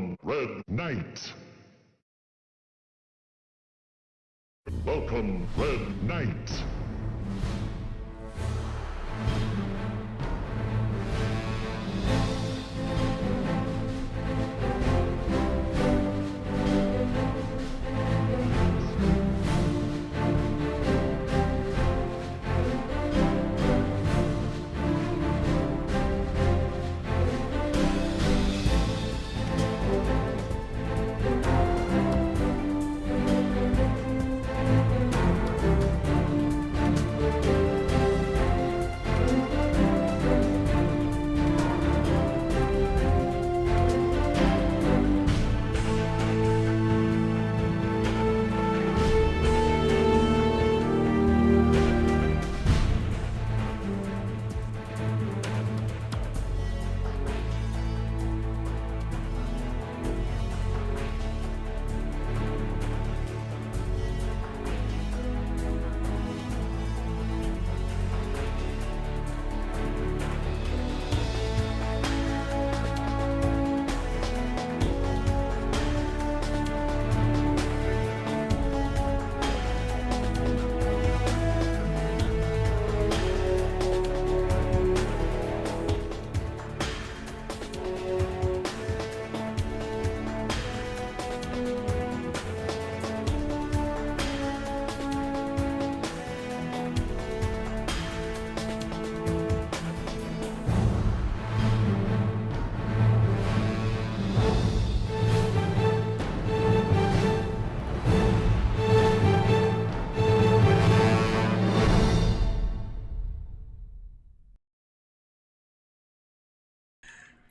Welcome, Red Knight. Welcome, Red Knight.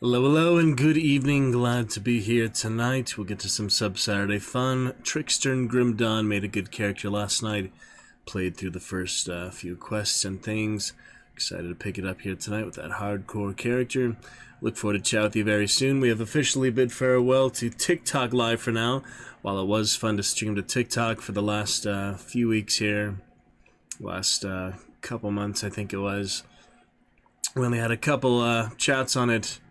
Hello, hello, and good evening. Glad to be here tonight. We'll get to some Saturday fun. Trickster and Grim Dawn made a good character last night. Played through the first few quests and things. Excited to pick it up here tonight with that hardcore character. Look forward to chat with you very soon. We have officially bid farewell to TikTok Live for now. While it was fun to stream to TikTok for the last few weeks here. Last couple months, I think it was. We only had a couple chats on it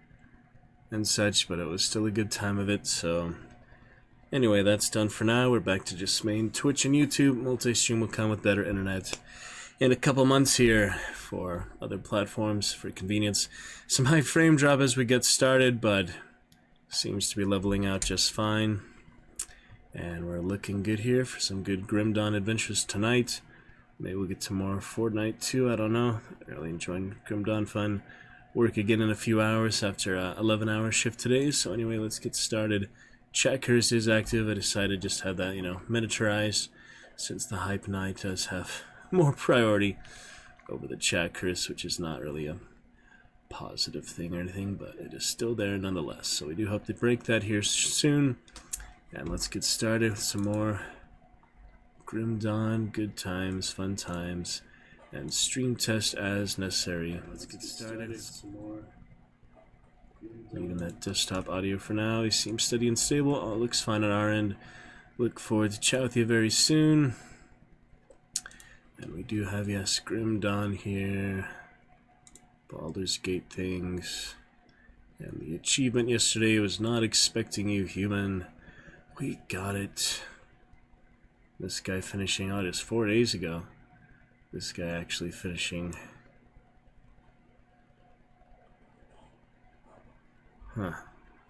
and such, but it was still a good time of it. So anyway, that's done for now. We're back to just main Twitch and YouTube. Multi-stream will come with better internet in a couple months here for other platforms for convenience. Some high frame drop as we get started, but seems to be leveling out just fine. And we're looking good here for some good Grim Dawn adventures tonight. Maybe we'll get to more Fortnite too, I don't know. Really enjoying Grim Dawn fun. Work again in a few hours after a 11-hour shift today. So anyway, let's get started. Chat curse is active. I decided just to have that, miniaturized, since the hype night does have more priority over the chat curse, which is not really a positive thing or anything, but it is still there nonetheless. So we do hope to break that here soon. And let's get started with some more Grim Dawn, good times, fun times, and stream test as necessary. Let's get started. Some more. Leaving that desktop audio for now. He seems steady and stable. All looks fine on our end. Look forward to chat with you very soon. And we do have, yes, Grim Dawn here. Baldur's Gate things. And the achievement yesterday was not expecting you, human. We got it. This guy finishing out is 4 days ago. This guy actually finishing. Huh.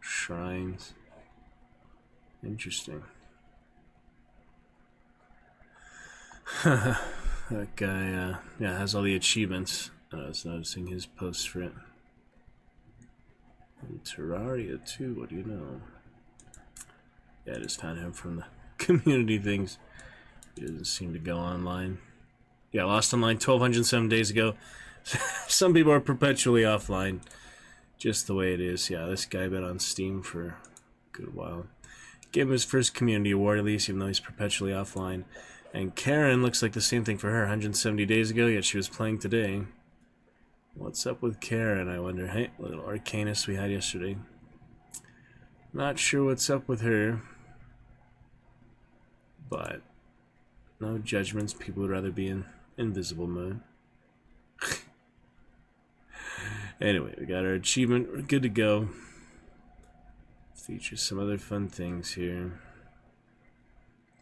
Shrines. Interesting. That guy, yeah, has all the achievements. I was noticing his post for it. And Terraria too, what do you know? Yeah, I just found him from the community things. He doesn't seem to go online. Yeah, lost online 1,207 days ago. Some people are perpetually offline. Just the way it is. Yeah, this guy been on Steam for a good while. Gave him his first community award at least, even though he's perpetually offline. And Karen looks like the same thing for her. 170 days ago, yet she was playing today. What's up with Karen, I wonder? Hey, little Arcanist we had yesterday. Not sure what's up with her. But no judgments. People would rather be in invisible mode. Anyway, we got our achievement. We're good to go. feature some other fun things here.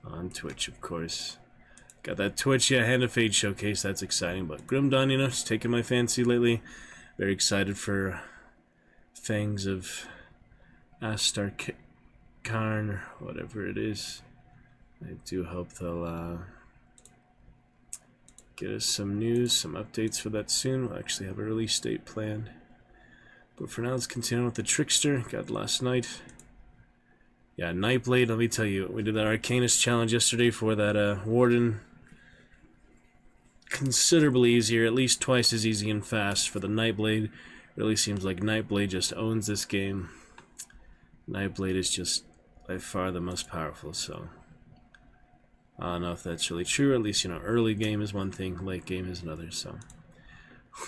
On Twitch, of course. Got that Twitch, Hand of Fate showcase, that's exciting. But Grim Dawn, you know, it's taken my fancy lately. Very excited for Fangs of Astar Karn, or whatever it is. I do hope they'll get us some news, some updates for that soon. We'll actually have a release date planned. But for now, let's continue with the Trickster. Got last night. Yeah, Nightblade, let me tell you, we did that Arcanist challenge yesterday for that Warden. Considerably easier, at least twice as easy and fast for the Nightblade. Really seems like Nightblade just owns this game. Nightblade is just by far the most powerful, so I don't know if that's really true. At least, you know, early game is one thing, late game is another, so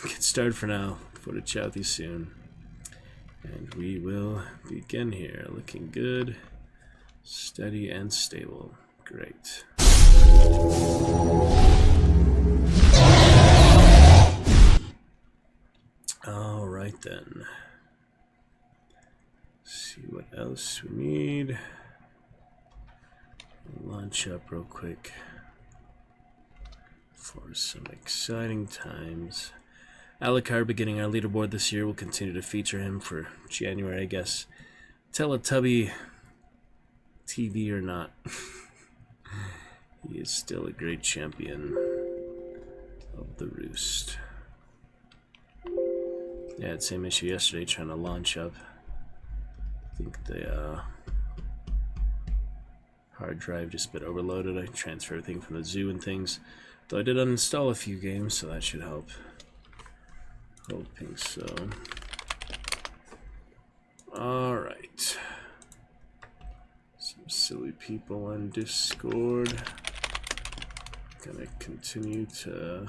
we'll get started for now. Put a chat with you soon. And we will begin here. Looking good, steady and stable. Great. Alright then. See what else we need. Launch up real quick for some exciting times. Alucard beginning our leaderboard this year. We'll continue to feature him for January, I guess. Teletubby TV or not. He is still a great champion of the Roost. Yeah, same issue yesterday trying to launch up. I think the hard drive just a bit overloaded. I transferred everything from the zoo and things. Though I did uninstall a few games, so that should help. Hoping so. Alright. Some silly people on Discord. Gonna continue to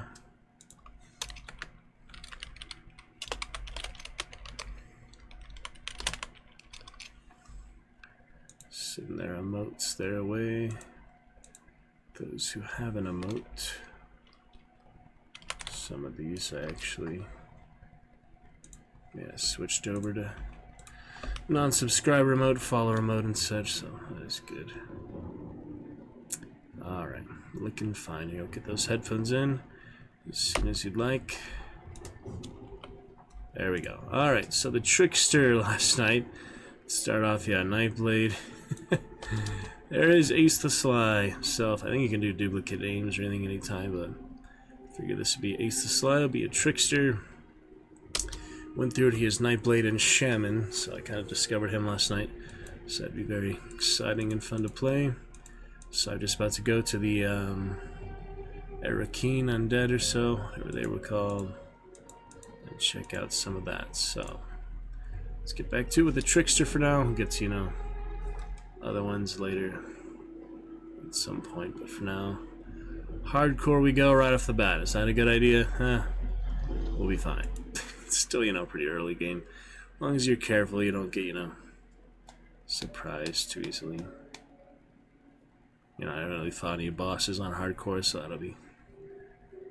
send their emotes their way. Those who have an emote. Some of these I actually switched over to non-subscriber mode, follower mode and such, so that is good. Alright, looking fine here. I'll get those headphones in as soon as you'd like. There we go. Alright, so the Trickster last night. Let's start off, Nightblade. There is Ace the Sly himself. I think you can do duplicate names or anything anytime, but I figured this would be Ace the Sly. It'll be a Trickster. Went through it, he is Nightblade and Shaman, so I kind of discovered him last night. So that'd be very exciting and fun to play. So I'm just about to go to the Arakeen Undead or so, whatever they were called, and check out some of that. So let's get back to it with the Trickster for now. We'll get to, you know, other ones later at some point, but for now, hardcore we go right off the bat. Is that a good idea? We'll be fine. It's still, you know, pretty early game. As long as you're careful, you don't get, you know, surprised too easily. You know, I haven't really fought any bosses on hardcore, so that'll be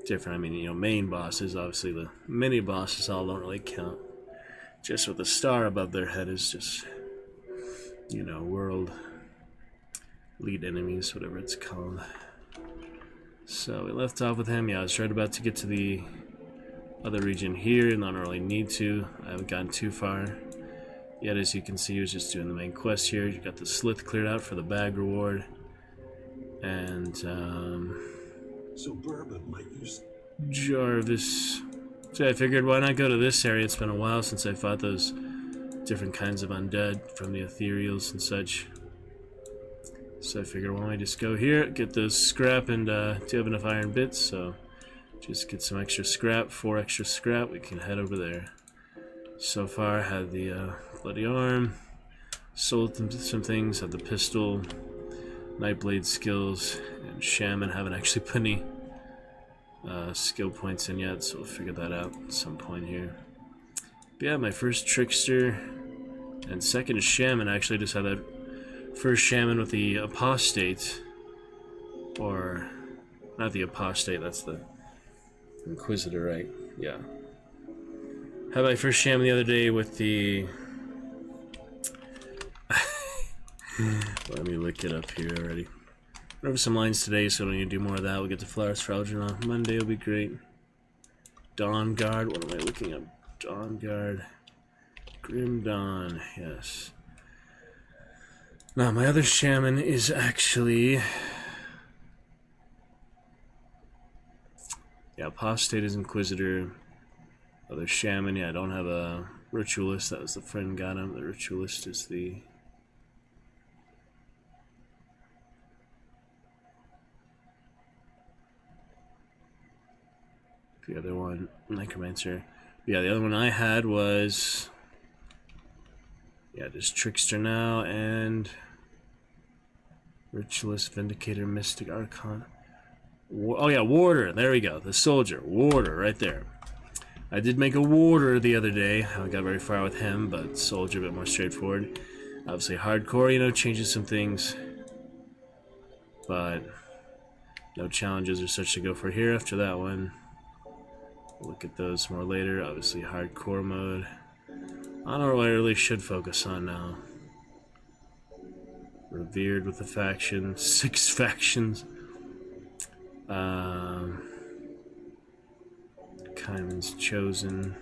different. I mean, you know, main bosses, obviously the mini bosses all don't really count. Just with the star above their head is just, you know, world lead enemies, whatever it's called. So we left off with him. Yeah, I was right about to get to the other region here, and I don't really need to. I haven't gotten too far yet. As you can see, I was just doing the main quest here. You got the Slith cleared out for the bag reward, and So Bourbon might use Jarvis. So I figured, why not go to this area? It's been a while since I fought those different kinds of undead from the ethereals and such. So I figured, why don't I just go here, get those scrap, and do have enough iron bits, so just get some extra scrap, 4 extra scrap, we can head over there. So far, I had the bloody arm, sold some things, had the pistol, Nightblade skills, and Shaman. Haven't actually put any skill points in yet, so we'll figure that out at some point here. But yeah, my first Trickster and second Shaman. Actually just had that first Shaman with the Apostate, or not the Apostate, that's the Inquisitor, right? Yeah. Had my first Shaman the other day with the Let me look it up here already. Went over some lines today, so I don't need to do more of that. We'll get to Flowers for Algernon. Monday will be great. Dawn Guard. What am I looking up? Dawn Guard. Grim Dawn. Yes. Now, my other shaman is actually... Yeah, Apostate is Inquisitor. Other shaman. Yeah, I don't have a Ritualist. That was the friend got him. The Ritualist is the... The other one, Necromancer. Yeah, the other one I had was... Yeah, just Trickster now, and... Ritualist, Vindicator, Mystic, Archon. Oh yeah, Warder, there we go. The Soldier, Warder, right there. I did make a Warder the other day. I got very far with him, but Soldier a bit more straightforward. Obviously hardcore, you know, changes some things. But... no challenges or such to go for here after that one. We'll look at those more later. Obviously hardcore mode. I don't know what I really should focus on now. Revered with the faction. 6 factions. Kaiman's Chosen.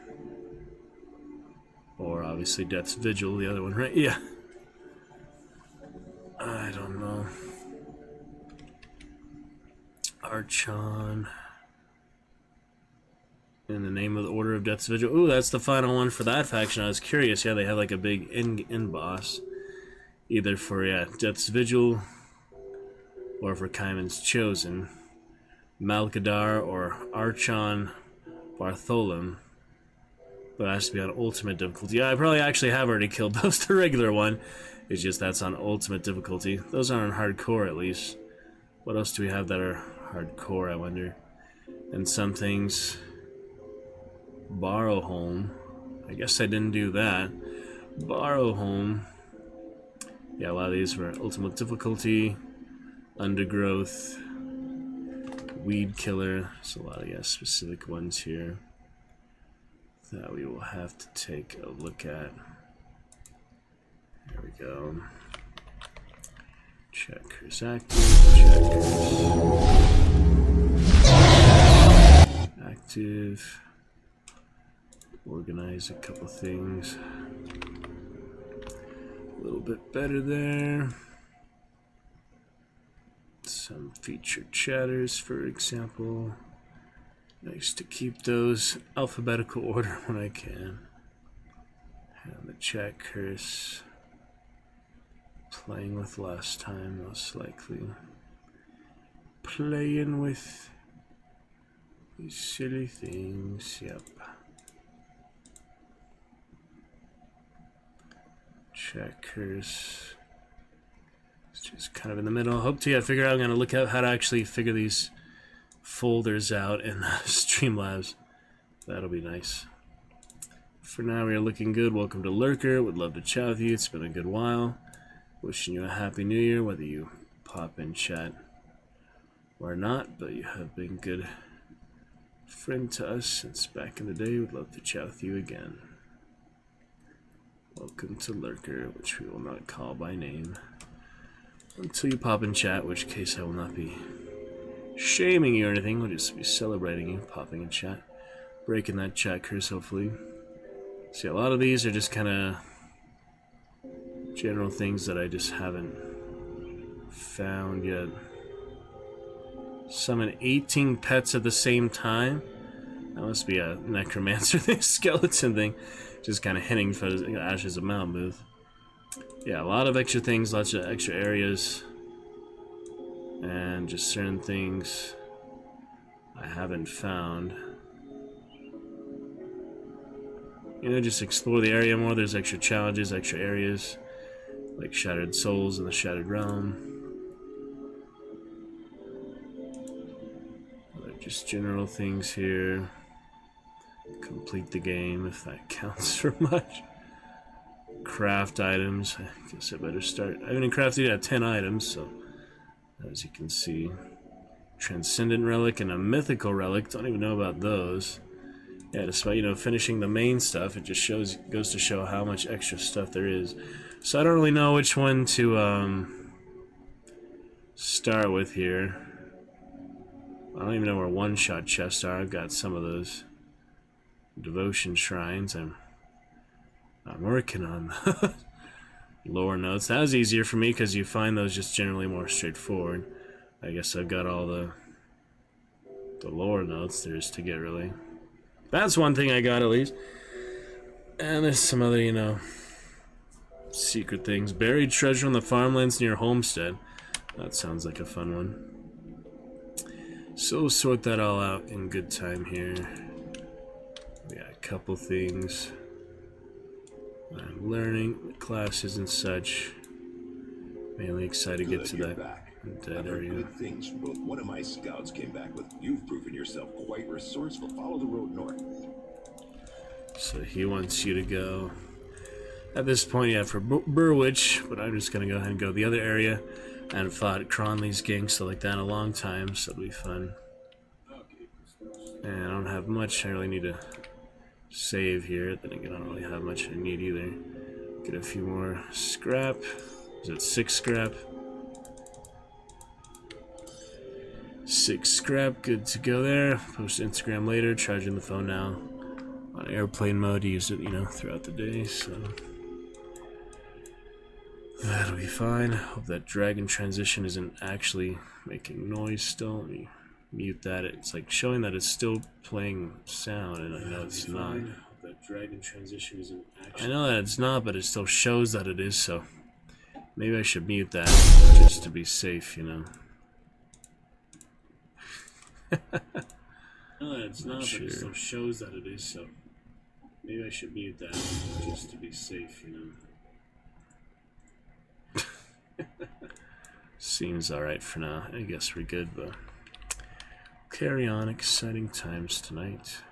Or obviously Death's Vigil, the other one, right? Yeah. I don't know. Archon. In the name of the Order of Death's Vigil. Ooh, that's the final one for that faction. I was curious. Yeah, they have like a big end boss. Either for, yeah, Death's Vigil or for Kaiman's Chosen. Malkadar or Archon Bartholum. But it has to be on ultimate difficulty. Yeah, I probably actually have already killed those. The regular one. It's just that's on ultimate difficulty. Those aren't on hardcore at least. What else do we have that are hardcore, I wonder? And some things... Borrow Home. I guess I didn't do that. Borrow Home. Yeah, a lot of these were ultimate difficulty. Undergrowth. Weed Killer. There's a lot of, yeah, specific ones here that we will have to take a look at. There we go. Checkers active. Checkers active. Organize a couple things. A little bit better there. Some featured chatters, for example. Nice to keep those alphabetical order when I can. And the chat curse. Playing with last time, most likely. Playing with these silly things, yep. Checkers. It's just kind of in the middle. Hope to figure out. I'm gonna look at how to actually figure these folders out in Streamlabs. That'll be nice. For now, we are looking good. Welcome to Lurker. Would love to chat with you. It's been a good while. Wishing you a happy new year, whether you pop in chat or not, but you have been good friend to us since back in the day. Would love to chat with you again. Welcome to Lurker, which we will not call by name until you pop in chat, in which case I will not be shaming you or anything. We'll just be celebrating you popping in chat, breaking that chat curse, hopefully. See, a lot of these are just kind of general things that I just haven't found yet. Summon 18 pets at the same time. That must be a necromancer thing, skeleton thing. Just kind of hinting for Ashes of Malmuth. Yeah, a lot of extra things, lots of extra areas. And just certain things I haven't found. You know, just explore the area more. There's extra challenges, extra areas. Like Shattered Souls in the Shattered Realm. Just general things here. Complete the game, if that counts for much. Craft items. I guess I better start. I haven't crafted yet 10 items, so as you can see. Transcendent Relic and a Mythical Relic. Don't even know about those. Yeah, despite, you know, finishing the main stuff, it just goes to show how much extra stuff there is. So I don't really know which one to start with here. I don't even know where one-shot chests are. I've got some of those devotion shrines. I'm working on lore notes. That was easier for me because you find those just generally more straightforward. I guess I've got all the lore notes there is to get, really. That's one thing I got, at least. And there's some other, you know, secret things. Buried treasure on the farmlands near Homestead. That sounds like a fun one. So we'll sort that all out in good time here. We got a couple things I'm learning, classes and such. Mainly excited to get to that dead area. Good things from both. One of my scouts came back with, "You've proven yourself quite resourceful. Follow the road north." So he wants you to go. At this point, yeah, for Burwich, but I'm just gonna go ahead and go the other area. I haven't fought Cronley's gang stuff like that in a long time, so it'll be fun. And I don't have much. I really need to save here. Then again, I don't really have much I need either. Get a few more scrap. Is it 6 scrap? 6 scrap, good to go there. Post Instagram later, charging the phone now. On airplane mode, use it, you know, throughout the day, so that'll be fine. Hope that dragon transition isn't actually making noise still. Let me mute that. It's like showing that it's still playing sound, and I know it's not. Hope that dragon transition isn't actually. I know that it's not, but it still shows that it is, so maybe I should mute that just to be safe, you know. No, it's not, but it still shows that it is, so maybe I should mute that just to be safe, you know. Seems alright for now. I guess we're good, but carry on. Exciting times tonight.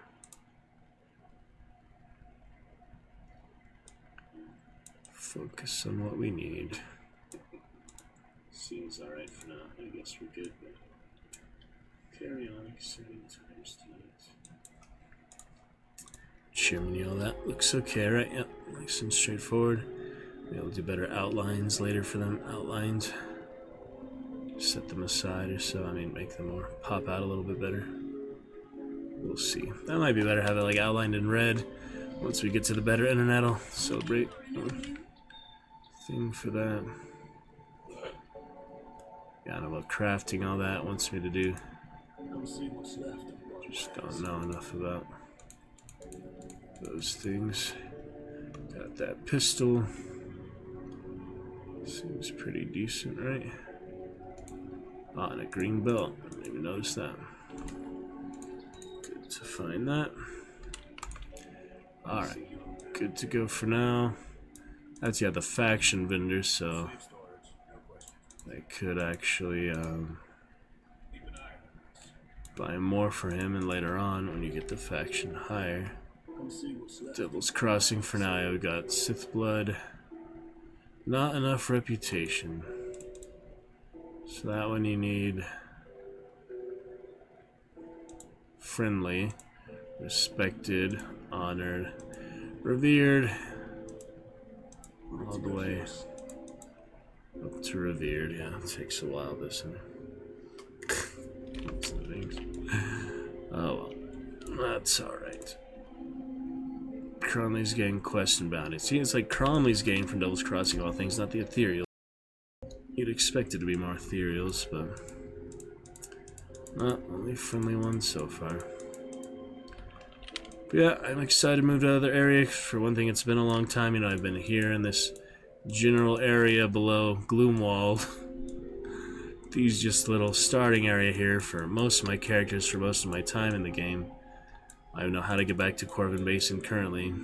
Focus on what we need. Seems alright for now. I guess we're good, but carry on. Exciting times tonight. Chimney, all that looks okay, right? Yep, nice and straightforward. Maybe we'll do better outlines later for them. Outlines. Set them aside or so. I mean, make them more pop out a little bit better. We'll see. That might be better. Have it like outlined in red. Once we get to the better internet, I'll celebrate. Thing for that. Yeah, I know about crafting, all that wants me to do. Just don't know enough about those things. Got that pistol. Seems pretty decent, right? Ah, and a green belt. I didn't even notice that. Good to find that. Alright, good to go for now. That's, yeah, the faction vendor, so I could actually buy more for him, and later on, when you get the faction higher. Devil's Crossing for now. We got Sith Blood. Not enough reputation. So that one you need friendly, respected, honored, revered, all the way up to revered. Yeah, it takes a while, this one. Lots of things. Oh well, that's alright. Cromley's getting quest and bounty. See, it's like Cromley's getting from Devil's Crossing, all things, not the ethereal. You'd expect it to be more ethereals, but not only friendly ones so far. But yeah, I'm excited to move to other areas. For one thing, it's been a long time. You know, I've been here in this general area below Gloomwald. These just little starting area here for most of my characters for most of my time in the game. I don't know how to get back to Corvin Basin currently.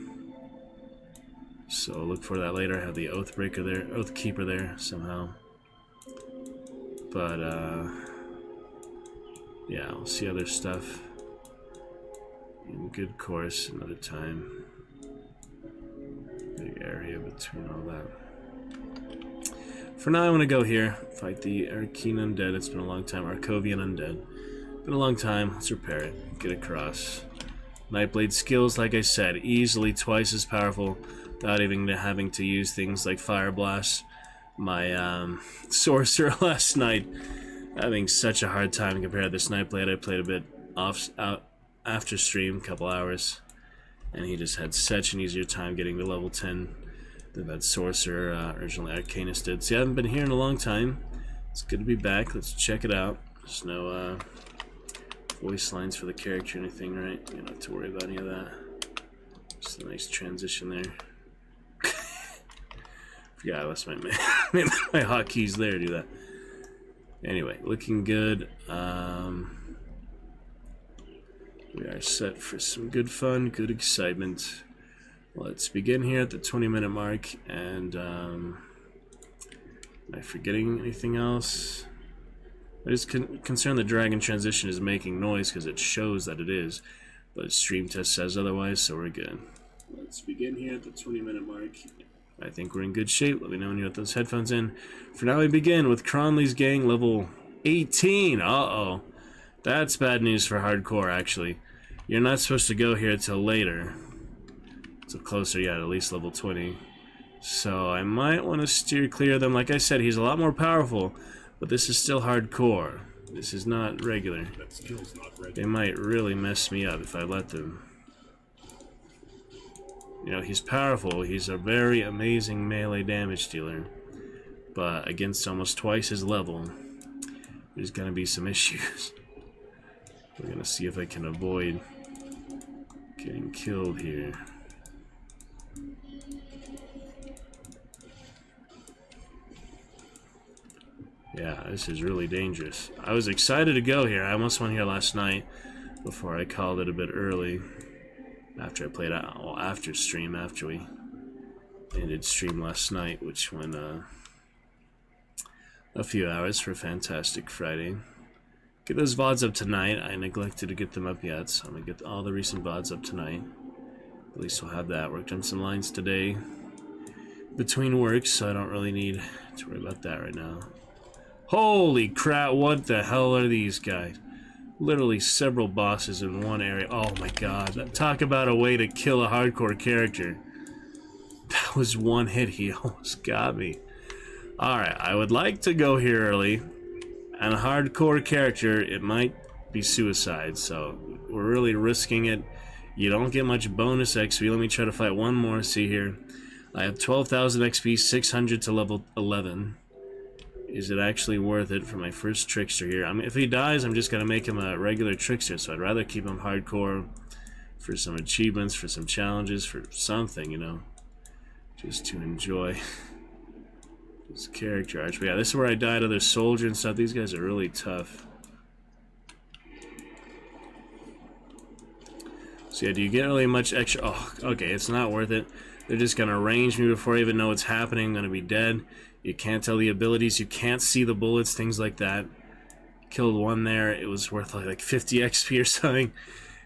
So look for that later. I have the Oathbreaker there, Oathkeeper there somehow. But yeah, we'll see other stuff in good course another time. Big area between all that. For now, I'm gonna go here, fight the Arcane Undead. It's been a long time. Arcovian Undead. Been a long time. Let's repair it. Get across. Nightblade skills, like I said, easily twice as powerful without even having to use things like Fire Blast. My sorcerer last night having such a hard time compared to this night played. I played a bit out after stream, a couple hours, and he just had such an easier time getting to level 10 than that sorcerer originally Arcanist did. See, I haven't been here in a long time. It's good to be back. Let's check it out. There's no voice lines for the character or anything, right? You don't have to worry about any of that. Just a nice transition there. Yeah, I lost my my hotkeys there. Do that. Anyway, looking good. We are set for some good fun, good excitement. Let's begin here at the 20-minute mark. And am I forgetting anything else? I just concerned the dragon transition is making noise because it shows that it is, but stream test says otherwise, so we're good. Let's begin here at the 20-minute mark. I think we're in good shape. Let me know when you have those headphones in. For now, we begin with Cronley's gang, level 18. Uh-oh. That's bad news for hardcore, actually. You're not supposed to go here till later. Till closer, yeah, at least level 20. So I might want to steer clear of them. Like I said, he's a lot more powerful, but this is still hardcore. This is not regular. They might really mess me up if I let them. You know, he's powerful. He's a very amazing melee damage dealer. But against almost twice his level, there's going to be some issues. We're going to see if I can avoid getting killed here. Yeah, this is really dangerous. I was excited to go here. I almost went here last night before I called it a bit early. After I played out, well, after stream, after we ended stream last night, which went a few hours for a fantastic Friday. Get those VODs up tonight. I neglected to get them up yet, so I'm gonna get all the recent VODs up tonight. At least we'll have that. Worked on some lines today between works, so I don't really need to worry about that right now. Holy crap, what the hell are these guys? Literally several bosses in one area. Oh my god. Talk about a way to kill a hardcore character. That was one hit. He almost got me. Alright, I would like to go here early. And a hardcore character, it might be suicide. So we're really risking it. You don't get much bonus XP. Let me try to fight one more. See here. I have 12,000 XP, 600 to level 11. Is it actually worth it for my first trickster here? I mean, if he dies, I'm just gonna make him a regular trickster, so I'd rather keep him hardcore for some achievements, for some challenges, for something, you know, just to enjoy his character arch. But yeah, this is where I died, other soldier and stuff. These guys are really tough. So yeah, do you get really much extra? Oh, okay, it's not worth it. They're just gonna range me before I even know what's happening. I'm gonna be dead. You can't tell the abilities, you can't see the bullets, things like that. Killed one there, it was worth like 50 XP or something.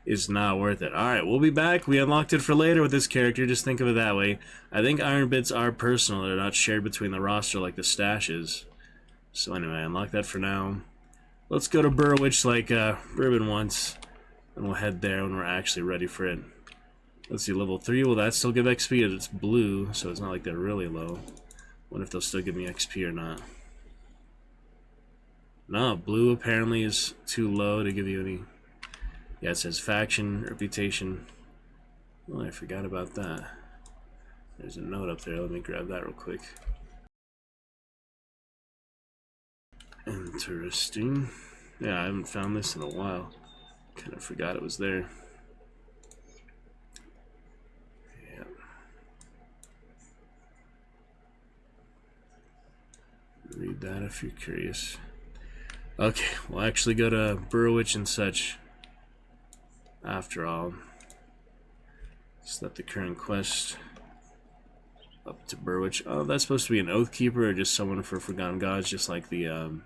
It's not worth it. Alright, we'll be back. We unlocked it for later with this character, just think of it that way. I think iron bits are personal, they're not shared between the roster like the stashes. So anyway, unlock that for now. Let's go to Burwitch like Bourbon wants, and we'll head there when we're actually ready for it. Let's see, level 3, will that still give XP? It's blue, so it's not like they're really low. Wonder if they'll still give me XP or not. No, blue apparently is too low to give you any. Yeah, it says faction, reputation. Oh, I forgot about that. There's a note up there. Let me grab that real quick. Interesting. Yeah, I haven't found this in a while. Kind of forgot it was there. Read that if you're curious. Okay, we'll actually go to Burwitch and such after all. Set the current quest up to Burwitch. Oh, that's supposed to be an Oathkeeper or just someone for Forgotten Gods, just like the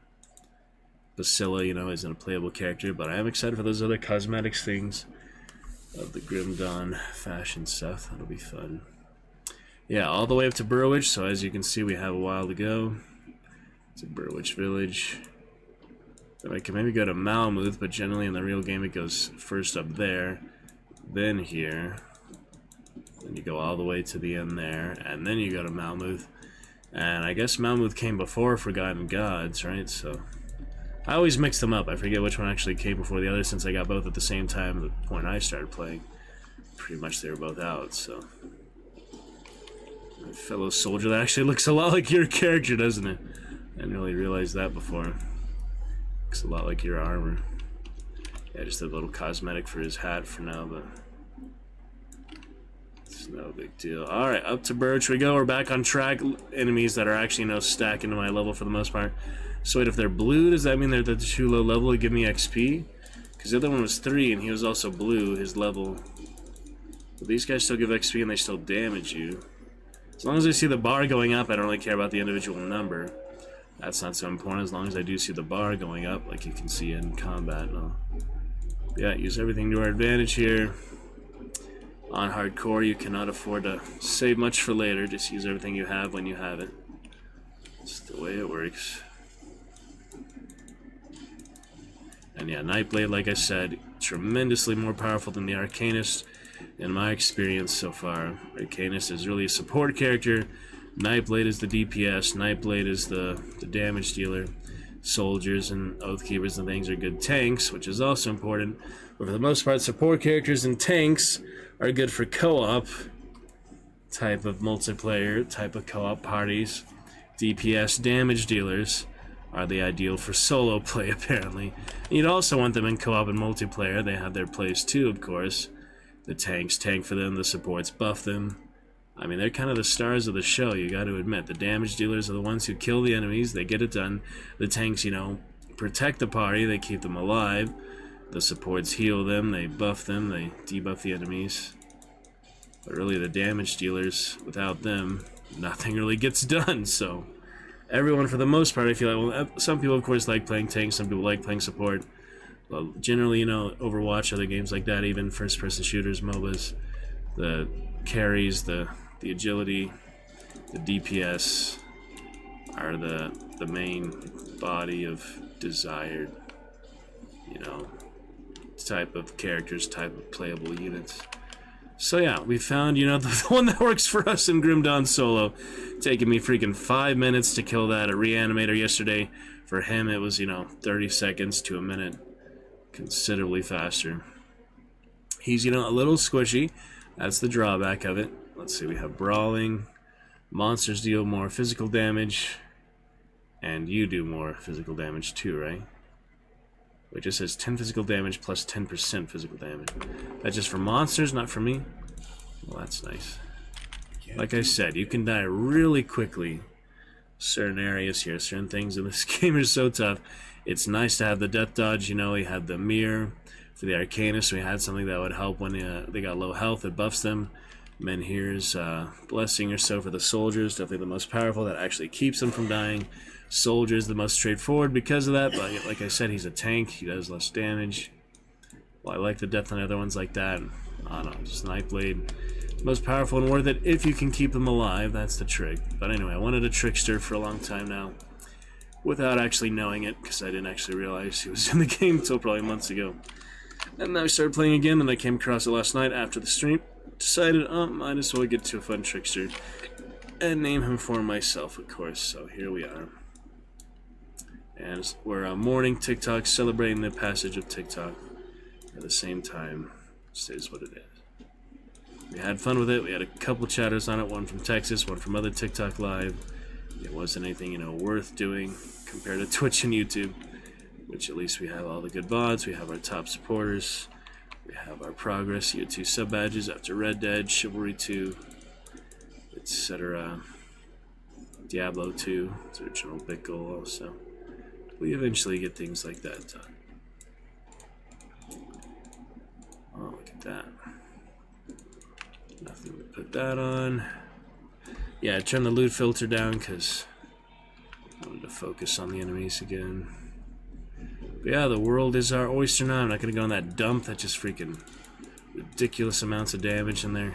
Basilla, you know, isn't a playable character. But I am excited for those other cosmetics things of the Grim Dawn fashion stuff. That'll be fun. Yeah, all the way up to Burwitch, so as you can see, we have a while to go. To Burwitch Village. Then I can maybe go to Malmuth, but generally in the real game it goes first up there, then here, then You go all the way to the end there, and then you go to Malmuth. And I guess Malmuth came before Forgotten Gods, right? So I always mix them up. I forget which one actually came before the other since I got both at the same time at the point I started playing. Pretty much they were both out, so. My fellow soldier, that actually looks a lot like your character, doesn't it? I didn't really realize that before. Looks a lot like your armor. Yeah, just a little cosmetic for his hat for now, but it's no big deal. Alright, up to Birch we go. We're back on track. Enemies that are actually stack into my level for the most part. So wait, if they're blue, does that mean they're at the too low level to give me XP? Because the other one was 3 and he was also blue, his level. But these guys still give XP and they still damage you. As long as I see the bar going up, I don't really care about the individual number. That's not so important as long as I do see the bar going up, like you can see in combat and all. Yeah, use everything to our advantage here. On hardcore, you cannot afford to save much for later. Just use everything you have when you have it. That's the way it works. And yeah, Nightblade, like I said, tremendously more powerful than the Arcanist in my experience so far. Arcanist is really a support character. Nightblade is the DPS. Nightblade is the damage dealer. Soldiers and Oathkeepers and things are good tanks, which is also important. But for the most part, support characters and tanks are good for co-op type of multiplayer, type of co-op parties. DPS damage dealers are the ideal for solo play, apparently. And you'd also want them in co-op and multiplayer. They have their place too, of course. The tanks tank for them, the supports buff them. I mean, they're kind of the stars of the show, you got to admit. The damage dealers are the ones who kill the enemies, they get it done. The tanks, protect the party, they keep them alive. The supports heal them, they buff them, they debuff the enemies. But really, the damage dealers, without them, nothing really gets done, so. Everyone, for the most part, I feel like, well, some people, of course, like playing tanks, some people like playing support. Well, generally, Overwatch, other games like that, even first-person shooters, MOBAs, the carries, the agility, the DPS are the main body of desired, type of characters, type of playable units. So yeah, we found, the one that works for us in Grim Dawn solo. Taking me freaking 5 minutes to kill that Reanimator yesterday. For him, it was, 30 seconds to a minute. Considerably faster. He's, a little squishy. That's the drawback of it. Let's see, we have Brawling. Monsters deal more physical damage. And you do more physical damage too, right? It just says 10 physical damage plus 10% physical damage. That's just for monsters, not for me. Well, that's nice. Like I said, you can die really quickly. Certain areas here, certain things in this game are so tough. It's nice to have the death dodge. We had the mirror for the Arcanist. We had something that would help when they got low health. It buffs them. Menhir's blessing or so for the soldiers. Definitely the most powerful. That actually keeps them from dying. Soldier's the most straightforward because of that. But like I said, he's a tank. He does less damage. Well, I like the death on other ones like that. I don't know, just Nightblade. Most powerful and worth it if you can keep them alive. That's the trick. But anyway, I wanted a Trickster for a long time now. Without actually knowing it, because I didn't actually realize he was in the game until probably months ago. And then I started playing again, and I came across it last night after the stream. Decided, might as well get to a fun Trickster. And name him for myself, of course. So here we are. And we're mourning TikTok, celebrating the passage of TikTok. At the same time, this is what it is. We had fun with it. We had a couple chatters on it, one from Texas, one from other TikTok Live. It wasn't anything, worth doing compared to Twitch and YouTube, which at least we have all the good VODs, we have our top supporters, we have our progress, year 2 sub badges after Red Dead, Chivalry 2, etc. Diablo 2, its original big goal also. We eventually get things like that done. Oh, look at that. Nothing to put that on. Yeah, I turned the loot filter down because I wanted to focus on the enemies again. But yeah, the world is our oyster now. I'm not going to go on that dump. That just freaking ridiculous amounts of damage in there.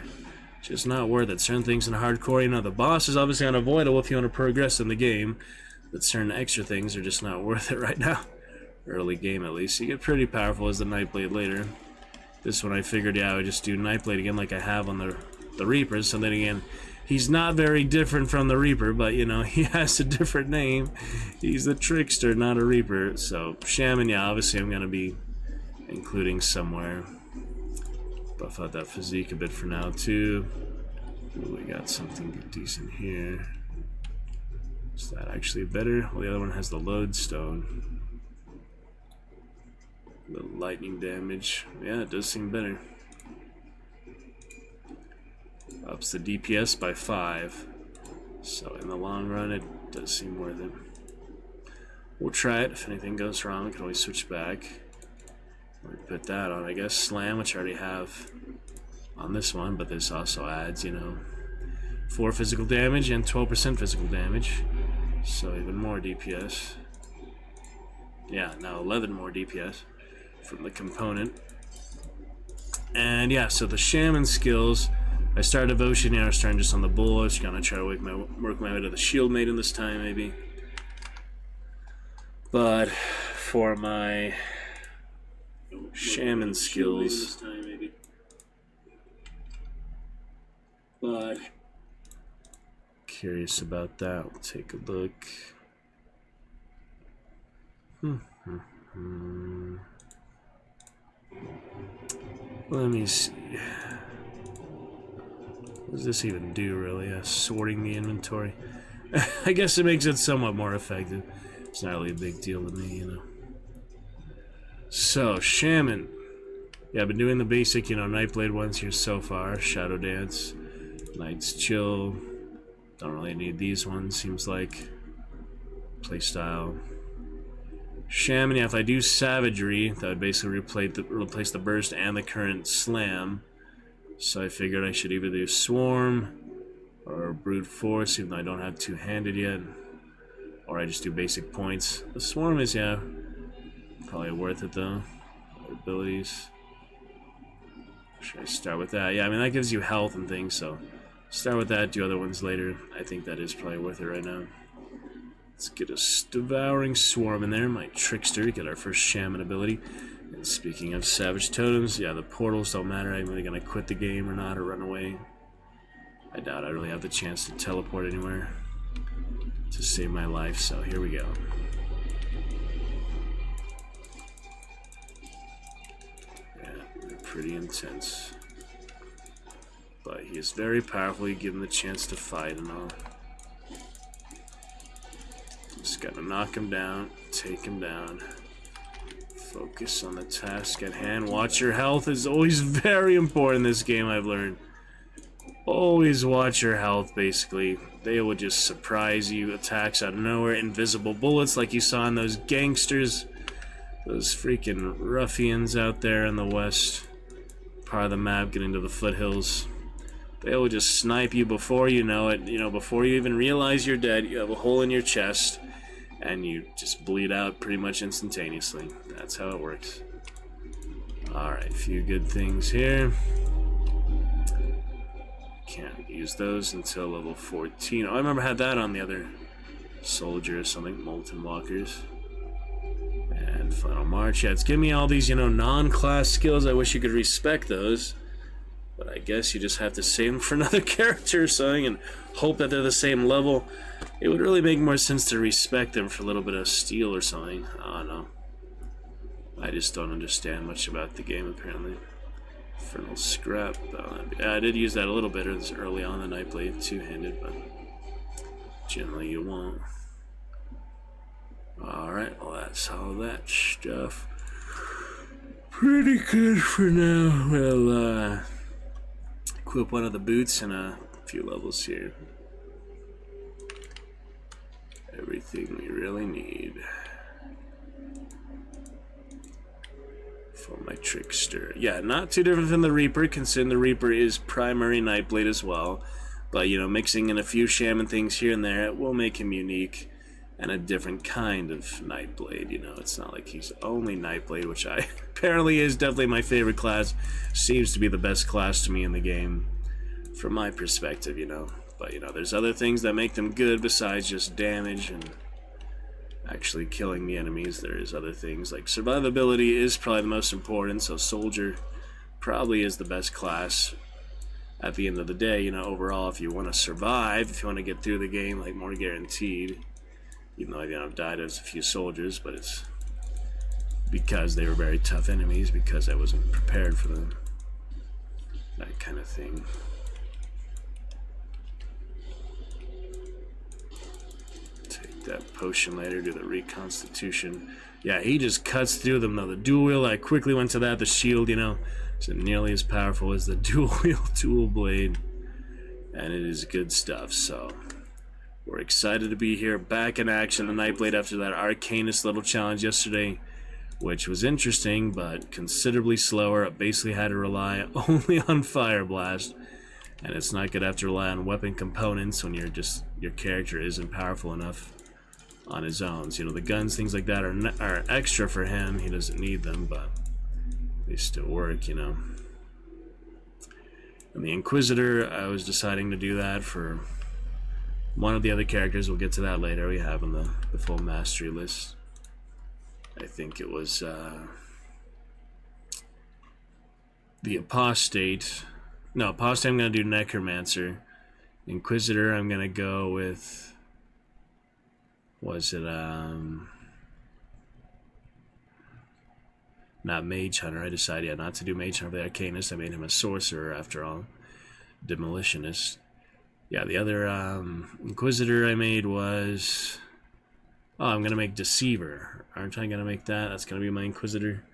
Just not worth it. Certain things in hardcore, the boss is obviously unavoidable if you want to progress in the game. But certain extra things are just not worth it right now. Early game at least. You get pretty powerful as the Nightblade later. This one I figured, yeah, I would just do Nightblade again like I have on the the Reaper. So then again, he's not very different from the Reaper, but you know, he has a different name. He's the Trickster, not a Reaper. So Shaman, yeah, obviously I'm gonna be including somewhere. Buff out that physique a bit for now too. Ooh, we got something decent here. Is that actually better? Well, the other one has the lodestone. The lightning damage. Yeah, it does seem better. Ups the DPS by 5. So in the long run, it does seem worth it. We'll try it. If anything goes wrong, we can always switch back. We put that on, I guess. Slam, which I already have on this one, but this also adds, you know, 4 physical damage and 12% physical damage. So even more DPS. Yeah, now 11 more DPS from the component. And yeah, so the Shaman skills, I started Devotion, I was starting just on the Bullets, gonna try to work my way to the Shield Maiden this time, maybe. But for my Shaman skills, but curious about that. We'll take a look. Let me see. What does this even do, really? Sorting the inventory. I guess it makes it somewhat more effective. It's not really a big deal to me, you know. So, Shaman. Yeah, I've been doing the basic, you know, Nightblade ones here so far. Shadow Dance, Night's Chill. Don't really need these ones, seems like. Playstyle. Shaman, yeah, if I do Savagery, that would basically replace the Burst and the current Slam. So I figured I should either do Swarm or Brute Force, even though I don't have two-handed yet. Or I just do basic points. The Swarm is, yeah, probably worth it though. Abilities. Should I start with that? Yeah, I mean, that gives you health and things, so start with that, do other ones later. I think that is probably worth it right now. Let's get a Devouring Swarm in there, my Trickster, get our first Shaman ability. And speaking of Savage Totems, yeah, the portals don't matter. I'm either going to quit the game or not, or run away. I doubt I really have the chance to teleport anywhere to save my life, so here we go. Yeah, they're pretty intense. But he is very powerful, you give him the chance to fight and all. Just gotta knock him down, take him down. Focus on the task at hand. Watch your health is always very important in this game, I've learned. Always watch your health, basically. They will just surprise you. Attacks out of nowhere. Invisible bullets like you saw in those gangsters. Those freaking ruffians out there in the west part of the map, getting to the foothills. They will just snipe you before you know it. You know, before you even realize you're dead, you have a hole in your chest. And you just bleed out pretty much instantaneously. That's how it works. Alright, a few good things here. Can't use those until level 14. Oh, I remember I had that on the other soldier or something. Molten Walkers. And Final March. Yeah, it's giving me all these, you know, non-class skills. I wish you could respect those. But I guess you just have to save them for another character or something and hope that they're the same level. It would really make more sense to respect them for a little bit of steel or something. I don't know. I just don't understand much about the game, apparently. Infernal Scrap. Yeah, I did use that a little bit early on in the Nightblade, two-handed, but generally you won't. Alright, well that's all that stuff. Pretty good for now. We'll equip one of the boots and a few levels here. Everything we really need for my Trickster. Yeah, not too different from the Reaper, considering the Reaper is primary Nightblade as well. But, you know, mixing in a few Shaman things here and there, it will make him unique and a different kind of Nightblade. You know, it's not like he's only Nightblade, which I apparently is definitely my favorite class. Seems to be the best class to me in the game, from my perspective, you know. But, you know, there's other things that make them good besides just damage and actually killing the enemies. There is other things, like survivability is probably the most important, so Soldier probably is the best class at the end of the day, you know, overall, if you want to survive, if you want to get through the game, like, more guaranteed, even though I've died as a few soldiers, but it's because they were very tough enemies, because I wasn't prepared for them, that kind of thing. Take that potion later, do the reconstitution. Yeah, he just cuts through them though. The dual wield, I quickly went to that. The shield, you know, isn't nearly as powerful as the dual wield dual blade, and it is good stuff. So we're excited to be here, back in action. The Nightblade after that Arcanist little challenge yesterday, which was interesting, but considerably slower. I basically had to rely only on Fire Blast, and it's not good to have to rely on weapon components when your character isn't powerful enough on his own. So, you know, the guns, things like that are extra for him. He doesn't need them, but they still work, you know. And the Inquisitor, I was deciding to do that for one of the other characters. We'll get to that later. We have on the full mastery list. I think it was the Apostate. No, Apostate I'm going to do Necromancer. Inquisitor I'm going to go with... Was it, not Mage Hunter. I decided, yeah, not to do Mage Hunter, the Arcanist. I made him a Sorcerer, after all. Demolitionist. Yeah, the other Inquisitor I made was... Oh, I'm going to make Deceiver. Aren't I going to make that? That's going to be my Inquisitor.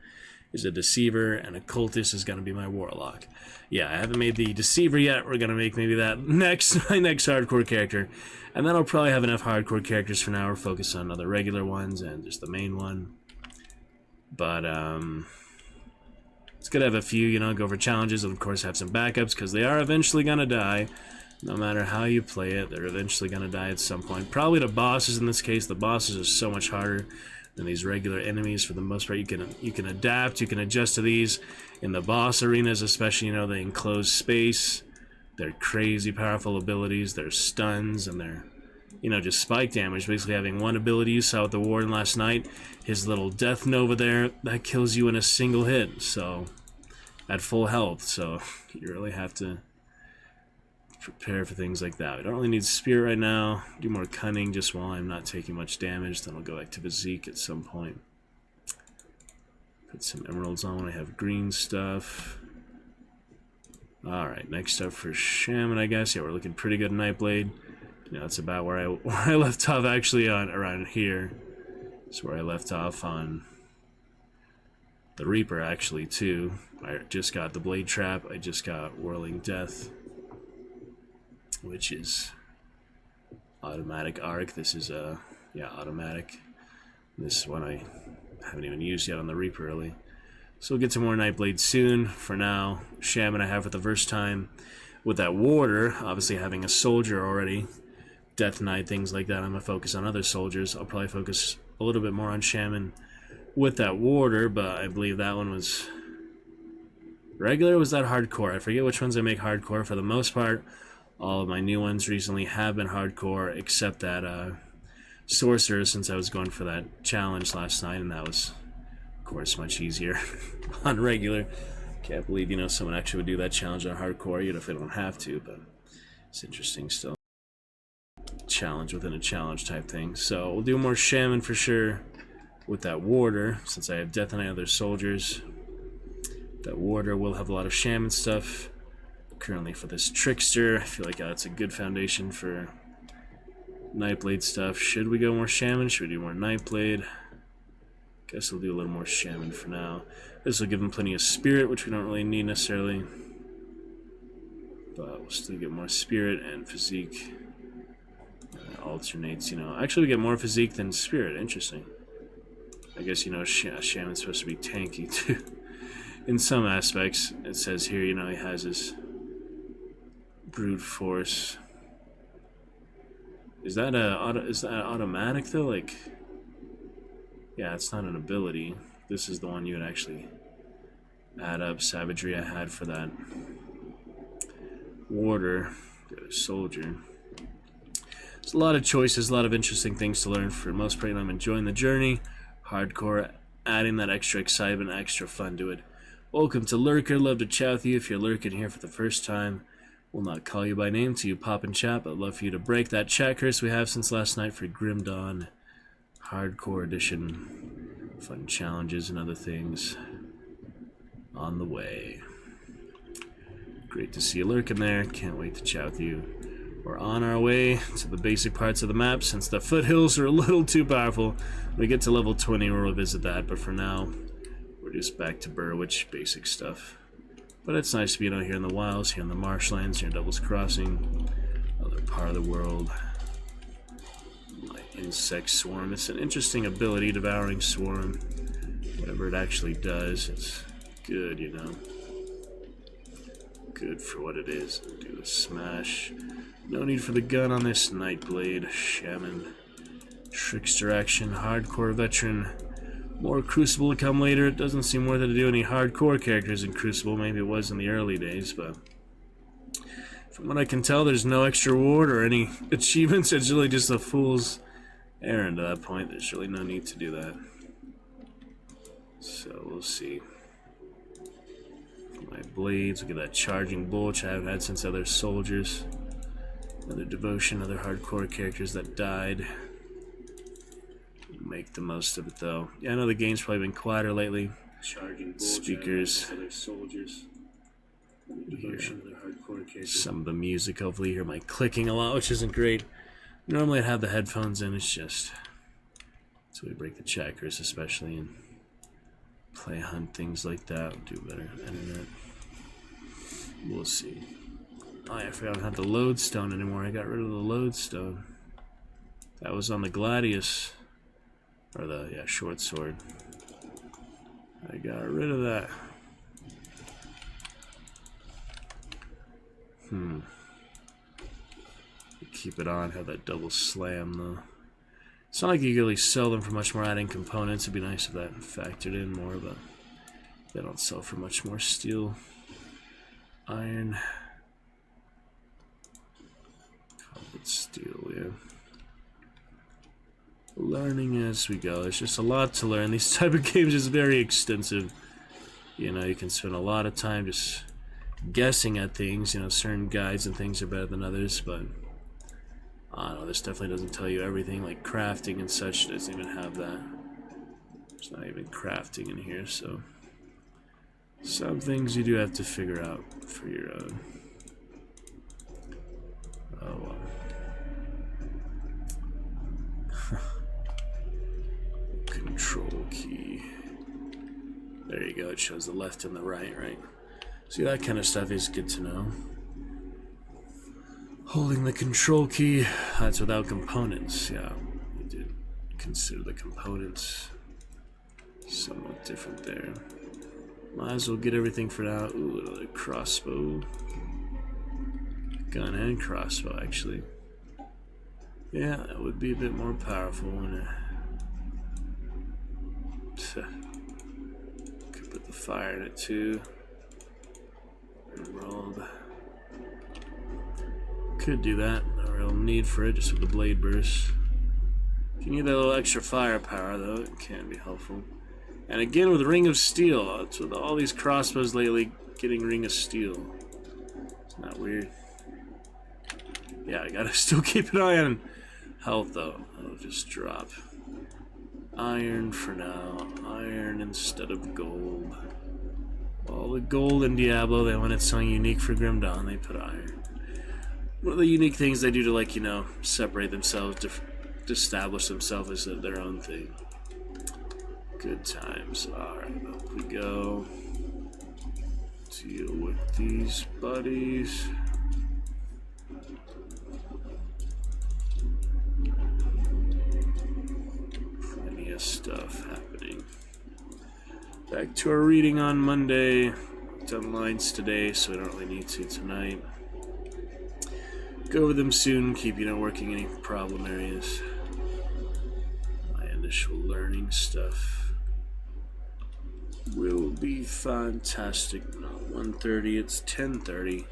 Is a Deceiver, and Occultist is going to be my Warlock. Yeah, I haven't made the Deceiver yet. We're going to make maybe that next, my next hardcore character. And then I'll probably have enough hardcore characters for now. We're focused on other regular ones and just the main one. But, it's good to have a few, you know, go for challenges, and of course have some backups, because they are eventually going to die. No matter how you play it, they're eventually going to die at some point. Probably the bosses in this case. The bosses are so much harder than these regular enemies. For the most part, you can adapt, you can adjust to these. In the boss arenas, especially, you know, the enclosed space, they're crazy powerful abilities. They're stuns, and they're, you know, just spike damage. Basically having one ability. You saw with the Warden last night, his little Death Nova there, that kills you in a single hit, so at full health. So you really have to prepare for things like that. We don't really need Spirit right now. Do more Cunning just while I'm not taking much damage. Then I'll go back to Physique at some point. Put some Emeralds on when I have green stuff. Alright, next up for Shaman, I guess. Yeah, we're looking pretty good in Nightblade. You know, that's about where I left off, actually, on around here. That's where I left off on the Reaper, actually, too. I just got the Blade Trap. I just got Whirling Death, which is automatic arc. This is yeah, automatic. This is one I haven't even used yet on the Reaper, really. So we'll get to more Nightblade soon. For now, Shaman I have for the first time. With that Warder, obviously having a soldier already, Death Knight, things like that, I'm going to focus on other soldiers. I'll probably focus a little bit more on Shaman with that Warder, but I believe that one was regular, or was that hardcore? I forget which ones I make hardcore. For the most part, all of my new ones recently have been hardcore, except that Sorcerer, since I was going for that challenge last night, and that was, of course, much easier on regular. Can't believe, you know, someone actually would do that challenge on hardcore, even if they don't have to, but it's interesting still. Challenge within a challenge type thing. So we'll do more Shaman for sure with that Warder, since I have Death Knight and other soldiers. That Warder will have a lot of Shaman stuff. Currently for this Trickster, I feel like that's a good foundation for Nightblade stuff. Should we go more Shaman? Should we do more Nightblade? Guess we'll do a little more Shaman for now. This will give him plenty of Spirit, which we don't really need necessarily. But we'll still get more Spirit and Physique. Alternates, you know. Actually, we get more Physique than Spirit. Interesting. I guess, you know, Shaman's supposed to be tanky, too. In some aspects. It says here, you know, he has his Brute Force. Is that automatic, though? Like, yeah, it's not an ability. This is the one you would actually add up. Savagery I had for that Warder. The Soldier. There's a lot of choices, a lot of interesting things to learn. For the most part, I'm enjoying the journey. Hardcore, adding that extra excitement, extra fun to it. Welcome to Lurker. Love to chat with you if you're lurking here for the first time. Will not call you by name till you pop in chat, but I'd love for you to break that chat curse we have since last night for Grim Dawn Hardcore Edition. Fun challenges and other things on the way. Great to see you lurking there. Can't wait to chat with you. We're on our way to the basic parts of the map. Since the foothills are a little too powerful, when we get to level 20, we'll revisit that. But for now, we're just back to Burwitch basic stuff. But it's nice to be out here in the wilds, here in the marshlands, here in Devil's Crossing, other part of the world. My insect swarm. It's an interesting ability, Devouring Swarm. Whatever it actually does, it's good, you know. Good for what it is. Do a smash. No need for the gun on this Nightblade. Shaman. Trickster action. Hardcore veteran. More Crucible to come later. It doesn't seem worth it to do any hardcore characters in Crucible. Maybe it was in the early days, but from what I can tell, there's no extra reward or any achievements. It's really just a fool's errand at that point. There's really no need to do that. So we'll see. My blades, look at that charging bull, which I haven't had since other soldiers. Another devotion, other hardcore characters that died. Make the most of it though. Yeah, I know the game's probably been quieter lately. Charging bull, speakers. Other soldiers. Devotion, other hardcore characters. Some of the music, hopefully you hear my clicking a lot, which isn't great. Normally I'd have the headphones in, it's just so we break the chat curse especially and play hunt, things like that. We'll do better internet. We'll see. Oh yeah, I forgot I don't have the lodestone anymore. I got rid of the lodestone. That was on the Gladius. Or the, yeah, short sword. I got rid of that. Keep it on, have that double slam though. It's not like you can really sell them for much more adding components. It'd be nice if that factored in more, but they don't sell for much more steel. Iron. Carbon steel, yeah. Learning as we go. There's just a lot to learn. These type of games is very extensive. You know, you can spend a lot of time just guessing at things. You know, certain guides and things are better than others, but I don't know, this definitely doesn't tell you everything, like crafting and such doesn't even have that. There's not even crafting in here, so some things you do have to figure out for your own. Oh well. Control key. There you go, it shows the left and the right, right? See, that kind of stuff is good to know. Holding the control key, that's without components. Yeah, we did consider the components somewhat different there. Might as well get everything for now. Ooh, another crossbow. Gun and crossbow, actually. Yeah, that would be a bit more powerful, wouldn't it? Could put the fire in it too. Rolled. Could do that. No real need for it, just with the blade burst. If you need that little extra firepower, though, it can be helpful. And again, with Ring of Steel, it's with all these crossbows lately getting Ring of Steel. Isn't that weird? Yeah, I gotta still keep an eye on health, though. It'll just drop. Iron for now. Iron instead of gold. All the gold in Diablo, they wanted something unique for Grim Dawn, they put iron. One of the unique things they do to, like, you know, separate themselves, to establish themselves as their own thing. Good times. Alright, up we go. Deal with these buddies. Plenty of stuff happening. Back to our reading on Monday. Done lines today, so we don't really need to tonight. Go over them soon, keep, you know, working any problem areas. My initial learning stuff will be fantastic. Not 1:30, it's 10:30.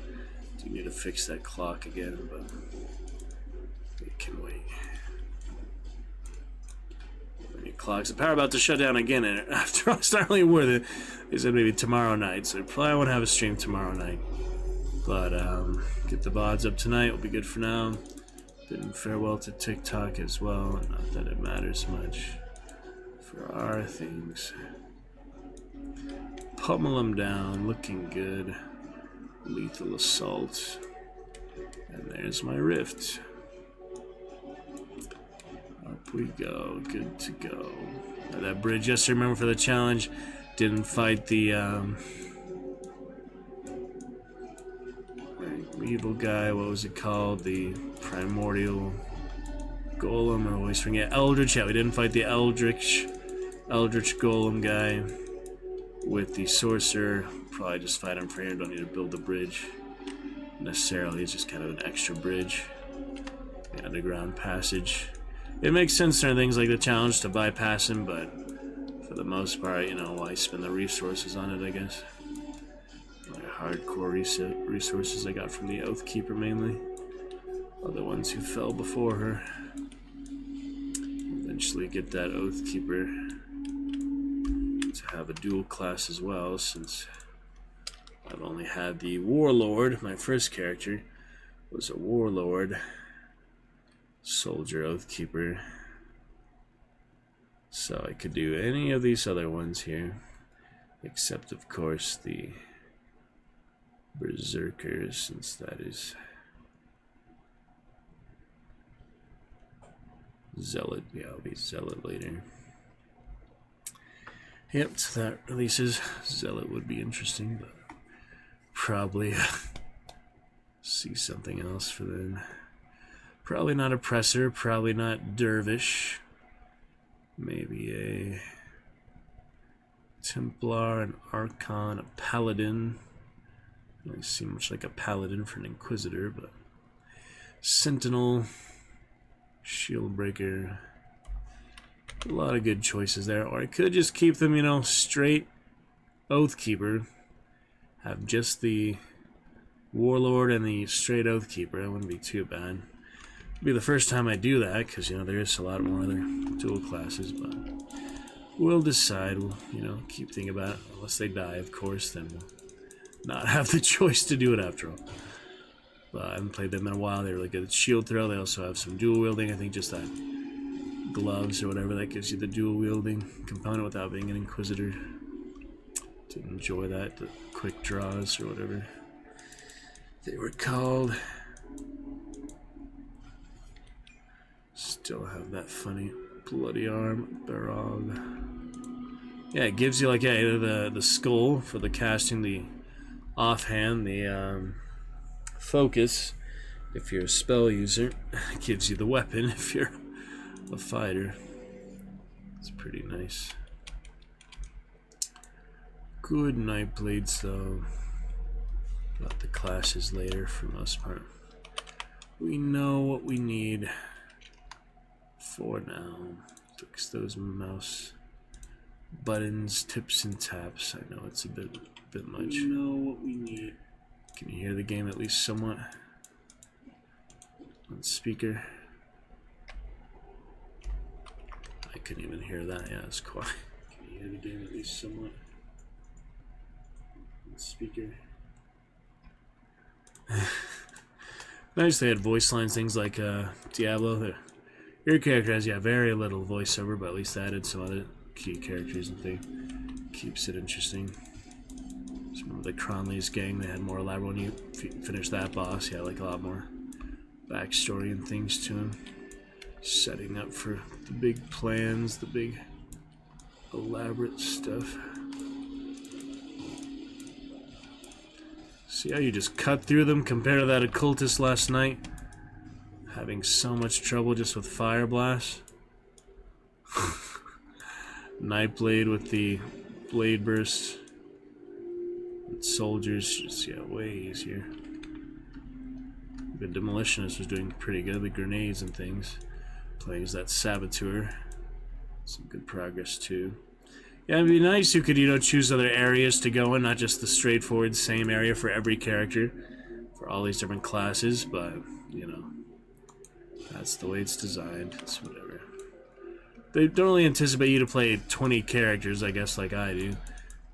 Do need to fix that clock again, but it can wait. Clocks. The power about to shut down again, and after all, it's not really worth it. They said maybe tomorrow night, so probably won't have a stream tomorrow night. But get the VODs up tonight. Will be good for now. Bidding farewell to TikTok as well. Not that it matters much for our things. Pummel them down. Looking good. Lethal assault. And there's my rift. Up we go. Good to go. That bridge yesterday, remember, for the challenge, didn't fight the evil guy. What was it called? The primordial golem. I always forget. Eldritch. Yeah, we didn't fight the Eldritch golem guy with the sorcerer. Probably just fight him for here. Don't need to build the bridge necessarily. It's just kind of an extra bridge. The underground passage. It makes sense for things like the challenge to bypass him, but for the most part, you know, why spend the resources on it, I guess. My hardcore resources I got from the Oathkeeper mainly. Other ones who fell before her. Eventually get that Oathkeeper to have a dual class as well, since I've only had the Warlord. My first character was a Warlord. Soldier, Oathkeeper. So I could do any of these other ones here, except of course the Berserkers, since that is Zealot. Yeah, I'll be Zealot later. Yep, so that releases. Zealot would be interesting, but probably see something else for then. Probably not Oppressor, probably not Dervish. Maybe a Templar, an Archon, a Paladin. Doesn't seem much like a Paladin for an Inquisitor, but Sentinel, Shieldbreaker. A lot of good choices there. Or I could just keep them, you know, straight Oathkeeper. Have just the Warlord and the straight Oathkeeper. That wouldn't be too bad. It'll be the first time I do that, because, you know, there is a lot more other dual classes, but we'll decide. We'll, you know, keep thinking about it. Unless they die, of course, then we'll not have the choice to do it after all. But I haven't played them in a while. They're really good at shield throw. They also have some dual wielding. I think just that gloves or whatever, that gives you the dual wielding component without being an Inquisitor. Didn't enjoy that. The quick draws or whatever they were called. Still have that funny bloody arm, Barog. Yeah, it gives you like, yeah, the skull for the casting, the offhand, the focus if you're a spell user. It gives you the weapon if you're a fighter. It's pretty nice. Good night blades though. About the classes later for the most part. We know what we need for now. Fix those mouse buttons, tips and taps. I know it's a bit much. We know what we need. Can you hear the game at least somewhat? On speaker. I couldn't even hear that. Yeah, it's quiet. Can you hear the game at least somewhat? On speaker. Nice they had voice lines, things like Diablo. Your character has, yeah, very little voiceover, but at least added some other key characters and thing. Keeps it interesting. Some of the Cronley's gang, they had more elaborate when you finish that boss. Yeah, like a lot more backstory and things to him. Setting up for the big plans, the big elaborate stuff. See how you just cut through them compared to that occultist last night? Having so much trouble just with fire blast. Nightblade with the blade burst. And soldiers just, yeah, way easier. The demolitionist was doing pretty good with grenades and things. Playing as that saboteur. Some good progress too. Yeah, it'd be nice you could, you know, choose other areas to go in, not just the straightforward same area for every character, for all these different classes, but, you know, that's the way it's designed. It's whatever. They don't really anticipate you to play 20 characters, I guess, like I do.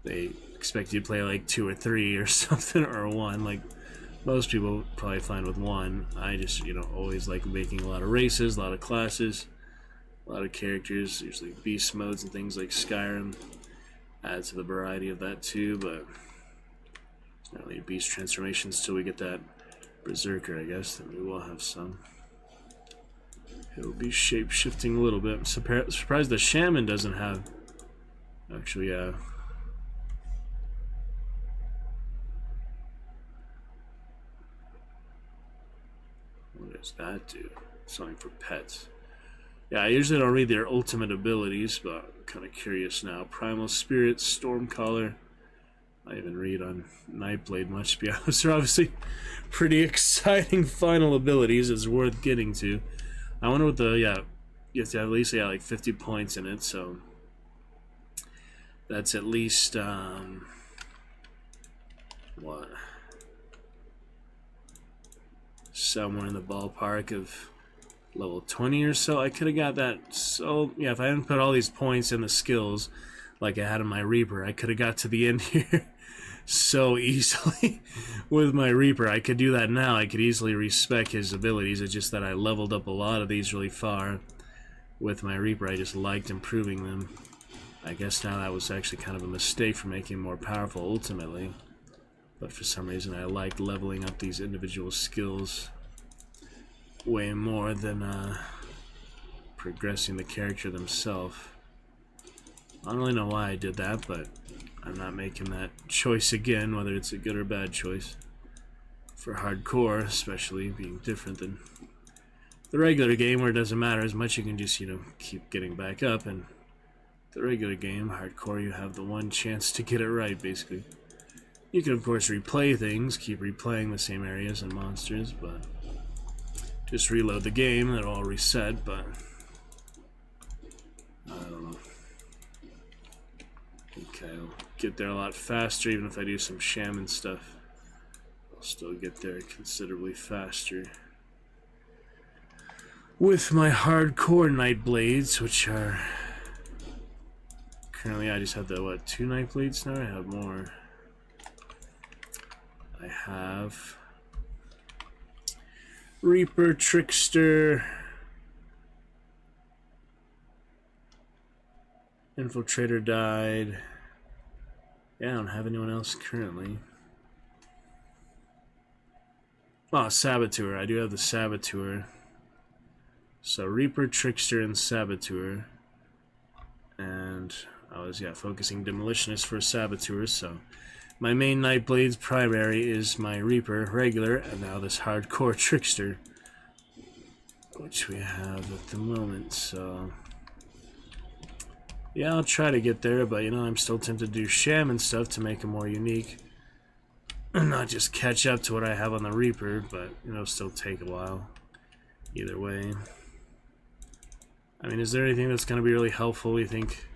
They expect you to play like 2 or 3 or something, or 1, like Most people probably find with one. I just, always like making a lot of races, a lot of classes, a lot of characters, usually beast modes and things like Skyrim. Add to the variety of that too, but it's not really beast transformations till we get that Berserker, I guess. Then we will have some. He'll be shape-shifting a little bit. I'm surprised the Shaman doesn't have... Actually, yeah. What does that do? Something for pets. Yeah, I usually don't read their ultimate abilities, but I'm kind of curious now. Primal Spirit, Stormcaller. I even read on Nightblade much, to be honest. They're obviously pretty exciting final abilities. It's worth getting to. I wonder what the, you have to at least, like 50 points in it, so that's at least, what? Somewhere in the ballpark of level 20 or so. I could have got that, so, yeah, if I hadn't put all these points in the skills like I had in my Reaper, I could have got to the end here so easily with my Reaper. I could do that now. I could easily respec his abilities. It's just that I leveled up a lot of these really far with my Reaper. I just liked improving them. I guess now that was actually kind of a mistake for making him more powerful ultimately. But for some reason I liked leveling up these individual skills way more than progressing the character themselves. I don't really know why I did that, but I'm not making that choice again, whether it's a good or bad choice. For hardcore, especially, being different than the regular game where it doesn't matter as much. You can just, keep getting back up. And the regular game, hardcore, you have the one chance to get it right, basically. You can, of course, replay things, keep replaying the same areas and monsters, but just reload the game, it'll all reset, but I don't know. Okay, I'll get there a lot faster, even if I do some shaman stuff. I'll still get there considerably faster. With my hardcore Nightblades, which are... Currently I just have the, 2 Nightblades now? I have more. I have... Reaper, Trickster... Infiltrator died. Yeah, I don't have anyone else currently. Oh, Saboteur. I do have the Saboteur. So Reaper, Trickster, and Saboteur. And I was, focusing Demolitionist for Saboteur, so my main Nightblade's primary is my Reaper, regular, and now this hardcore Trickster, which we have at the moment, so... Yeah, I'll try to get there, but, I'm still tempted to do Shaman stuff to make him more unique. And not just catch up to what I have on the Reaper, but, still take a while. Either way. I mean, is there anything that's going to be really helpful, you think?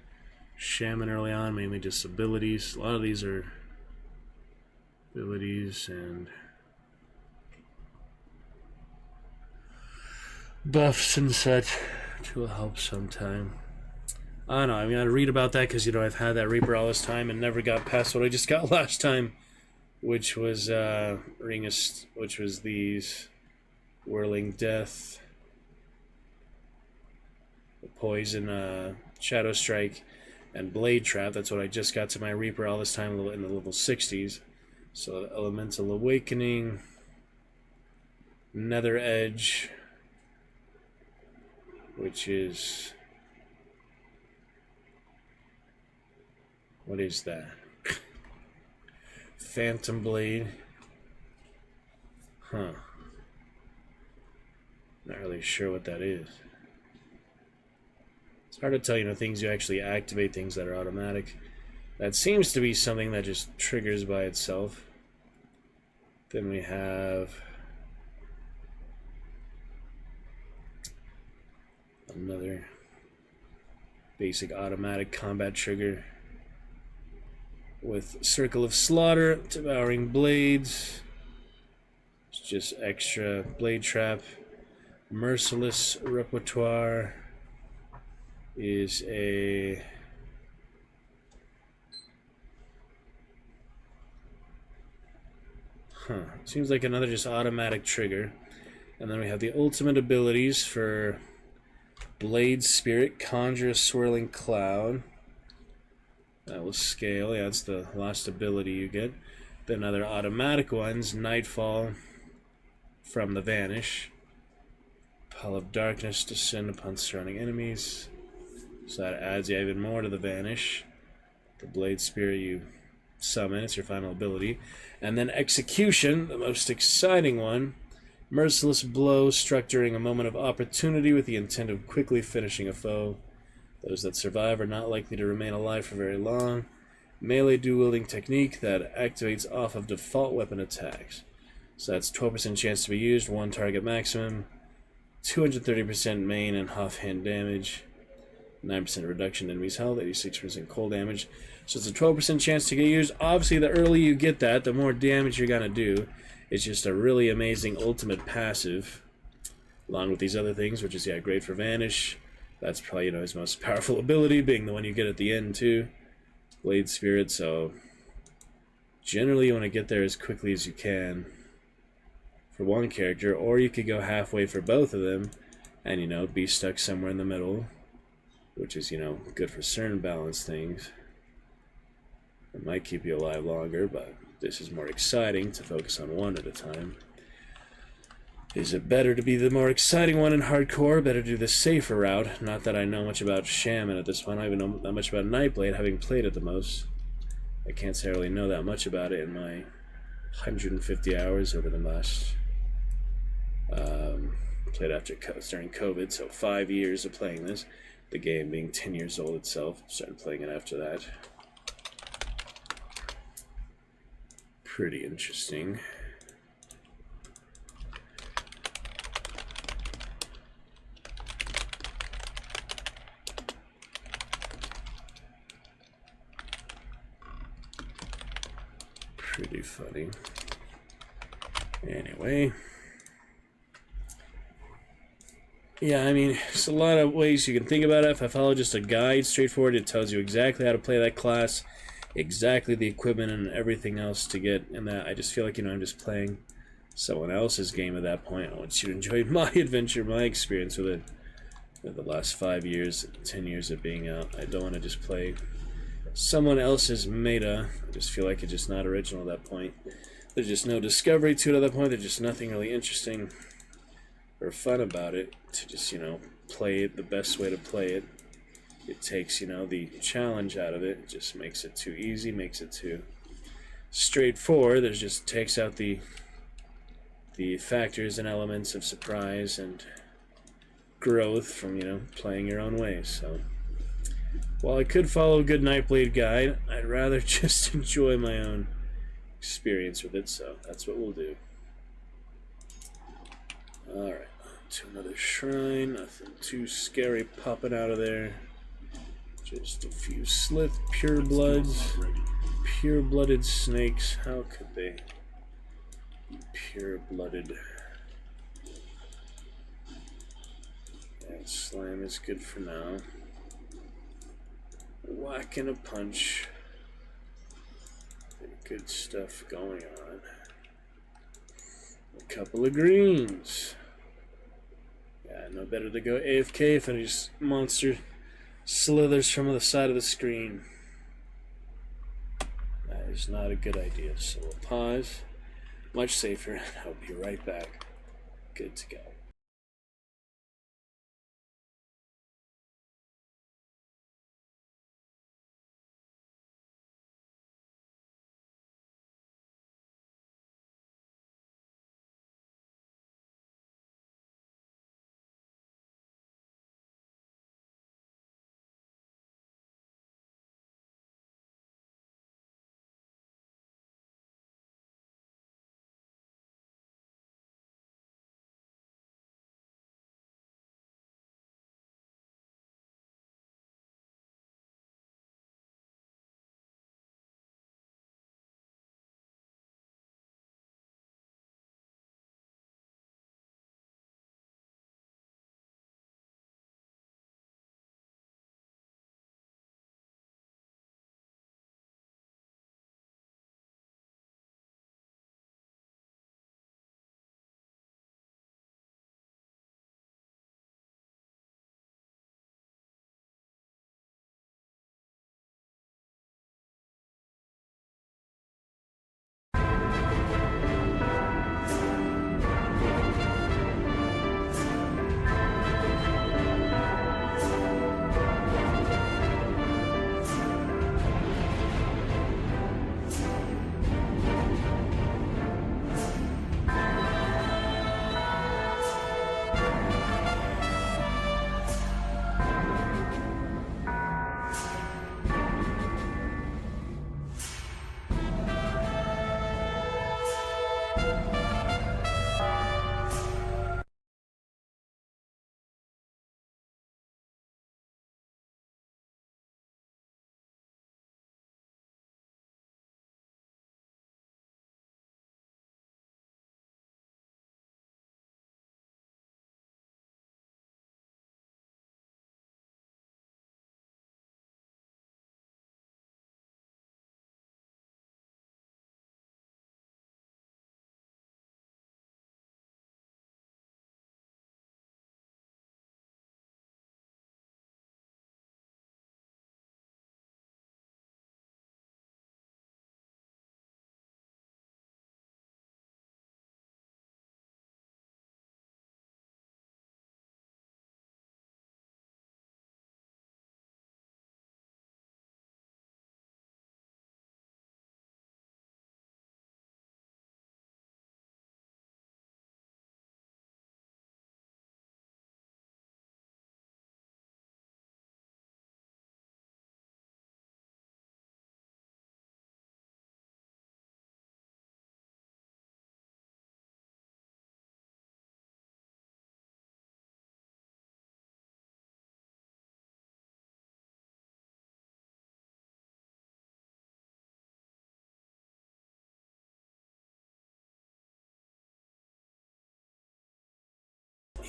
Shaman early on, mainly just abilities. A lot of these are abilities and buffs and such, which will help sometime. I don't know, I mean, I read about that because, I've had that Reaper all this time and never got past what I just got last time, which was, which was these Whirling Death, Poison, Shadow Strike, and Blade Trap. That's what I just got to my Reaper all this time in the level 60s. So, Elemental Awakening, Nether Edge, which is... What is that? Phantom Blade. Huh. Not really sure what that is. It's hard to tell, things you actually activate, things that are automatic. That seems to be something that just triggers by itself. Then we have another basic automatic combat trigger with Circle of Slaughter, Devouring Blades. It's just extra Blade Trap. Merciless Repertoire is a... Seems like another just automatic trigger. And then we have the ultimate abilities for Blade Spirit, Conjure a Swirling Cloud. That will scale. Yeah, that's the last ability you get. Then other automatic ones, Nightfall from the Vanish. Pall of Darkness, descend upon surrounding enemies. So that adds even more to the Vanish. The Blade Spirit you summon, it's your final ability. And then Execution, the most exciting one. Merciless blow struck during a moment of opportunity with the intent of quickly finishing a foe. Those that survive are not likely to remain alive for very long. Melee dual-wielding technique that activates off of default weapon attacks. So that's 12% chance to be used, 1 target maximum, 230% main and offhand damage, 9% reduction in enemy's health, 86% cold damage. So it's a 12% chance to get used. Obviously, the earlier you get that, the more damage you're going to do. It's just a really amazing ultimate passive, along with these other things, which is, yeah, great for Vanish. That's probably, his most powerful ability, being the one you get at the end, too. Blade Spirit, so generally you want to get there as quickly as you can for one character, or you could go halfway for both of them and, be stuck somewhere in the middle, which is, good for certain balance things. It might keep you alive longer, but this is more exciting to focus on one at a time. Is it better to be the more exciting one in hardcore? Better do the safer route? Not that I know much about Shaman at this point. I don't even know that much about Nightblade, having played it the most. I can't say I really know that much about it in my 150 hours over the last... played during COVID, so 5 years of playing this. The game being 10 years old itself. Started playing it after that. Pretty interesting. Pretty funny. Anyway. Yeah, there's a lot of ways you can think about it. If I follow just a guide, straightforward, it tells you exactly how to play that class, exactly the equipment and everything else to get in that. I just feel like, I'm just playing someone else's game at that point. I want you to enjoy my adventure, my experience with it. The last 5 years, 10 years of being out. I don't want to just play someone else's meta. I just feel like it's just not original at that point. There's just no discovery to it at that point. There's just nothing really interesting or fun about it to just, play it the best way to play it. It takes, the challenge out of it. It just makes it too easy, makes it too straightforward. It just takes out the factors and elements of surprise and growth from, playing your own way. So while I could follow a good Nightblade guide, I'd rather just enjoy my own experience with it, so that's what we'll do. Alright, to another shrine. Nothing too scary popping out of there. Just a few slith purebloods. Pure-blooded snakes. How could they be pure-blooded? That slime is good for now. Whack and a punch. Good stuff going on. A couple of greens. Yeah, no better to go AFK if any monster slithers from the side of the screen. That is not a good idea, so we'll pause. Much safer. I'll be right back. Good to go.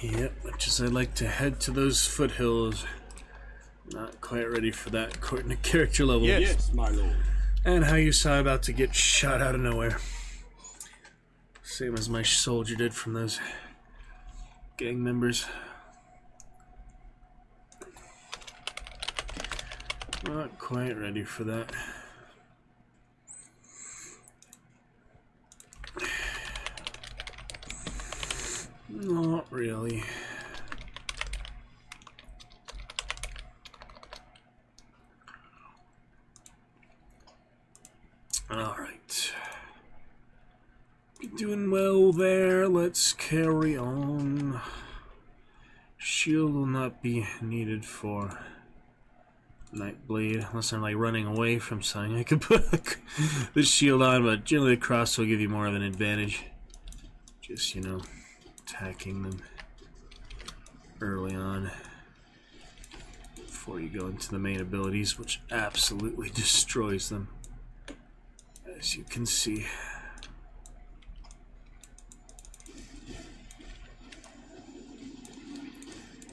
Yep, much as I'd like to head to those foothills. Not quite ready for that according to character level. Yes, my lord. And how you saw about to get shot out of nowhere. Same as my soldier did from those gang members. Not quite ready for that. Not really. Alright. Doing well there. Let's carry on. Shield will not be needed for Nightblade, unless I'm like running away from something. I could put the shield on, but generally the cross will give you more of an advantage. Just, you know, attacking them early on before you go into the main abilities, which absolutely destroys them, as you can see.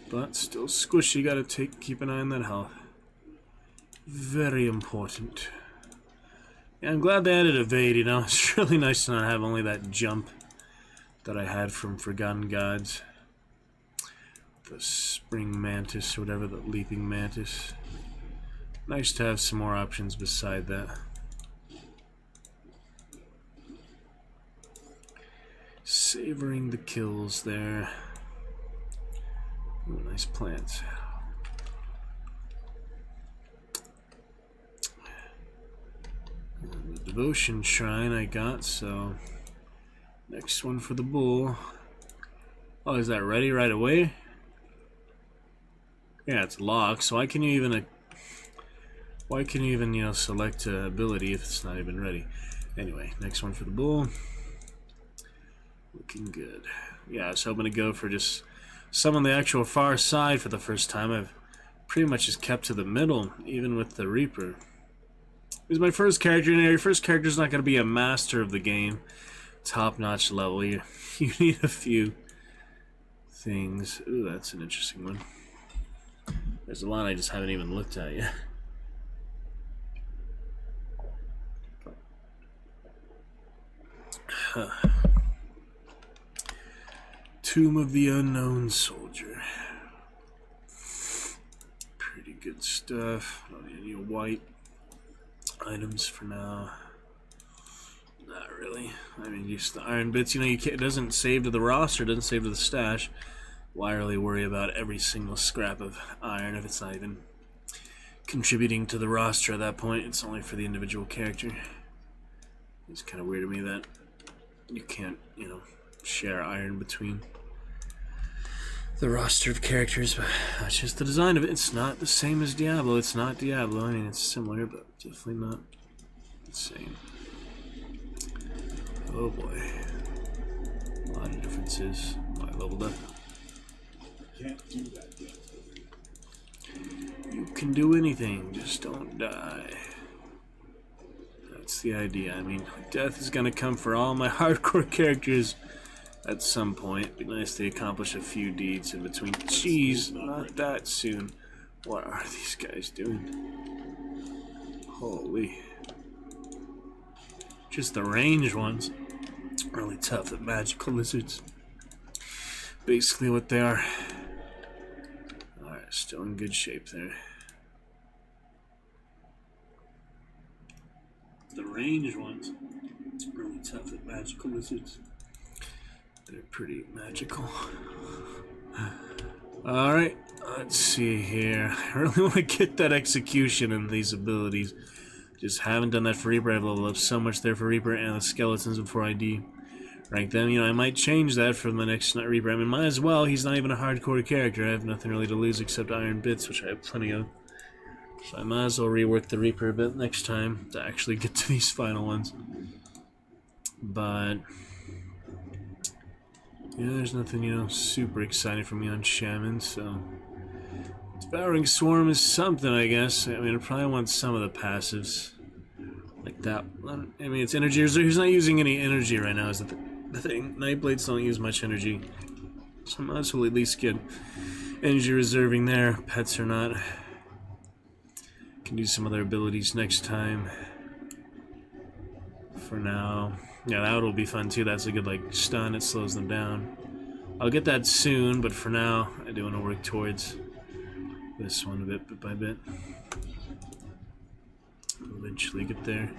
But still squishy, gotta keep an eye on that health. Very important. Yeah, I'm glad they added evade, you know. It's really nice to not have only that jump that I had from Forgotten Gods. The Spring Mantis, or whatever, the Leaping Mantis. Nice to have some more options beside that. Savoring the kills there. Ooh, nice plants. And the devotion shrine I got, so next one for the bull. Oh, is that ready right away? Yeah, it's locked, so why can you even you know, select an ability if it's not even ready? Anyway, next one for the bull. Looking good. Yeah, I was hoping to go for just some on the actual far side for the first time. I've pretty much just kept to the middle, even with the Reaper. He's my first character, and your first character's not going to be a master of the game. Top-notch level. You need a few things. Ooh, that's an interesting one. There's a lot I just haven't even looked at yet. Huh. Tomb of the Unknown Soldier. Pretty good stuff. Don't need any white items for now. Not really. I mean, just the iron bits. You know, it doesn't save to the roster, it doesn't save to the stash. Why really worry about every single scrap of iron if it's not even contributing to the roster at that point? It's only for the individual character. It's kind of weird to me that you can't, you know, share iron between the roster of characters, but that's just the design of it. It's not the same as Diablo. It's not Diablo. I mean, it's similar, but definitely not the same. Oh boy. A lot of differences. I leveled up. Can't do that yet. You can do anything, just don't die. That's the idea. I mean, death is gonna come for all my hardcore characters at some point. It'd be nice to accomplish a few deeds in between. Jeez, not that soon. What are these guys doing? Holy. Just the ranged ones. Really tough at magical lizards. Basically what they are. Alright, still in good shape there. The ranged ones. Really tough at magical lizards. They're pretty magical. Alright, let's see here. I really want to get that execution in these abilities. Just haven't done that for Reaper. I've leveled up so much there for Reaper and the skeletons before I rank them. You know, I might change that for the next Reaper. I mean, might as well. He's not even a hardcore character. I have nothing really to lose except iron bits, which I have plenty of. So I might as well rework the Reaper a bit next time to actually get to these final ones. But yeah, there's nothing, you know, super exciting for me on Shaman, so Devouring Swarm is something, I guess. I mean, I probably want some of the passives. Like that. I mean, it's energy. He's not using any energy right now, is the thing. Nightblades don't use much energy. So I might as well at least get energy reserving there, pets or not. Can do some other abilities next time. For now, yeah, that will be fun too. That's a good like stun. It slows them down. I'll get that soon, but for now, I do want to work towards this one bit by bit. Eventually get there.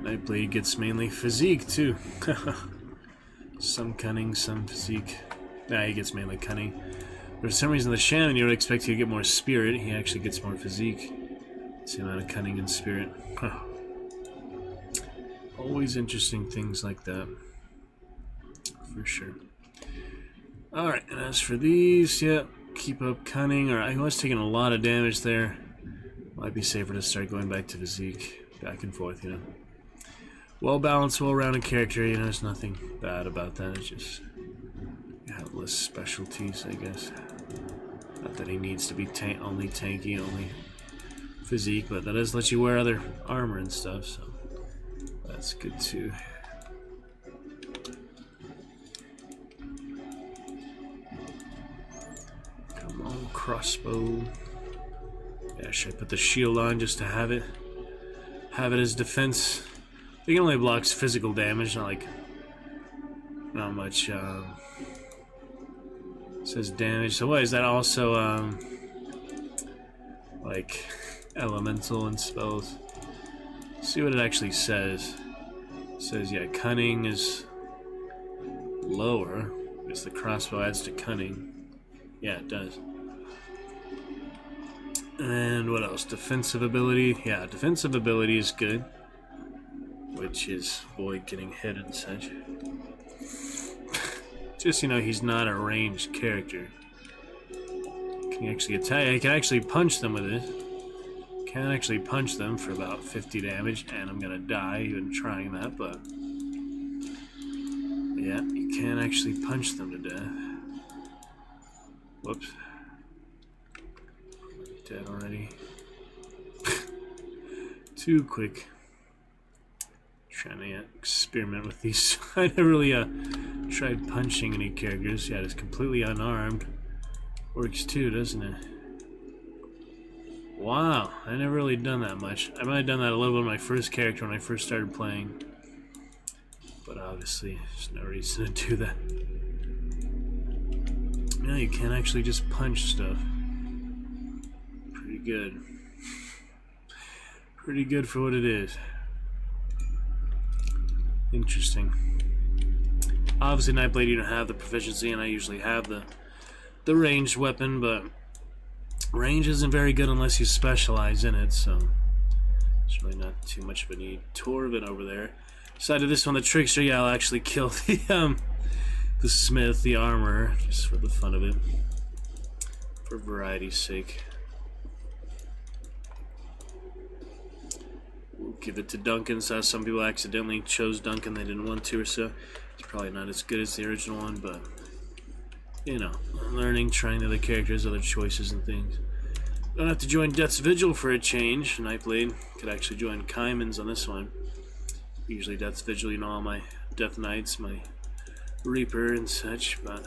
Nightblade gets mainly physique too. Some cunning, some physique. Nah, he gets mainly cunning. But for some reason, the shaman, you would expect he to get more spirit. He actually gets more physique. Same amount of cunning and spirit. Huh. Always interesting things like that. For sure. Alright, and as for these, yeah, keep up cunning. Or I was taking a lot of damage there. Might be safer to start going back to physique. Back and forth, you know. Well balanced, well rounded character, you know, there's nothing bad about that. It's just you have less specialties, I guess. Not that he needs to be only tanky, only physique, but that does let you wear other armor and stuff, so that's good too. Come on, crossbow. Yeah, should I put the shield on just to have it as defense? It only blocks physical damage, not much. It says damage. So what is that also? Like elemental and spells. Let's see what it actually says. It says yeah, cunning is lower. Because the crossbow adds to cunning. Yeah, it does. And what else? Defensive ability. Yeah, defensive ability is good. Which is avoid getting hit and such. Just, you know, he's not a ranged character. Can you actually attack? I can actually punch them with it. Can actually punch them for about 50 damage, and I'm gonna die even trying that, but yeah, you can actually punch them to death. Whoops. Dead already. Too quick. Trying to experiment with these. I never really tried punching any characters. Yeah, it's completely unarmed. Works too, doesn't it? Wow, I never really done that much. I might have done that a little bit with my first character when I first started playing. But obviously, there's no reason to do that. Yeah, you can actually just punch stuff. Pretty good. Pretty good for what it is. Interesting. Obviously, Nightblade, you don't have the proficiency, and I usually have the ranged weapon, but range isn't very good unless you specialize in it, so it's really not too much of a need. Torvin over there. Side of this one, the Trickster, yeah, I'll actually kill the Smith, the armor, just for the fun of it, for variety's sake. We'll give it to Duncan. So some people accidentally chose Duncan, they didn't want to or so. It's probably not as good as the original one, but you know, learning, trying the other characters, other choices and things. Don't have to join Death's Vigil for a change. Nightblade could actually join Kaiman's on this one. Usually Death's Vigil, you know, all my Death Knights, my Reaper and such, but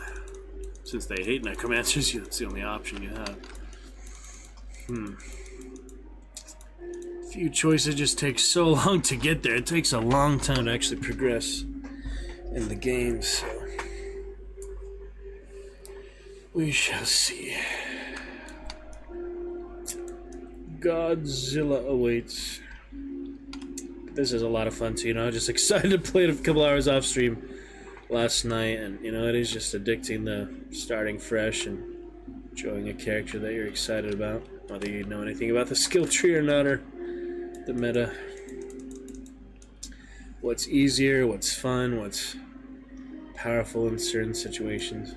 since they hate Necromancers, that's the only option you have. Few choices just take so long to get there. It takes a long time to actually progress in the game, so we shall see. Godzilla awaits. This is a lot of fun too, you know. Just excited to play it a couple hours off stream last night, and you know, it is just addicting the starting fresh and enjoying a character that you're excited about, whether you know anything about the skill tree or not, or the meta. What's easier, what's fun, what's powerful in certain situations.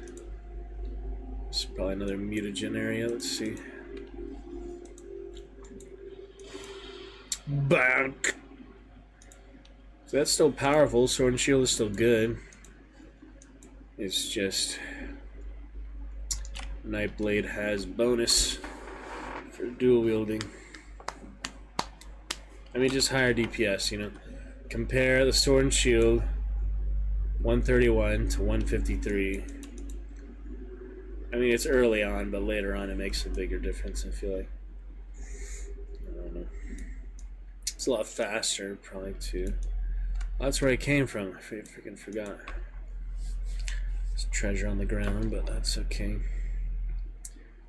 This is probably another mutagen area. Let's see. Back. So that's still powerful. Sword and Shield is still good. It's just Nightblade has bonus for dual wielding. I mean, just higher DPS, you know. Compare the Sword and Shield 131 to 153. I mean, it's early on, but later on it makes a bigger difference, I feel like. I don't know. It's a lot faster, probably, too. Oh, that's where I came from. I freaking forgot. There's treasure on the ground, but that's okay.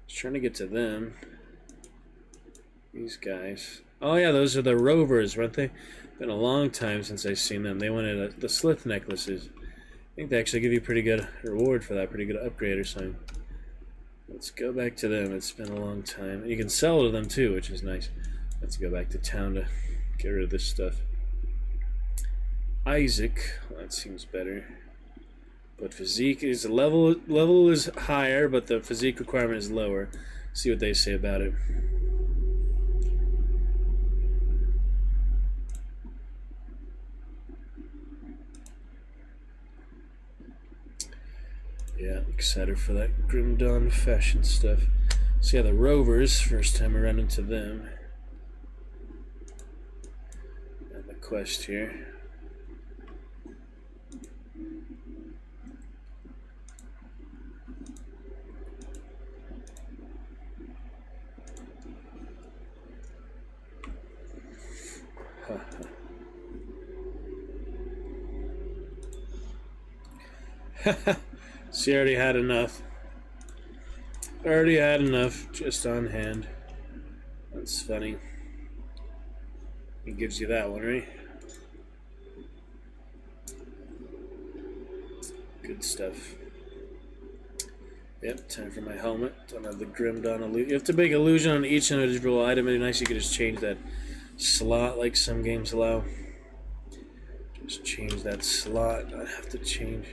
Just trying to get to them. These guys. Oh, yeah, those are the rovers, weren't they? Been a long time since I've seen them. They wanted the slith necklaces. I think they actually give you a pretty good reward for that, pretty good upgrade or something. Let's go back to them. It's been a long time. And you can sell to them too, which is nice. Let's go back to town to get rid of this stuff. Isaac, well, that seems better. But physique is level is higher, but the physique requirement is lower. See what they say about it. Yeah, excited for that Grim Dawn fashion stuff. So yeah, the rovers, first time I ran into them. And the quest here. See, I already had enough. Already had enough, just on hand. That's funny. He gives you that one, right? Good stuff. Yep, time for my helmet. Don't have the Grim Dawn illusion. You have to make illusion on each individual item. It'd be nice you could just change that slot like some games allow. Just change that slot. I have to change.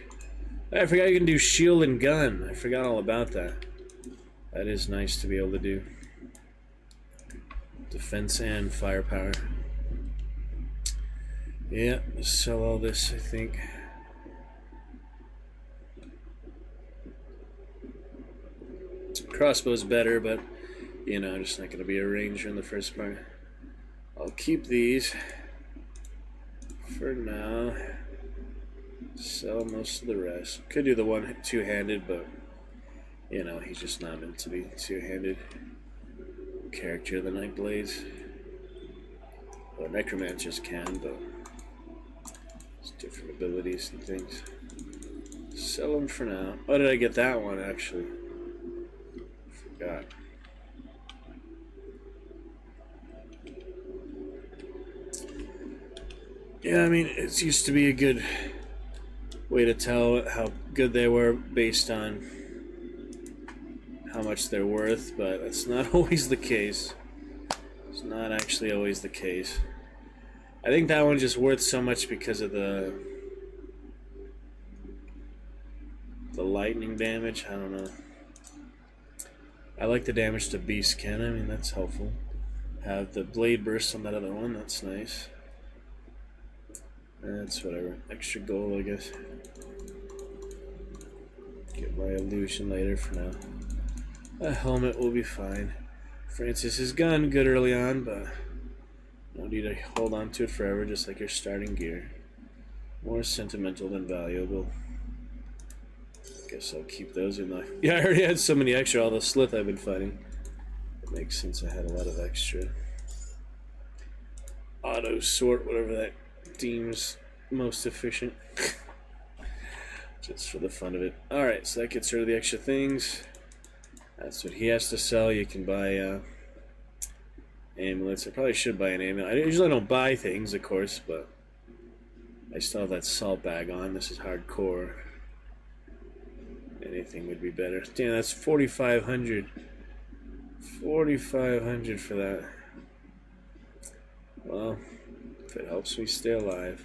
I forgot you can do shield and gun. I forgot all about that. That is nice to be able to do. Defense and firepower. Yeah, sell all this, I think. Crossbow's better, but, you know, I'm just not going to be a ranger in the first part. I'll keep these for now. Sell most of the rest. Could do the one two-handed, but, you know, he's just not meant to be two-handed. Character of the Nightblades. Well, Necromancers can, but it's different abilities and things. Sell them for now. Oh, did I get that one, actually? Forgot. Yeah, I mean, it used to be a good way to tell how good they were based on how much they're worth, but that's not always the case. It's not actually always the case. I think that one's just worth so much because of the lightning damage. I don't know. I like the damage to Beast Cannon. I mean, that's helpful. Have the blade burst on that other one. That's nice. That's whatever. Extra gold, I guess. Get my illusion later for now. A helmet will be fine. Francis's gun, good early on, but no need to hold on to it forever, just like your starting gear. More sentimental than valuable. Guess I'll keep those in my... Yeah, I already had so many extra, all the slith I've been fighting. It makes sense I had a lot of extra. Auto sort, whatever that deems most efficient. Just for the fun of it. Alright, so that gets rid of the extra things. That's what he has to sell. You can buy amulets. I probably should buy an amulet. I usually don't buy things, of course, but I still have that salt bag on. This is hardcore. Anything would be better. Damn, that's 4,500. 4,500 for that. Well, if it helps me stay alive.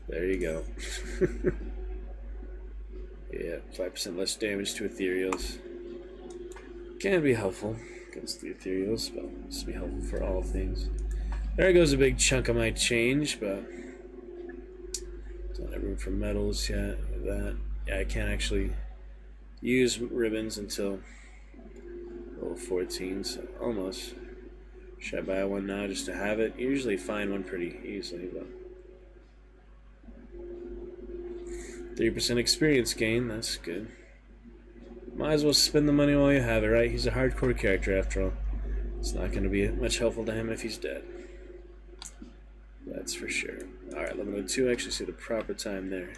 There you go. Yeah, 5% less damage to ethereals. Can be helpful against the ethereals, but this will be helpful for all things. There goes a big chunk of my change, but don't have room for metals yet. That, yeah, I can't actually use ribbons until level 14, so almost. Should I buy one now just to have it? Usually find one pretty easily, but 3% experience gain, that's good. Might as well spend the money while you have it, right? He's a hardcore character after all. It's not going to be much helpful to him if he's dead. That's for sure. Alright, level 2. Actually see the proper time there.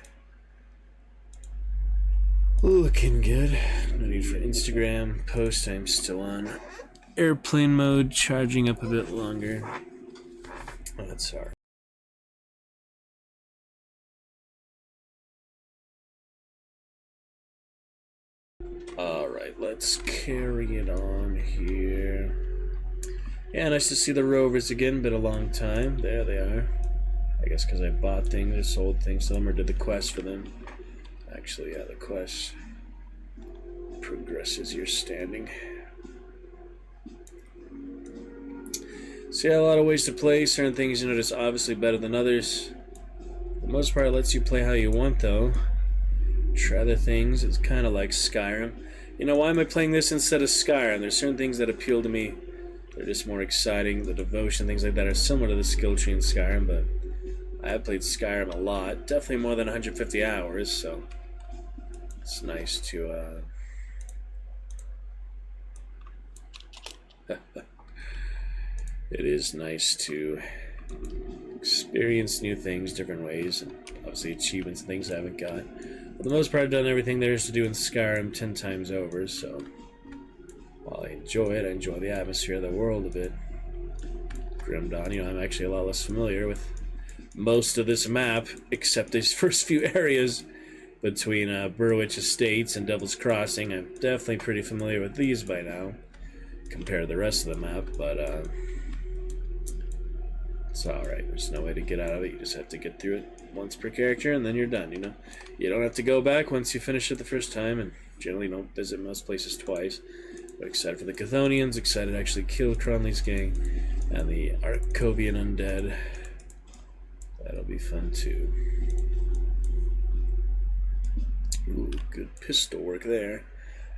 Looking good. No need for Instagram. Post, I'm still on airplane mode, charging up a bit longer. Oh, that's alright. Alright, let's carry it on here. Yeah, nice to see the rovers again. Been a long time. There they are. I guess because I bought things or sold things to them or did the quest for them. Actually, yeah, the quest progresses your standing. So yeah, a lot of ways to play. Certain things, just obviously better than others. For the most part, it lets you play how you want, though. Try other things. It's kind of like Skyrim. Why am I playing this instead of Skyrim? There's certain things that appeal to me. They're just more exciting. The devotion, things like that are similar to the skill tree in Skyrim, but I have played Skyrim a lot. Definitely more than 150 hours, so it's nice to it is nice to experience new things, different ways, and obviously achievements and things I haven't got. For the most part, I've done everything there is to do in Skyrim 10 times over, so while I enjoy it, I enjoy the atmosphere of the world a bit. Grim Dawn, I'm actually a lot less familiar with most of this map, except these first few areas between Burwich Estates and Devil's Crossing. I'm definitely pretty familiar with these by now, compared to the rest of the map, but it's alright. There's no way to get out of it. You just have to get through it once per character, and then you're done, You don't have to go back once you finish it the first time, and generally don't visit most places twice. But excited for the Chthonians, excited to actually kill Cronley's gang, and the Arkovian undead. That'll be fun, too. Ooh, good pistol work there.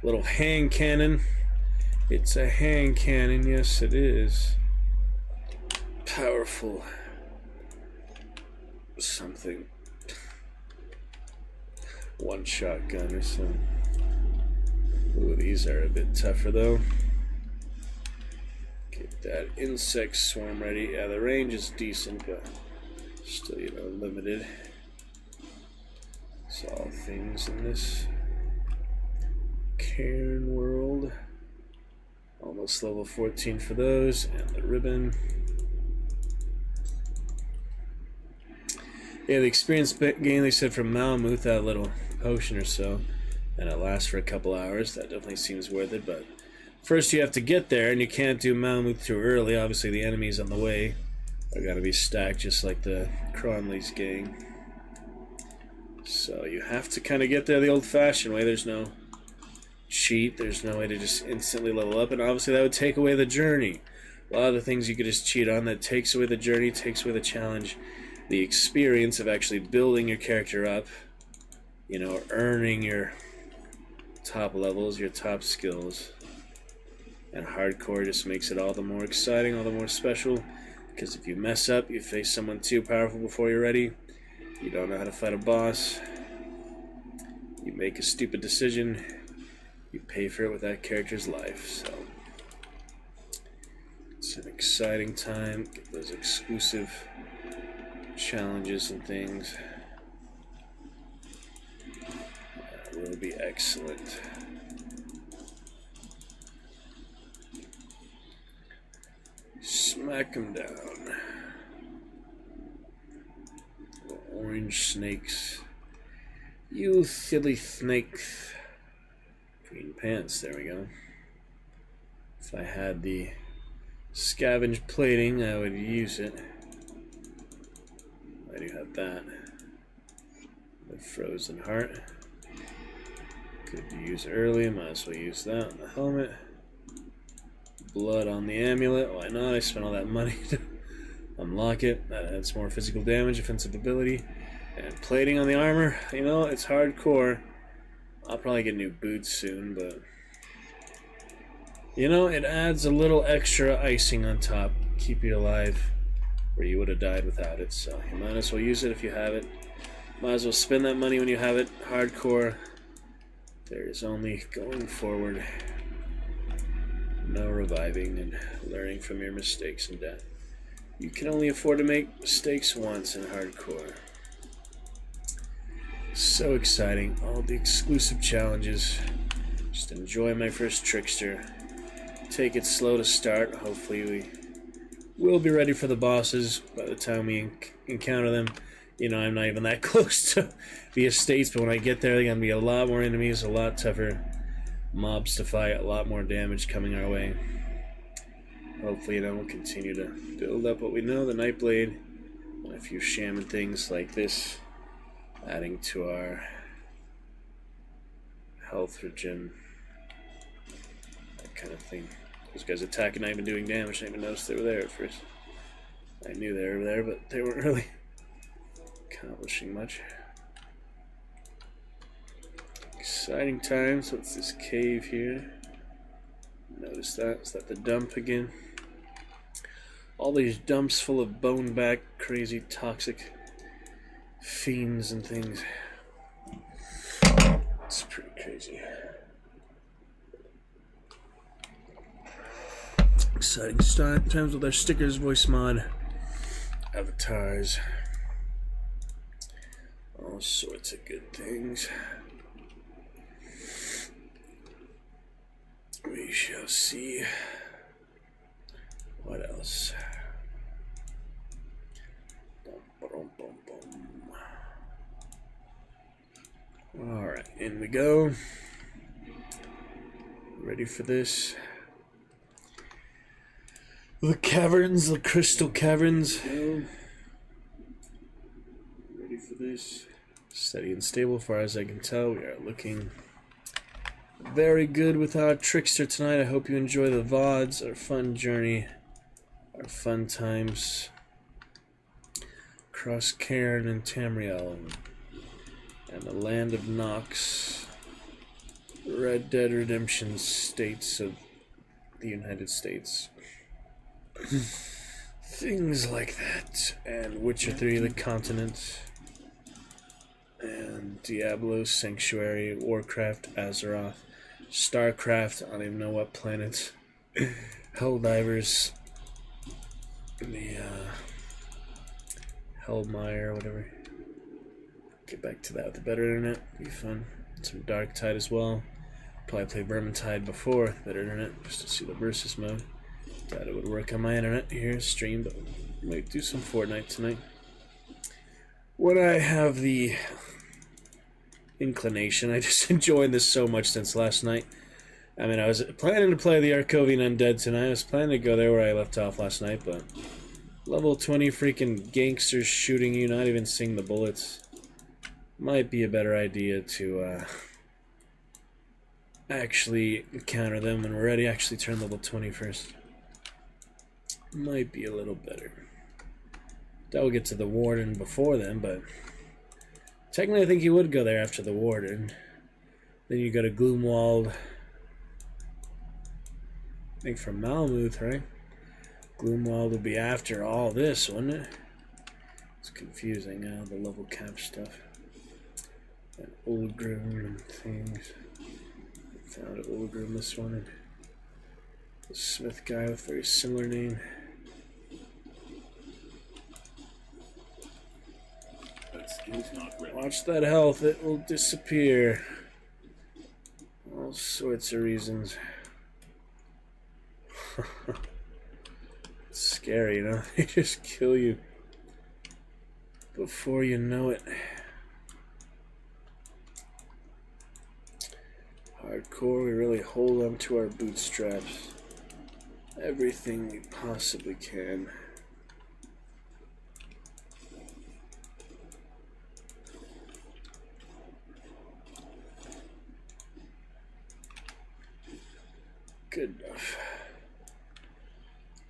Little hand cannon. It's a hand cannon, yes it is. Powerful. Something. One shotgun or something. Ooh, these are a bit tougher though. Get that insect swarm ready. Yeah, the range is decent, but still, limited. It's all things in this Cairn world. Almost level 14 for those, and the ribbon. Yeah, the experience gain, they said, from Malmuth, that little potion or so, and it lasts for a couple hours. That definitely seems worth it, but first you have to get there, and you can't do Malmuth too early. Obviously, the enemies on the way are going to be stacked just like the Cronley's gang. So you have to kind of get there the old-fashioned way. There's no cheat. There's no way to just instantly level up, and obviously that would take away the journey. A lot of the things you could just cheat on, that takes away the journey, takes away the challenge, the experience of actually building your character up, earning your top levels, your top skills. And hardcore just makes it all the more exciting, all the more special, because if you mess up, you face someone too powerful before you're ready, you don't know how to fight a boss, you make a stupid decision, you pay for it with that character's life. So it's an exciting time. Get those exclusive challenges and things. That will be excellent. Smack them down. Little orange snakes. You silly snakes. Green pants, there we go. If I had the scavenge plating, I would use it. I do have that. The frozen heart. Good to use early, might as well use that on the helmet. Blood on the amulet, why not? I spent all that money to unlock it. That adds more physical damage, offensive ability. And plating on the armor, it's hardcore. I'll probably get new boots soon, but it adds a little extra icing on top. Keep you alive where you would have died without it, so you might as well use it if you have it. Might as well spend that money when you have it. Hardcore. There is only going forward. No reviving and learning from your mistakes and death. You can only afford to make mistakes once in hardcore. So exciting. All the exclusive challenges. Just enjoy my first Trickster. Take it slow to start. Hopefully we will be ready for the bosses by the time we encounter them. You know, I'm not even that close to the estates, but when I get there, there are going to be a lot more enemies, a lot tougher mobs to fight, a lot more damage coming our way. Hopefully, you know, we'll continue to build up what we know, the Nightblade, and a few shaman things like this, adding to our health regen, that kind of thing. Those guys attacking, not even doing damage, I didn't even notice they were there at first. I knew they were there, but they weren't really accomplishing much. Exciting times. What's this cave here? Notice that. Is that the dump again? All these dumps full of bone-back, crazy, toxic fiends and things. It's pretty crazy. Exciting times with our stickers, voice mod, avatars, all sorts of good things. We shall see. What else? Alright, in we go. Ready for this. The caverns, the crystal caverns. Ready for this. Steady and stable, far as I can tell. We are looking very good with our Trickster tonight. I hope you enjoy the VODs, our fun journey, our fun times across Cairn and Tamriel and the land of Nox, Red Dead Redemption states of the United States. Things like that. And Witcher 3, The Continent, and Diablo, Sanctuary, Warcraft, Azeroth, Starcraft, I don't even know what planet, Helldivers, the Hellmire, whatever. Get back to that with the better internet, be fun. Some Darktide as well. Probably played Vermintide before, better internet, just to see the versus mode. Doubt it would work on my internet here, stream, but might do some Fortnite tonight. When I have the inclination, I just enjoyed this so much since last night. I mean, I was planning to play the Arcovian Undead tonight. I was planning to go there where I left off last night, but level 20 freaking gangsters shooting you, not even seeing the bullets. Might be a better idea to actually encounter them when we're ready. Actually turn level 20 first. Might be a little better. Doubt we'll get to the Warden before then, but technically I think you would go there after the Warden. Then you go to Gloomwald. I think from Malmuth, right? Gloomwald would be after all this, wouldn't it? It's confusing now, the level cap stuff. And Ulgrim and things. Found Ulgrim, this one, and the Smith guy with a very similar name. Watch that health, it will disappear. All sorts of reasons. It's scary, you know? They just kill you before you know it. Hardcore, we really hold on to our bootstraps. Everything we possibly can. Good enough.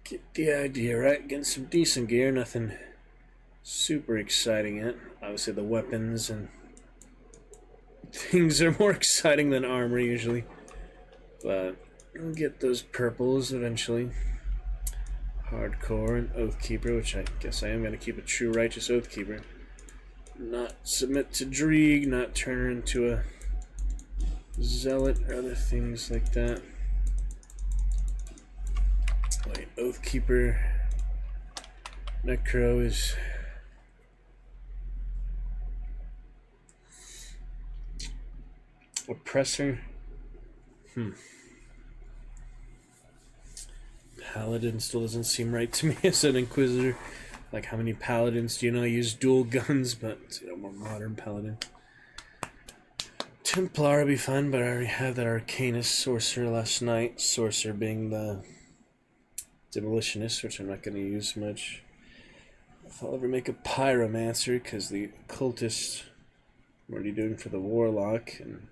Get the idea, right? Getting some decent gear, nothing super exciting yet. Obviously the weapons and things are more exciting than armor usually. But we'll get those purples eventually. Hardcore and Oathkeeper, which I guess I am going to keep a true righteous Oathkeeper. Not submit to Dreeg, not turn her into a Zealot or other things like that. Wait, Oathkeeper. Necro is... Oppressor. Paladin still doesn't seem right to me as an Inquisitor. Like, how many Paladins do you know use dual guns, but, you know, more modern Paladin. Templar would be fun, but I already have that Arcanist Sorcerer last night. Sorcerer being the Demolitionist, which I'm not going to use much. If I'll ever make a Pyromancer, because the Cultist I'm already doing for the Warlock, and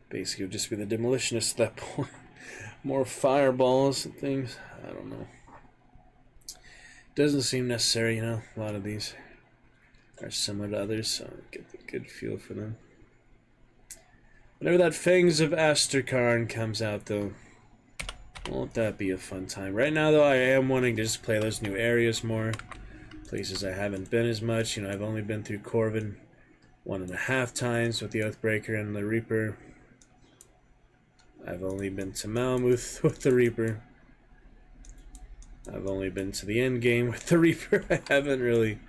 basically it would just be the Demolitionist at that point. More fireballs and things. I don't know. Doesn't seem necessary, you know. A lot of these are similar to others, so I get the good feel for them. Whenever that Fangs of Asterkarn comes out, though, won't that be a fun time? Right now, though, I am wanting to just play those new areas more. Places I haven't been as much. You know, I've only been through Corvin 1.5 times with the Oathbreaker and the Reaper. I've only been to Malmuth with the Reaper. I've only been to the end game with the Reaper. I haven't really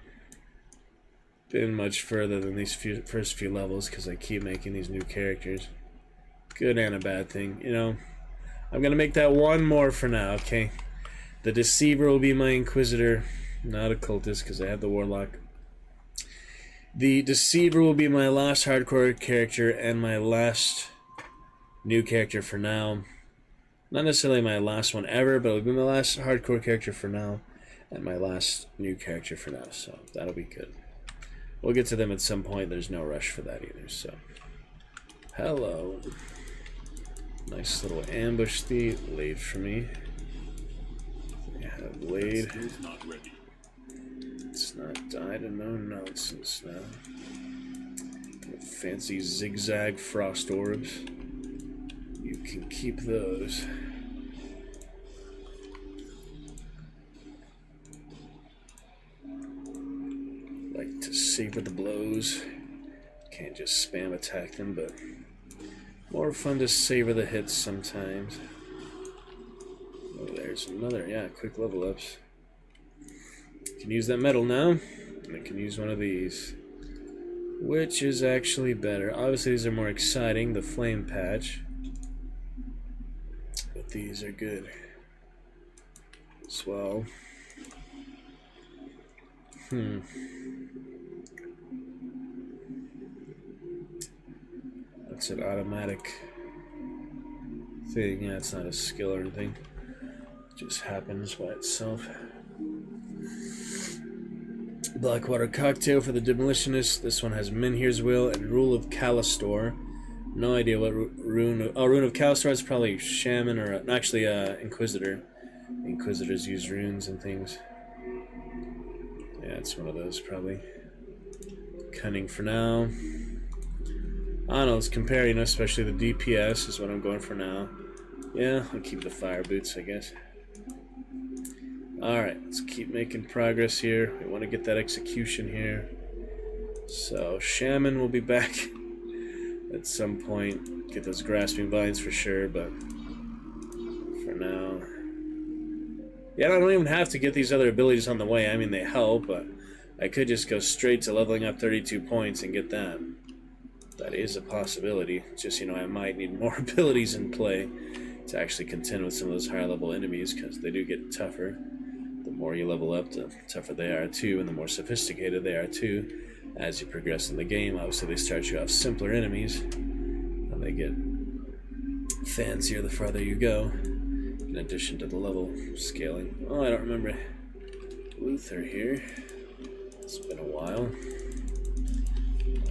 been much further than these first few levels because I keep making these new characters. Good and a bad thing, you know. I'm gonna make that one more for now, okay? The Deceiver will be my Inquisitor, not a Cultist because I have the Warlock. The Deceiver will be my last hardcore character and my last new character for now. Not necessarily my last one ever, but it'll be my last hardcore character for now and my last new character for now, so that'll be good. We'll get to them at some point. There's no rush for that either, so. Hello. Nice little ambush laid for me. They have laid. It's not died and no nonsense now. Fancy zigzag frost orbs. You can keep those. Like to savor the blows. Can't just spam attack them, but more fun to savor the hits sometimes. Oh, there's another, yeah, quick level ups. Can use that metal now, and I can use one of these. Which is actually better. Obviously these are more exciting, the flame patch. But these are good as well. That's an automatic thing. Yeah, it's not a skill or anything. It just happens by itself. Blackwater Cocktail for the Demolitionist. This one has Minhir's Will and Rule of Callistor. No idea what rune. Oh, Rune of Callistor is probably Shaman or actually Inquisitor. Inquisitors use runes and things. Yeah, it's one of those probably. Cunning for now. I don't know, let's compare, you know, especially the DPS is what I'm going for now. Yeah, I'll keep the fire boots, I guess. Alright, let's keep making progress here. We want to get that execution here. So, Shaman will be back at some point. Get those grasping vines for sure, but for now... Yeah, I don't even have to get these other abilities on the way. I mean, they help, but I could just go straight to leveling up 32 points and get that. That is a possibility. Just, you know, I might need more abilities in play to actually contend with some of those higher level enemies, because they do get tougher. The more you level up, the tougher they are too, and the more sophisticated they are too. As you progress in the game, obviously they start you off simpler enemies, and they get fancier the farther you go, in addition to the level scaling. Oh, I don't remember Luther here. It's been a while.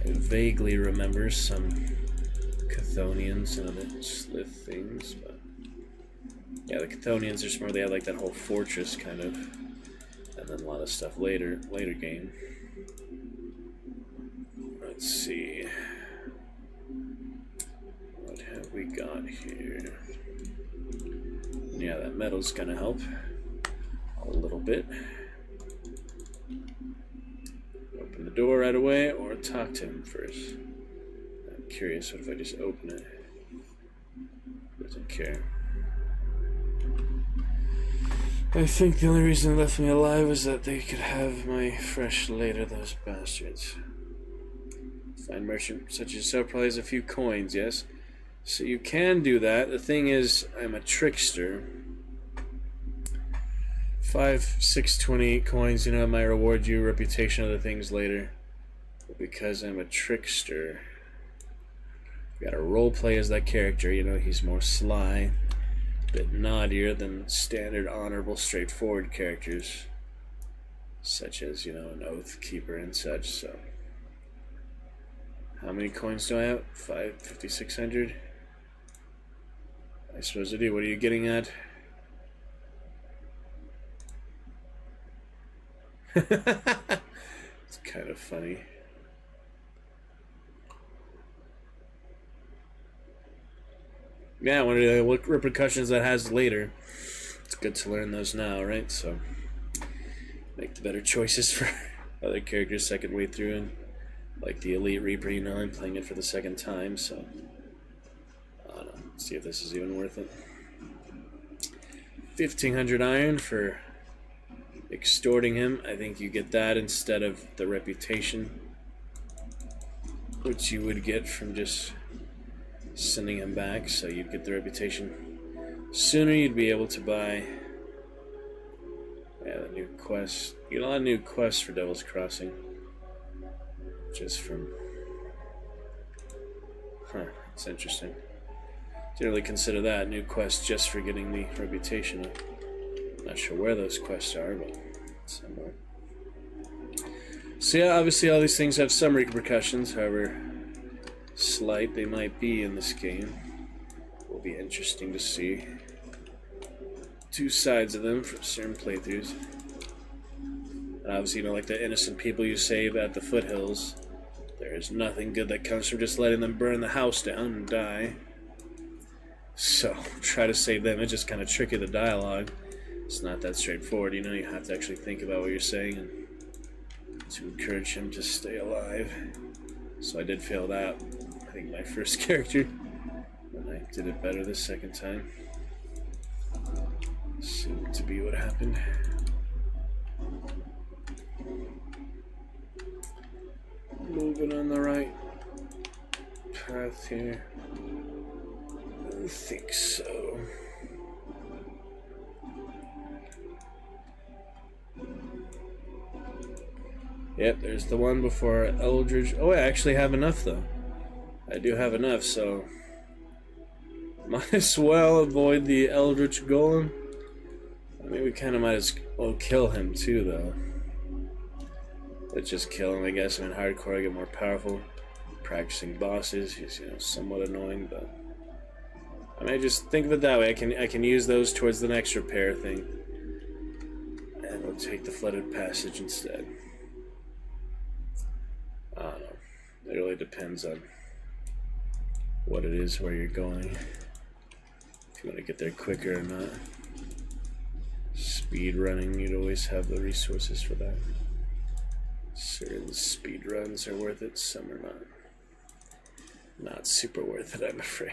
I vaguely remember some Chthonians and other Slith things, but yeah, the Chthonians are smart. They had like that whole fortress kind of, and then a lot of stuff later game. Let's see, what have we got here? Yeah, that metal's gonna help a little bit. Open the door right away, or talk to him first. I'm curious, what if I just open it? Doesn't care. I think the only reason they left me alive was that they could have my fresh later, those bastards. Fine merchant such as yourself probably has a few coins, yes? So you can do that. The thing is, I'm a trickster. 5, 6, 28 coins, you know, I might reward you, reputation, other things later. But because I'm a trickster, you gotta roleplay as that character, you know, he's more sly, a bit naughtier than standard, honorable, straightforward characters. Such as, you know, an oath keeper and such, so. How many coins do I have? 550, 600? I suppose I do. What are you getting at? It's kind of funny. Yeah, I wonder what repercussions that has later. It's good to learn those now, right? So, make the better choices for other characters second way through. And like the Elite Reaper, you know, I'm playing it for the second time, so I don't know. See if this is even worth it. 1,500 iron for extorting him. I think you get that instead of the reputation, which you would get from just sending him back. So you'd get the reputation sooner. You'd be able to buy the new quest. You get a lot of new quests for Devil's Crossing just from it's interesting. Didn't really consider that new quest just for getting the reputation. I'm not sure where those quests are, but somewhere. So yeah, obviously all these things have some repercussions, however slight they might be in this game. Will be interesting to see. Two sides of them for certain playthroughs. And obviously, you know, like the innocent people you save at the foothills, there is nothing good that comes from just letting them burn the house down and die. So, try to save them. It's just kind of tricky, the dialogue. It's not that straightforward, you know, you have to actually think about what you're saying and to encourage him to stay alive. So I did fail that, I think, my first character. And I did it better this second time. Seemed to be what happened. Moving on the right path here. I think so. Yep, there's the one before Eldridge. Oh, I actually have enough, though. I do have enough, so might as well avoid the Eldritch Golem. I mean, we kind of might as well kill him, too, though. Let's just kill him, I guess. I mean, hardcore, I get more powerful. Practicing bosses, he's, you know, somewhat annoying, but I mean, just think of it that way. I can use those towards the next repair thing. And we'll take the Flooded Passage instead. I don't know. It really depends on what it is, where you're going. If you want to get there quicker or not. Speed running, you'd always have the resources for that. Certain speed runs are worth it, some are not. Not super worth it, I'm afraid.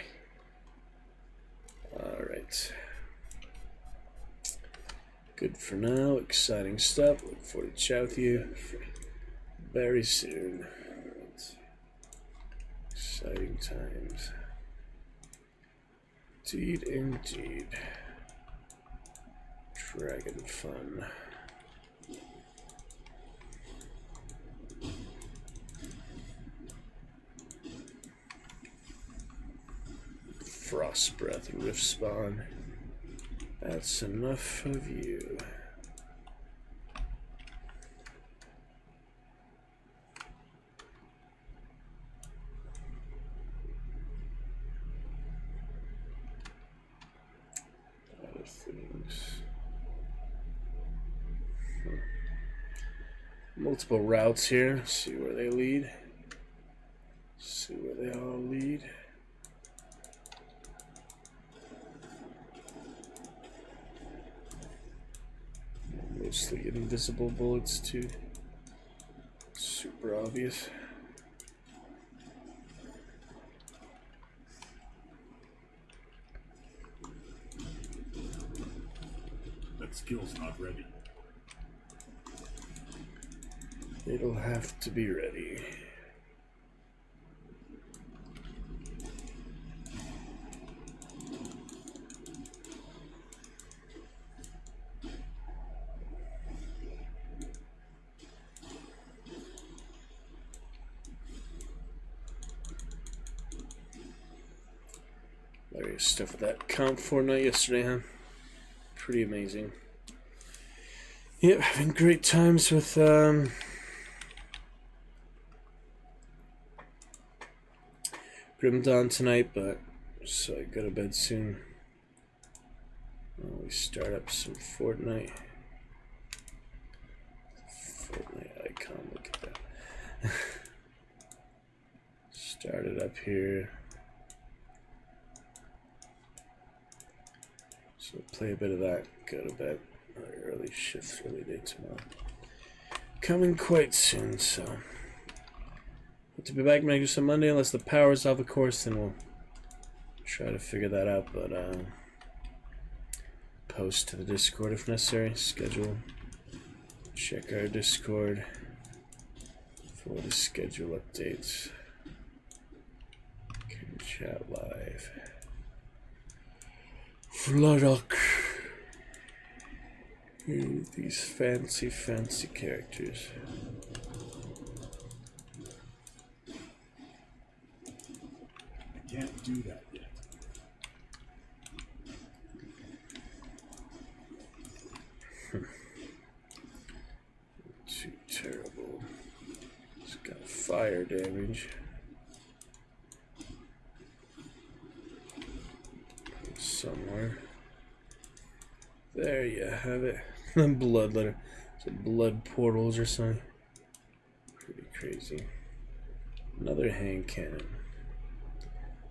Alright. Good for now, exciting stuff. Look forward to chat with you very soon. Exciting times. Indeed, indeed. Dragon fun. Frost Breath, Rift Spawn. That's enough of you. Other things. Multiple routes here. See where they lead. See where they all lead. Mostly invisible bullets too. Super obvious. skill's not ready. It'll have to be ready. Hilarious stuff with that comp Fortnite yesterday, huh? Pretty amazing. Yep, having great times with Grim Dawn tonight, but so I go to bed soon. We start up some Fortnite. Fortnite icon, look at that. Start it up here. So play a bit of that, go to bed. Early shift, early day tomorrow. Coming quite soon, so. Hope to be back next on Monday, unless the power's off, of course, then we'll try to figure that out, but post to the Discord if necessary, schedule, check our Discord for the schedule updates. Can chat live. Floodok. These fancy characters. I can't do that yet. Too terrible. It's got fire damage. Somewhere. There you have it. Blood letter. So blood portals or something. Pretty crazy. Another hand cannon.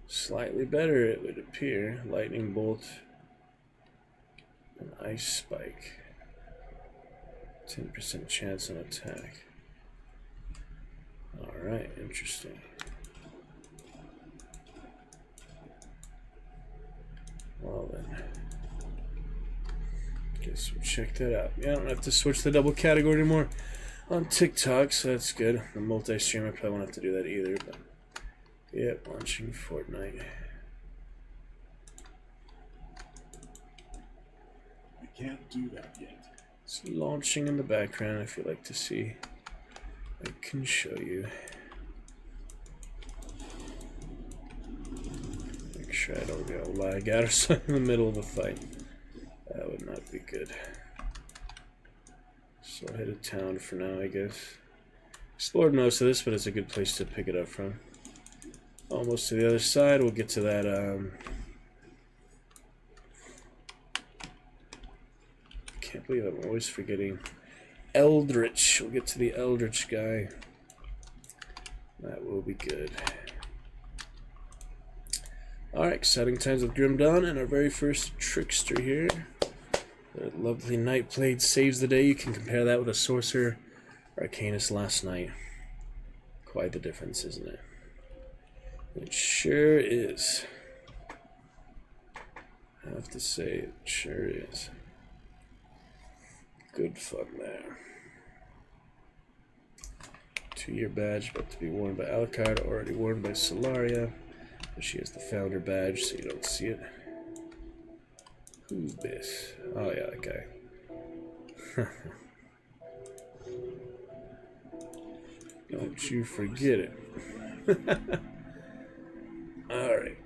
Slightly better, it would appear. Lightning bolt. An ice spike. 10% chance on attack. Alright, interesting. Well then. Guess we'll check that out. Yeah, I don't have to switch the double category anymore on TikTok, so that's good. The multi-stream, I probably won't have to do that either, but yeah, launching Fortnite. I can't do that yet. It's launching in the background if you'd like to see. I can show you. Make sure I don't go lag out or something in the middle of a fight. That would not be good. So I'll head to town for now, I guess. Explored most of this, but it's a good place to pick it up from. Almost to the other side. We'll get to that. Can't believe I'm always forgetting Eldritch. We'll get to the Eldritch guy. That will be good. Alright, exciting times with Grim Dawn and our very first Trickster here. That lovely Night Blade saves the day. You can compare that with a Sorcerer Arcanist last night. Quite the difference, isn't it? It sure is. I have to say, it sure is. Good fun there. 2-year badge, about to be worn by Alucard, already worn by Solaria. But she has the founder badge, so you don't see it. Who's this? Oh yeah, that guy. Don't you forget it. Alright.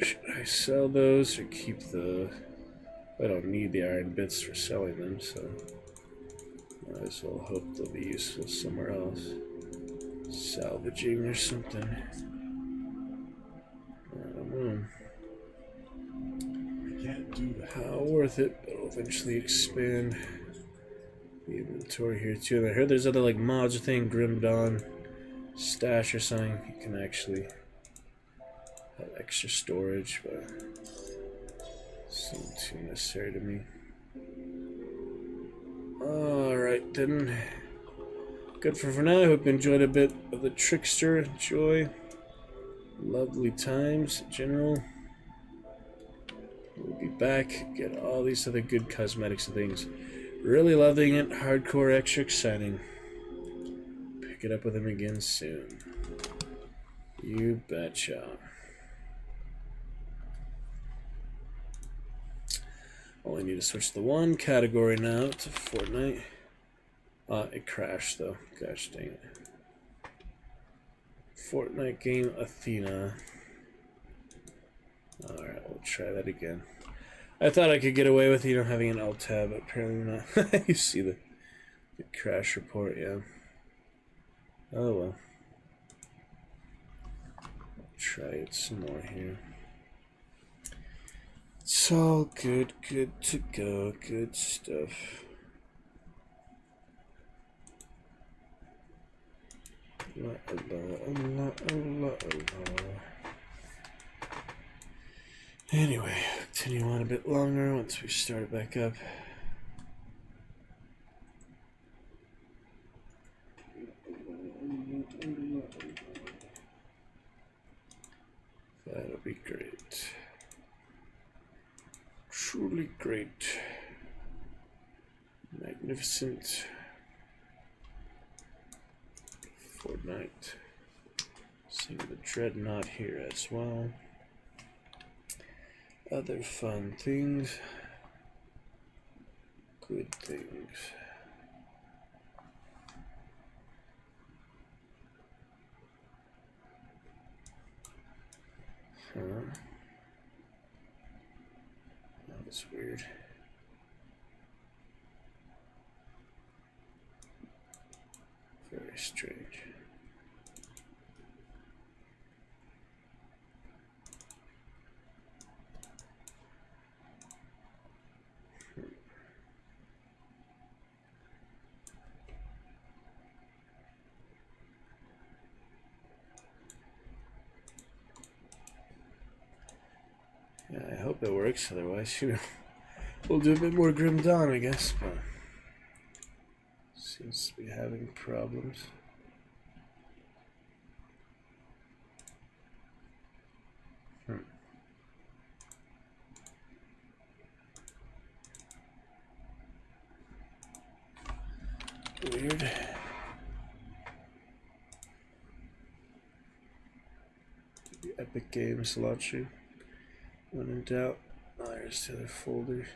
Should I sell those or keep the... I don't need the iron bits for selling them, so... Might as well hope they'll be useful somewhere else. Salvaging or something. I don't know. I can't do that. How worth it, but I'll eventually expand the inventory here too. And I heard there's other like mods thing, Grim Dawn stash or something. You can actually have extra storage, but it seemed too necessary to me. Alright then. Good for now. I hope you enjoyed a bit of the Trickster. Enjoy. Lovely times in general. We'll be back, get all these other good cosmetics and things. Really loving it. Hardcore extra exciting. Pick it up with him again soon. You betcha. Only need to switch the one category now to Fortnite. It crashed though. Gosh dang it. Fortnite game Athena. Alright, we'll try that again. I thought I could get away with, having an alt tab, but apparently not. You see the crash report, yeah. Oh well. Try it some more here. It's all good to go, good stuff. Anyway, continue on a bit longer once we start it back up. That'll be great. Truly great. Magnificent. Fortnite. Seeing the Dreadnought here as well. Other fun things. Good things. Huh. That was weird. Very strange. Yeah, I hope it works, otherwise, we'll do a bit more Grim Dawn, I guess, but seems to be having problems. Weird. The Epic Games launcher. When in doubt, there's the other folder.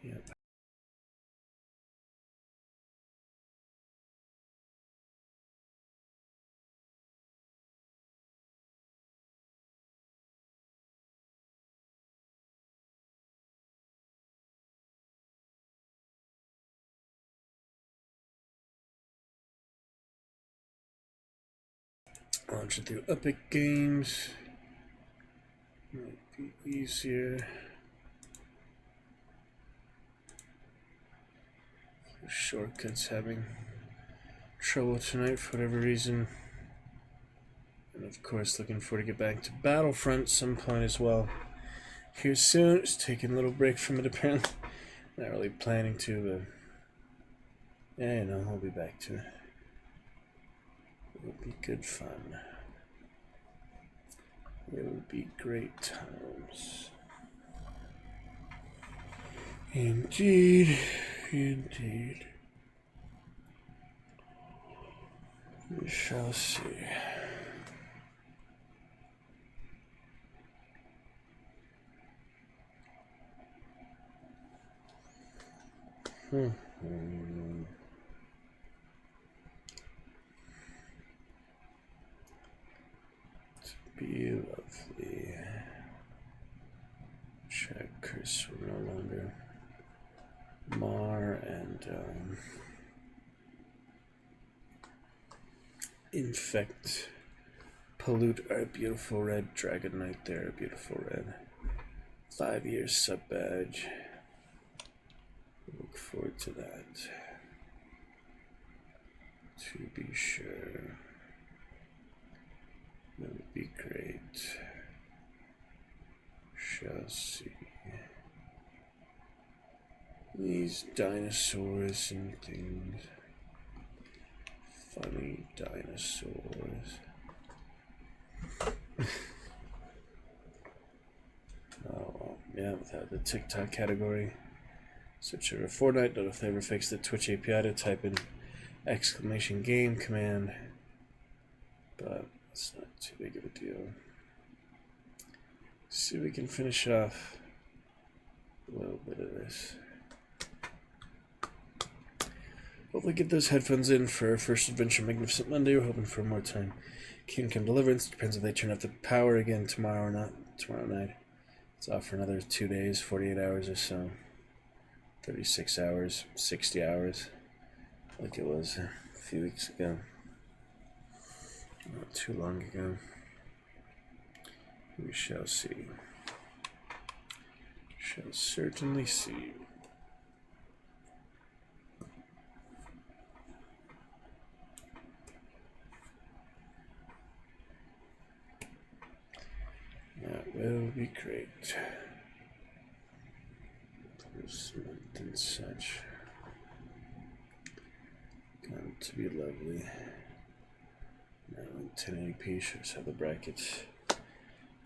Yep. Launch it through Epic Games. Might be easier. Shortcuts having trouble tonight for whatever reason. And of course, looking forward to get back to Battlefront some point as well. Here soon. Just taking a little break from it apparently. Not really planning to, but yeah, I'll be back to it. It'll be good fun. It will be great times. Indeed, indeed. We shall see. It's beautifully. Checkers were no longer mar and infect, pollute our beautiful red Dragon Knight there, beautiful red. 5 years sub badge. Look forward to that. To be sure. That would be great. Shall see. These dinosaurs and things. Funny dinosaurs. Oh. Yeah, without the TikTok category. Search over Fortnite. Don't know if they ever fixed the Twitch API to type in !game command. But it's not too big of a deal. See if we can finish off a little bit of this. Hopefully get those headphones in for our first adventure Magnificent Monday. We're hoping for more time. Kingdom Come Deliverance. Depends if they turn off the power again tomorrow or not. Tomorrow night. It's off for another 2 days, 48 hours or so. 36 hours, 60 hours. Like it was a few weeks ago. Not too long ago. We shall see. Shall certainly see. That will be great. Placement and such. Going to be lovely. Now in 1080p, should just have the brackets.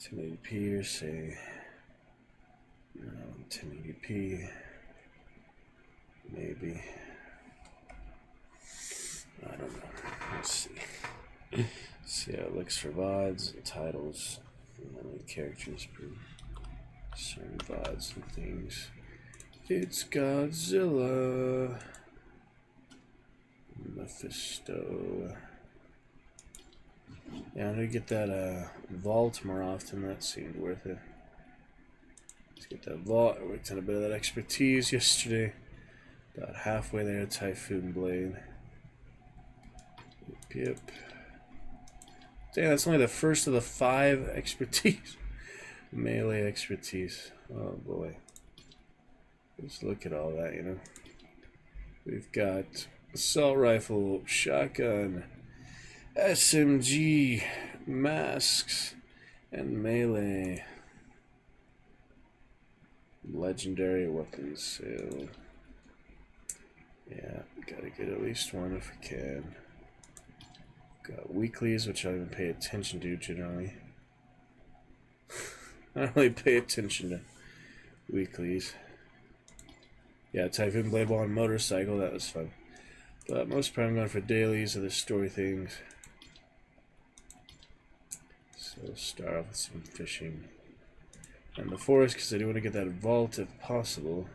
1080p or say. No, 1080p. Maybe. I don't know. Let's see. See how it looks for VODs and titles. How many characters per certain VODs and things. It's Godzilla. Mephisto. Yeah, I'm gonna get that vault more often. That seemed worth it. Let's get that vault. I worked on a bit of that expertise yesterday. About halfway there, Typhoon Blade. Yep. Dang, that's only the first of the 5 expertise. Melee expertise. Oh boy. Just look at all that, you know. We've got assault rifle, shotgun, SMG, masks, and melee. Legendary weapons sale. Yeah, gotta get at least one if we can. Got weeklies, which I don't even pay attention to generally. I don't really pay attention to weeklies. Yeah, Typhoon Blade Ball and Motorcycle, that was fun. But most part I'm going for dailies or the story things. So we'll start off with some fishing. And the forest, because I do want to get that vault if possible.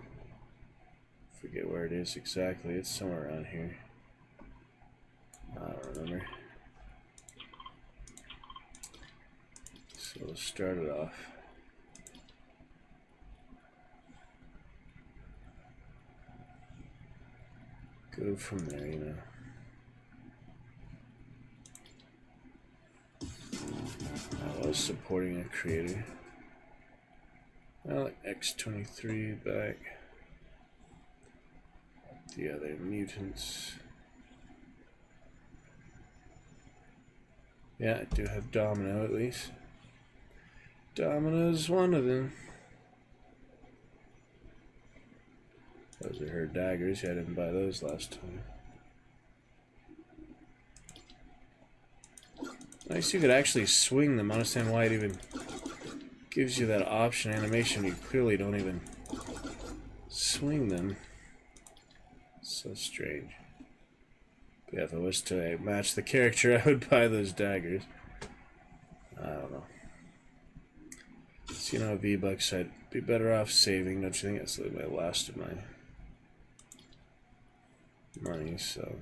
Forget where it is exactly, it's somewhere around here. I don't remember. So we'll start it off. Go from there, you know. I was supporting a creator. I like X23 back. The other mutants. Yeah, I do have Domino at least. Domino's one of them. Those are her daggers. Yeah, I didn't buy those last time. Nice, you could actually swing them. I understand why it even gives you that option animation. You clearly don't even swing them. So strange. But yeah, if I was to match the character, I would buy those daggers. I don't know. So, you know, V-Bucks, I'd be better off saving. Don't you think? That's like my last of my money, so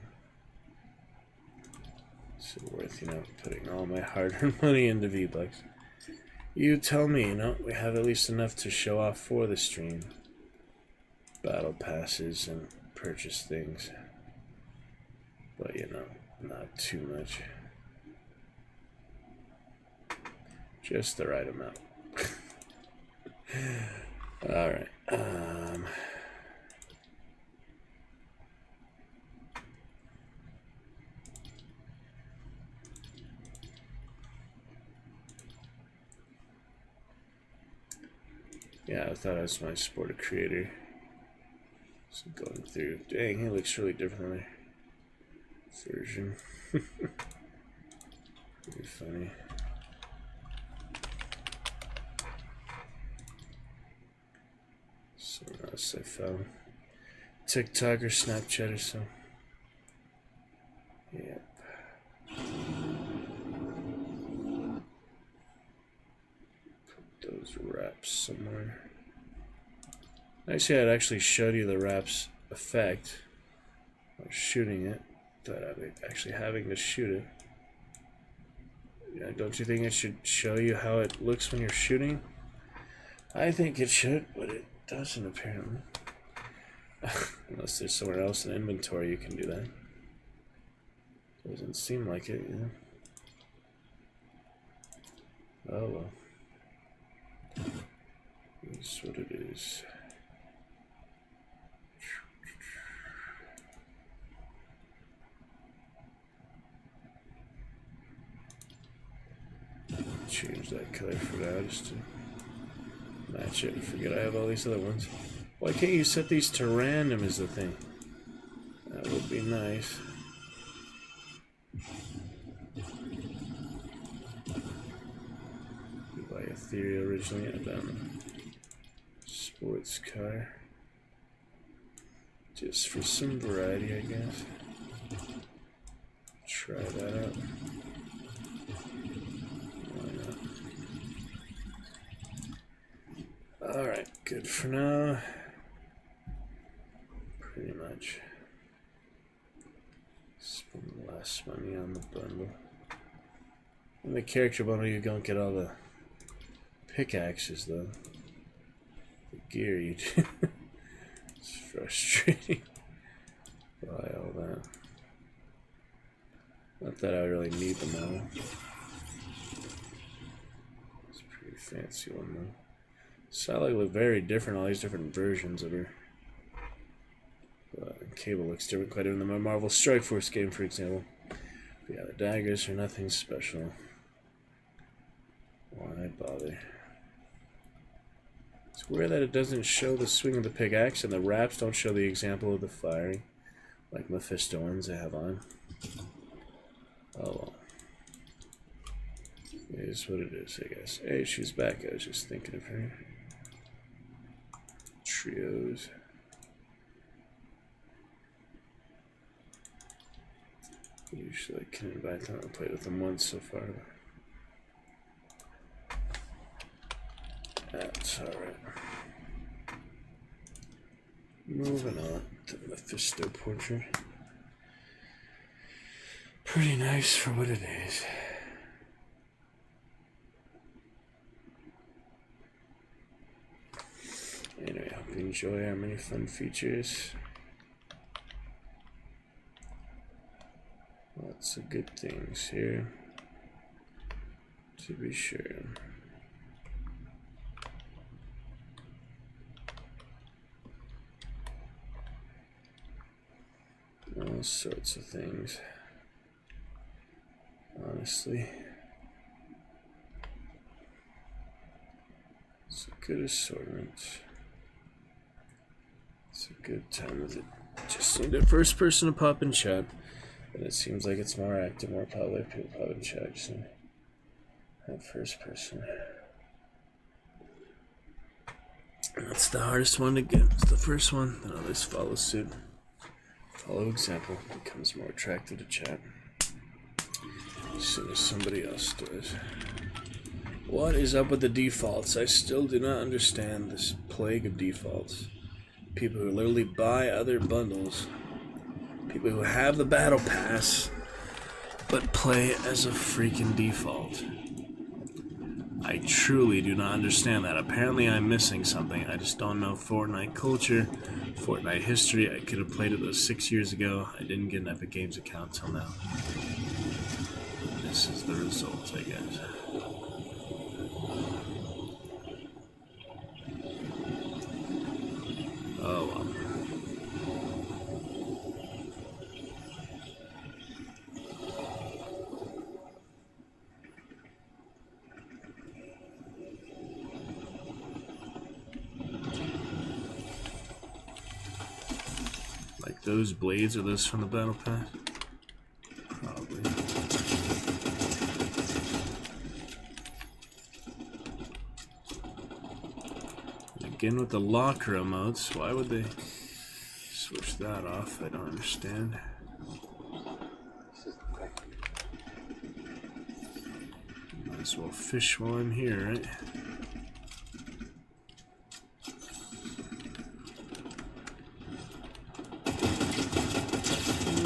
it's worth, you know, putting all my hard-earned money into V-Bucks. You tell me, you know, we have at least enough to show off for the stream. Battle passes and purchase things. But, you know, not too much. Just the right amount. Alright, yeah, I thought I was my sport creator. So going through, dang, he looks really different than my version. Pretty funny. Something else I found. TikTok or Snapchat or so. Yep. Put those wraps somewhere. Actually, I'd actually showed you the wraps effect of shooting it, without actually having to shoot it. Yeah, don't you think it should show you how it looks when you're shooting? I think it should, but it doesn't apparently. Unless there's somewhere else in inventory you can do that. Doesn't seem like it, yeah. Oh well. That's what it is. Change that color for now just to match it and forget I have all these other ones. Why can't you set these to random is the thing? That would be nice. Buy a Theory originally and then sports car. Just for some variety, I guess. Try that out. Alright, good for now. Pretty much. Spend less money on the bundle. In the character bundle, you don't get all the pickaxes, though. The gear you do. It's frustrating. Buy all that. Not that I really need them all. It's a pretty fancy one, though. Solid look very different, all these different versions of her. Cable looks different, quite different than my Marvel Strike Force game, for example. But yeah, the daggers are nothing special. Why bother? It's weird that it doesn't show the swing of the pickaxe, and the wraps don't show the example of the firing, like Mephisto ones I have on. Oh well. It is what it is, I guess. Hey, she's back. I was just thinking of her. Trios. Usually I can invite them. I've played with them once so far. That's alright. Moving on to the Mephisto portrait. Pretty nice for what it is. Anyway, I hope you enjoy our many fun features. Lots of good things here, to be sure. All sorts of things, honestly. It's a good assortment. It's a good time with it. Just need a first person to pop in chat. And it seems like it's more active, more popular. People pop in chat. Just have first person. And that's the hardest one to get. It's the first one. Then others follow suit. Follow example. Becomes more attractive to chat. As soon as somebody else does. What is up with the defaults? I still do not understand this plague of defaults. People who literally buy other bundles. People who have the battle pass, but play as a freaking default. I truly do not understand that. Apparently I'm missing something. I just don't know Fortnite culture, Fortnite history. I could have played it those 6 years ago. I didn't get an Epic Games account till now. This is the result, I guess. Oh well. Like those blades, are those from the battle pass? Probably. Again with the locker emotes. Why would they switch that off? I don't understand. Might as well fish while I'm here, right?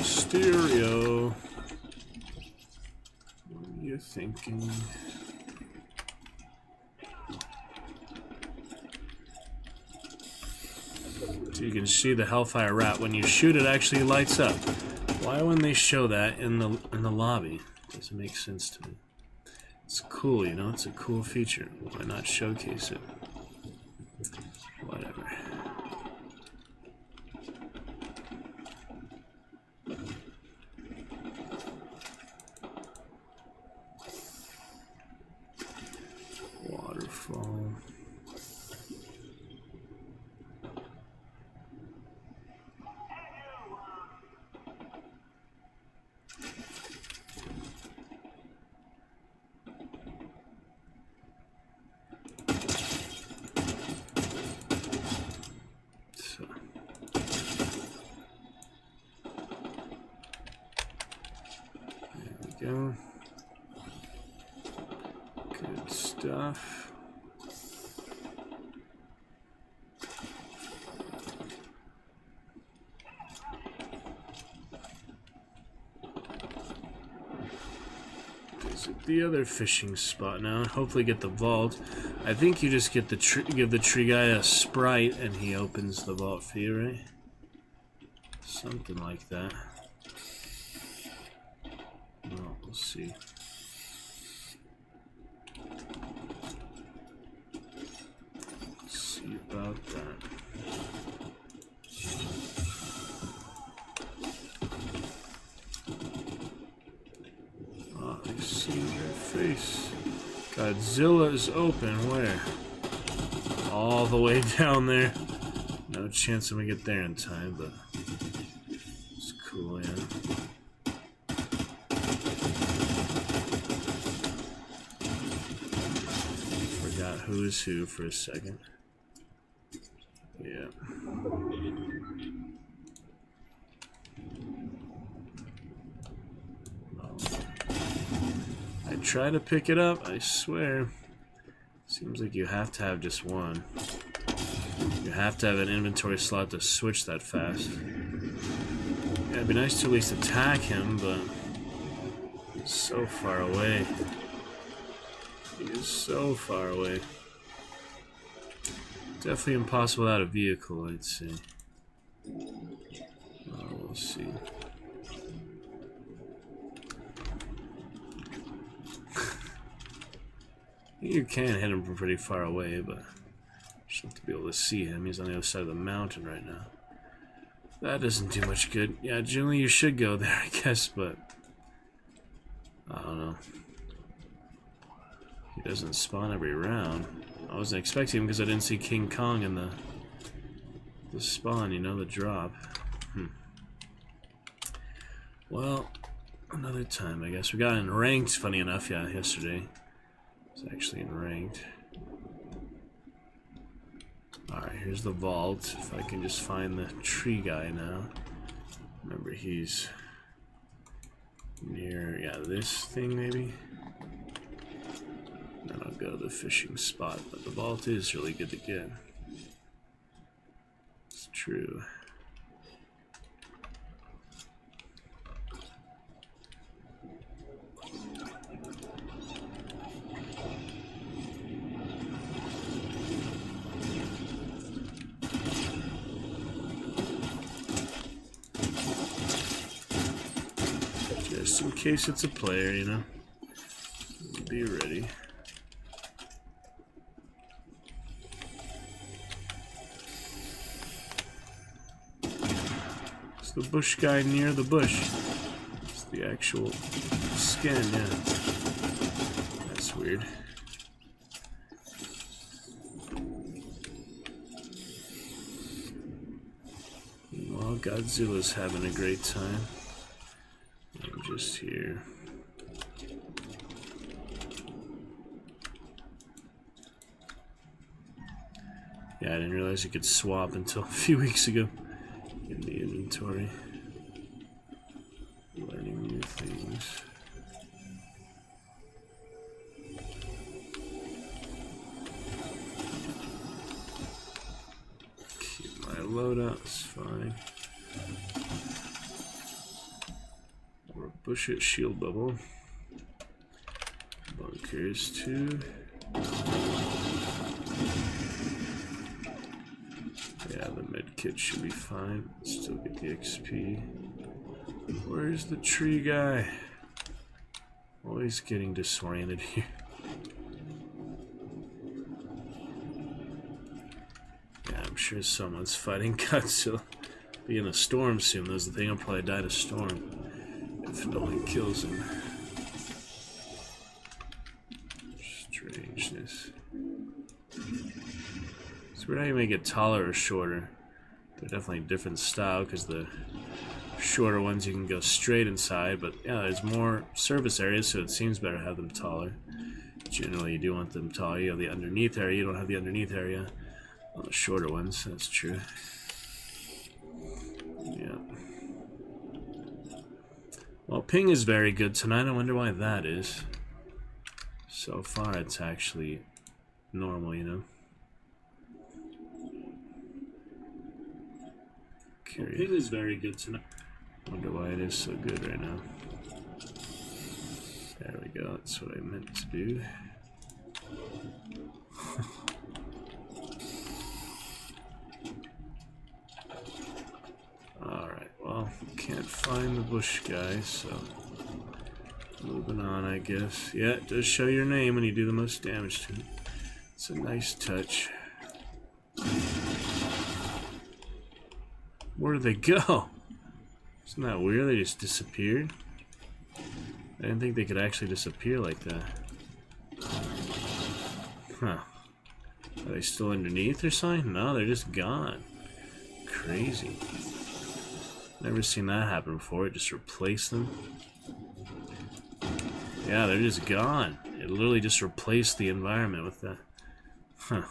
Stereo. What are you thinking? So you can see the Hellfire Rat. When you shoot, it actually lights up. Why wouldn't they show that in the lobby? Doesn't make sense to me. It's cool, you know. It's a cool feature. Why not showcase it? Whatever. Waterfall. Go. Good stuff. Visit the other fishing spot now and hopefully get the vault. I think you just get the give the tree guy a sprite and he opens the vault for you, right? Something like that. Well, we'll see. See about that. Oh, I see their face. Godzilla is open. Where? All the way down there. No chance I'm gonna get there in time, but it's cool, yeah. Who's who for a second. Yeah. I try to pick it up, I swear. Seems like you have to have just one. You have to have an inventory slot to switch that fast. Yeah, it'd be nice to at least attack him, but he's so far away. He is so far away. Definitely impossible without a vehicle, I'd say. We'll see. You can hit him from pretty far away, but you just have to be able to see him. He's on the other side of the mountain right now. That doesn't do much good. Yeah, generally you should go there, I guess, but I don't know. He doesn't spawn every round. I wasn't expecting him because I didn't see King Kong in the spawn, you know, the drop. Well, another time, I guess. We got in ranked, funny enough, yeah, yesterday. It's actually in ranked. Alright, here's the vault. If I can just find the tree guy now. Remember, he's near, yeah, this thing maybe? Then I'll go to the fishing spot, but the vault is really good to get. It's true. Just in case it's a player, you know. Be ready. The bush guy near the bush. It's the actual skin, yeah. That's weird. Well, Godzilla's having a great time. I'm just here. Yeah, I didn't realize you could swap until a few weeks ago in the inventory. Learning new things. Keep my loadouts fine. Or a bushit shield bubble. Bunkers too. Yeah, the med kit should be fine. Still get the XP. Where's the tree guy? Always getting disoriented here. Yeah, I'm sure someone's fighting Godzilla. Be in a storm soon. That's the thing. I'll probably die in a storm if no one kills him. Strangeness. It's weird how you make it taller or shorter. They're definitely a different style because the shorter ones you can go straight inside, but yeah, there's more surface areas, so it seems better to have them taller. Generally, you do want them taller. You have the underneath area. You don't have the underneath area on the shorter ones. That's true. Yeah. Well, ping is very good tonight. I wonder why that is. So far, it's actually normal, you know. Well, ping is very good tonight. Wonder why it is so good right now. There we go. That's what I meant to do. Alright, well, can't find the bush guy, so moving on, I guess. Yeah, it does show your name when you do the most damage to it. It's a nice touch. Where did they go? Isn't that weird? They just disappeared? I didn't think they could actually disappear like that. Huh. Are they still underneath or something? No, they're just gone. Crazy. Never seen that happen before. It just replaced them. Yeah, they're just gone. It literally just replaced the environment with that. Huh.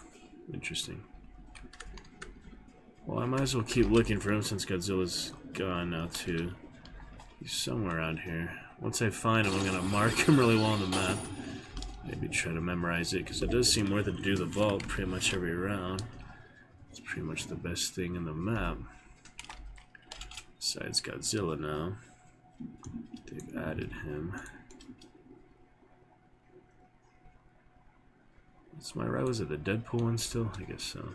Interesting. Well, I might as well keep looking for him since Godzilla's gone now, too. He's somewhere around here. Once I find him, I'm going to mark him really well on the map. Maybe try to memorize it, because it does seem worth it to do the vault pretty much every round. It's pretty much the best thing in the map. Besides Godzilla now. They've added him. What's my right? Was it the Deadpool one still? I guess so.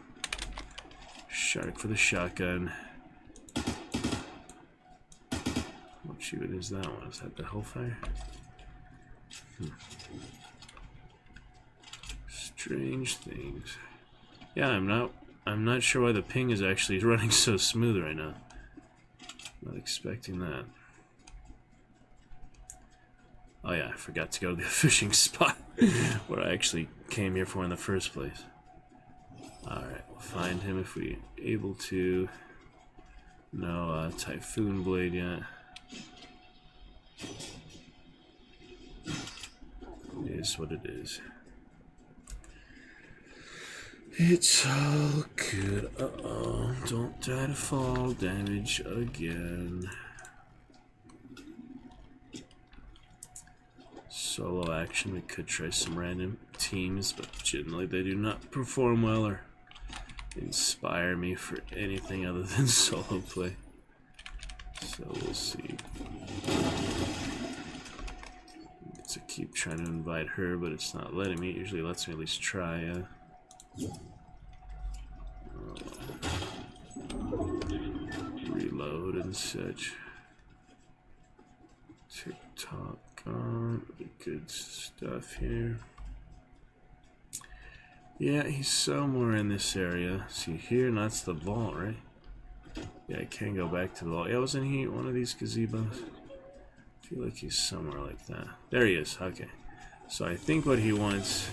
Shark for the shotgun. What even is that one? Is that the Hellfire? Strange things. Yeah, I'm not sure why the ping is actually running so smooth right now. Not expecting that. Oh yeah, I forgot to go to the fishing spot where I actually came here for in the first place. Alright, we'll find him if we're able to. No Typhoon Blade yet. It is what it is. It's all good. Uh-oh. Don't die to fall damage again. Solo action. We could try some random teams, but generally they do not perform well or inspire me for anything other than solo play. So we'll see. To keep trying to invite her, but it's not letting me. It usually lets me at least try. Reload and such. TikTok on. Good stuff here. Yeah, he's somewhere in this area. See here, and that's the vault, right? Yeah, I can go back to the vault. Yeah, wasn't he one of these gazebos? I feel like he's somewhere like that. There he is. Okay. So I think what he wants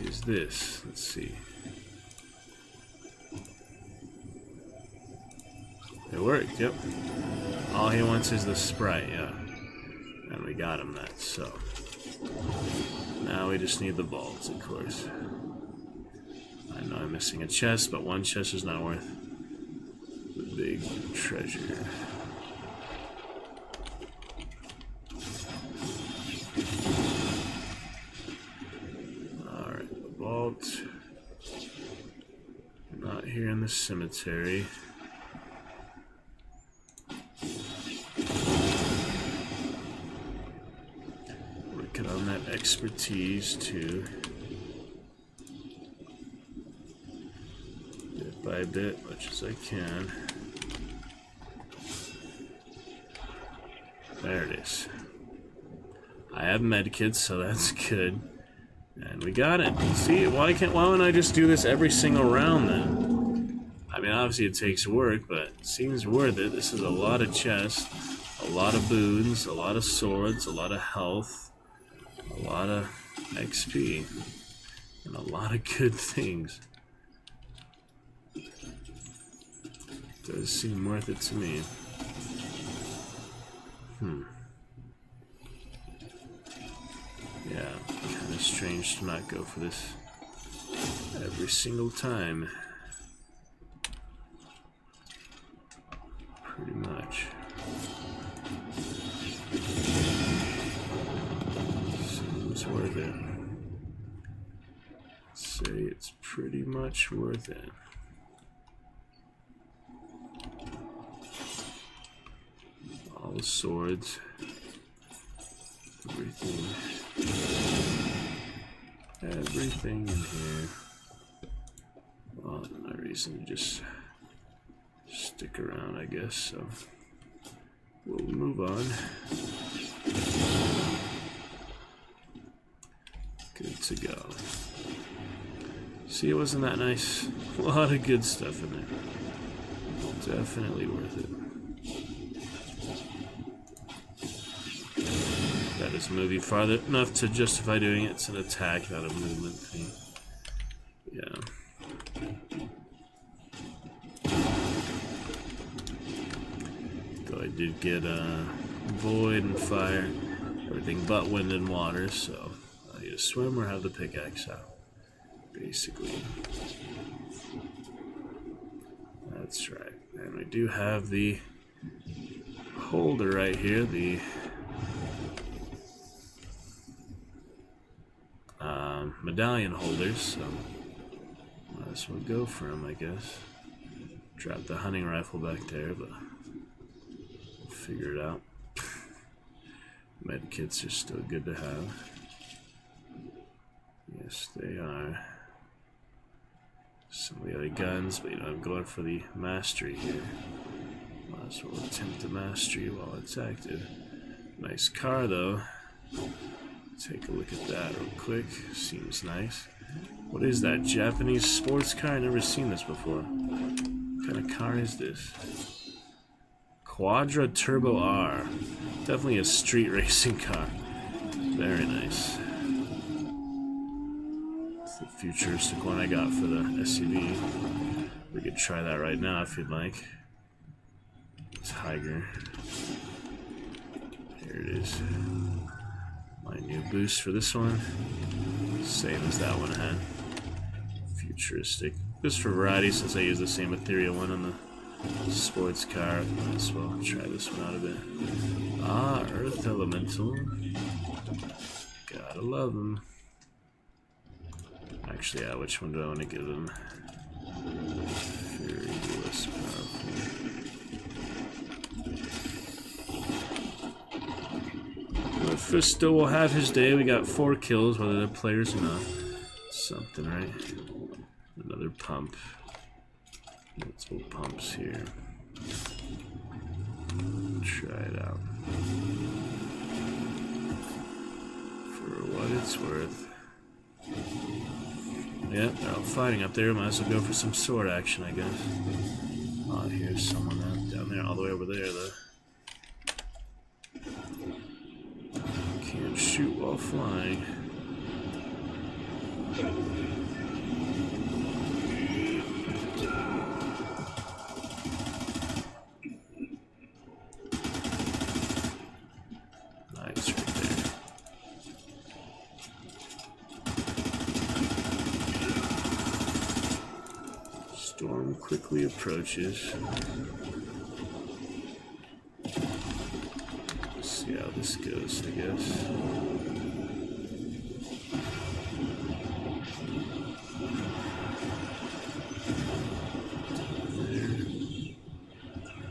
is this. Let's see. It worked, yep. All he wants is the Sprite, yeah. And we got him that, so. Now we just need the vaults, of course. I know I missing a chest, but one chest is not worth the big treasure. Alright, the vault. Not here in the cemetery. Working on that expertise too. Bit by bit, much as I can. There it is. I have medkits, so that's good. And we got it. See, why wouldn't I just do this every single round then? I mean, obviously it takes work, but it seems worth it. This is a lot of chests, a lot of boons, a lot of swords, a lot of health, a lot of XP, and a lot of good things. Does seem worth it to me. Yeah, kind of strange to not go for this every single time. Pretty much. Seems worth it. Say it's pretty much worth it. All the swords. Everything in here. Well, no reason to just stick around, I guess, so we'll move on. Good to go. See, it wasn't that nice. A lot of good stuff in there. Definitely worth it. That is moving farther enough to justify doing it. It's an attack, not a movement thing. Yeah. Though I did get void and fire, everything but wind and water, so I either swim or have the pickaxe out. Basically. That's right. And we do have the holder right here, the medallion holders, so might as well go for them, I guess. Drop the hunting rifle back there, but we'll figure it out. Medkits are still good to have. Yes, they are. Some of the other guns, but you know, I'm going for the mastery here. Might as well attempt the mastery while it's active. Nice car, though. Take a look at that real quick. Seems nice. What is that? Japanese sports car? I've never seen this before. What kind of car is this? Quadra Turbo R. Definitely a street racing car. Very nice. It's the futuristic one I got for the SUV. We could try that right now if you'd like. Tiger. Here it is. My new boost for this one, same as that one had. Futuristic. Just for variety, since I use the same ethereal one on the sports car, might as well try this one out a bit. Ah, Earth Elemental. Gotta love them. Actually, yeah, which one do I want to give them? Very less powerful. Fisto will have his day. We got 4 kills, whether they're players or not. Something, right? Another pump. Multiple pumps here. Try it out. For what it's worth. Yep, they're all fighting up there. Might as well go for some sword action, I guess. Oh, here's someone down there, all the way over there, though. Can't shoot while flying. Nice right there. Storm quickly approaches. Let's see how this goes, I guess.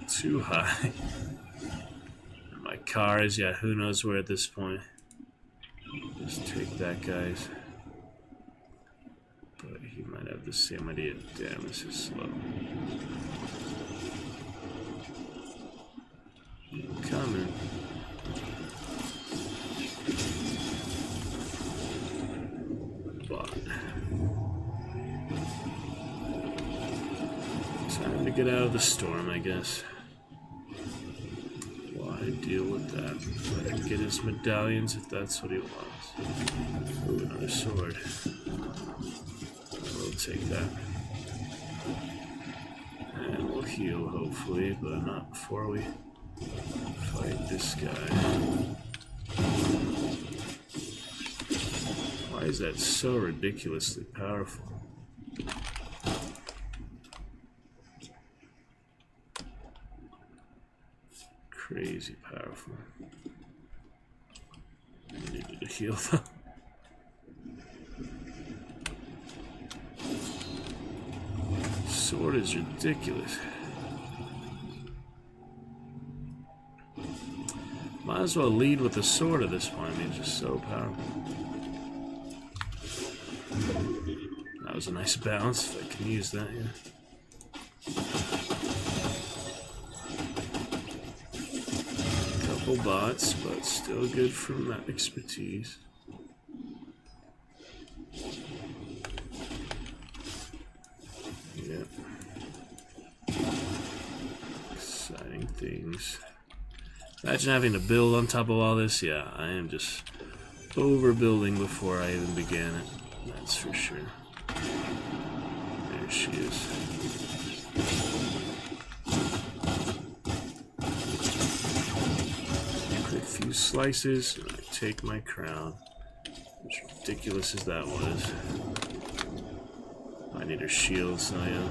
Too high. My car is, yeah, who knows where at this point. Just take that, guys. But he might have the same idea. Damn, this is slow. I'm coming. But time to get out of the storm, I guess. Why deal with that? Let him get his medallions if that's what he wants. Ooh, another sword. We'll take that. And we'll heal, hopefully, but not before we fight this guy. Why is that so ridiculously powerful? Crazy powerful. I needed to heal though. Sword is ridiculous. Might as well lead with the sword at this point. I mean, it's just so powerful. That was a nice bounce, if I can use that, yeah. Couple bots, but still good from that expertise. Yep. Exciting things. Imagine having to build on top of all this. Yeah, I am just overbuilding before I even began it. That's for sure. There she is. Quick few slices, and I take my crown. As ridiculous as that was. I need her shield, so yeah.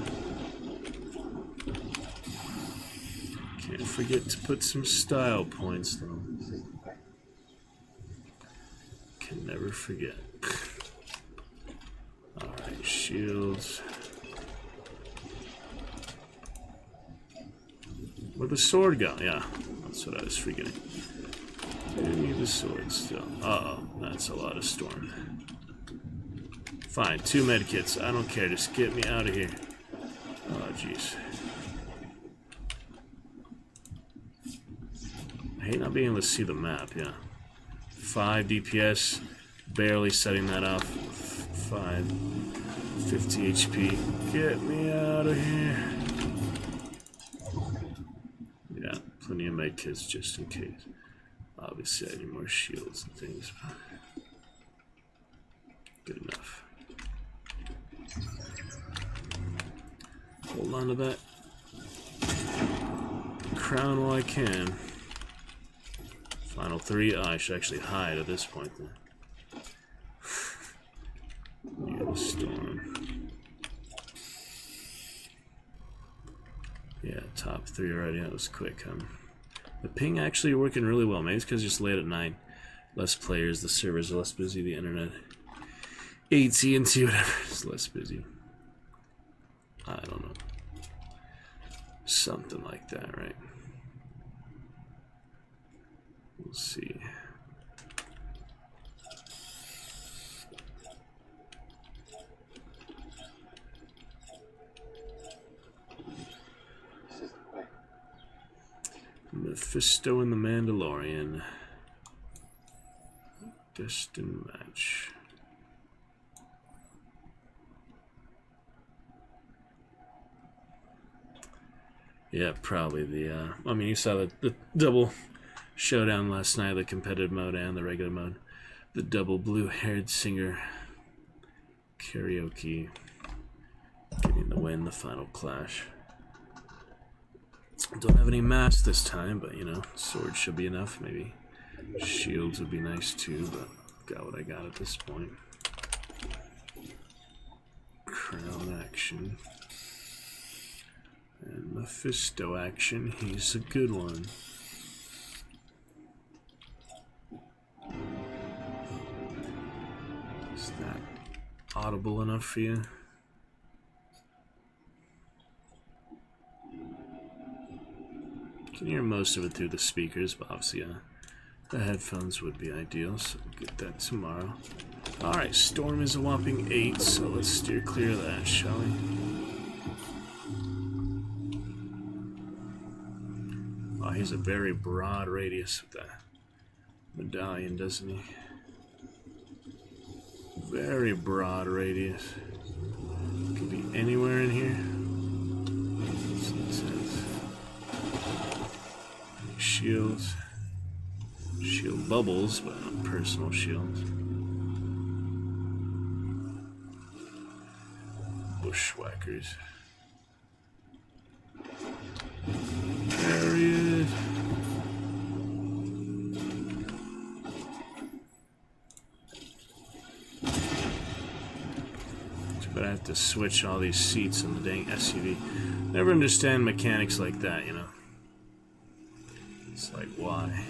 Can't forget to put some style points, though. Can never forget. Alright, shields. Where'd the sword go? Yeah, that's what I was forgetting. I need the sword still. Uh-oh, that's a lot of storm. Fine, 2 medkits. I don't care. Just get me out of here. Oh, jeez. I hate not being able to see the map, yeah. 5 DPS. Barely setting that off. 5. 50 HP. Get me out of here. Yeah, plenty of medkits just in case. Obviously, I need more shields and things. Good enough. Hold on to that crown while I can. Final 3. Oh, I should actually hide at this point then. Yeah, storm. Yeah, top 3 already. That was quick. The ping actually working really well. Maybe it's because it's just late at night. Less players, the servers are less busy, the internet. AT&T, whatever, is less busy. I don't know. Something like that, right? We'll see. Mephisto and the Mandalorian. Destined match. Yeah, probably the, I mean, you saw the double showdown last night, the competitive mode and the regular mode. The double blue-haired singer karaoke getting the win, the final clash. Don't have any maps this time, but, you know, sword should be enough, maybe. Shields would be nice too, but got what I got at this point. Crown action. Mephisto action. He's a good one. Is that audible enough for you? You can hear most of it through the speakers, but obviously the headphones would be ideal, so we'll get that tomorrow. Alright, storm is a whopping 8, so let's steer clear of that, shall we? Oh, he has a very broad radius with that medallion, doesn't he? Very broad radius. Could be anywhere in here. So it says shields. Shield bubbles, but not personal shields. Bushwhackers. There he is. But I have to switch all these seats in the dang SUV. Never understand mechanics like that, you know. It's like, why?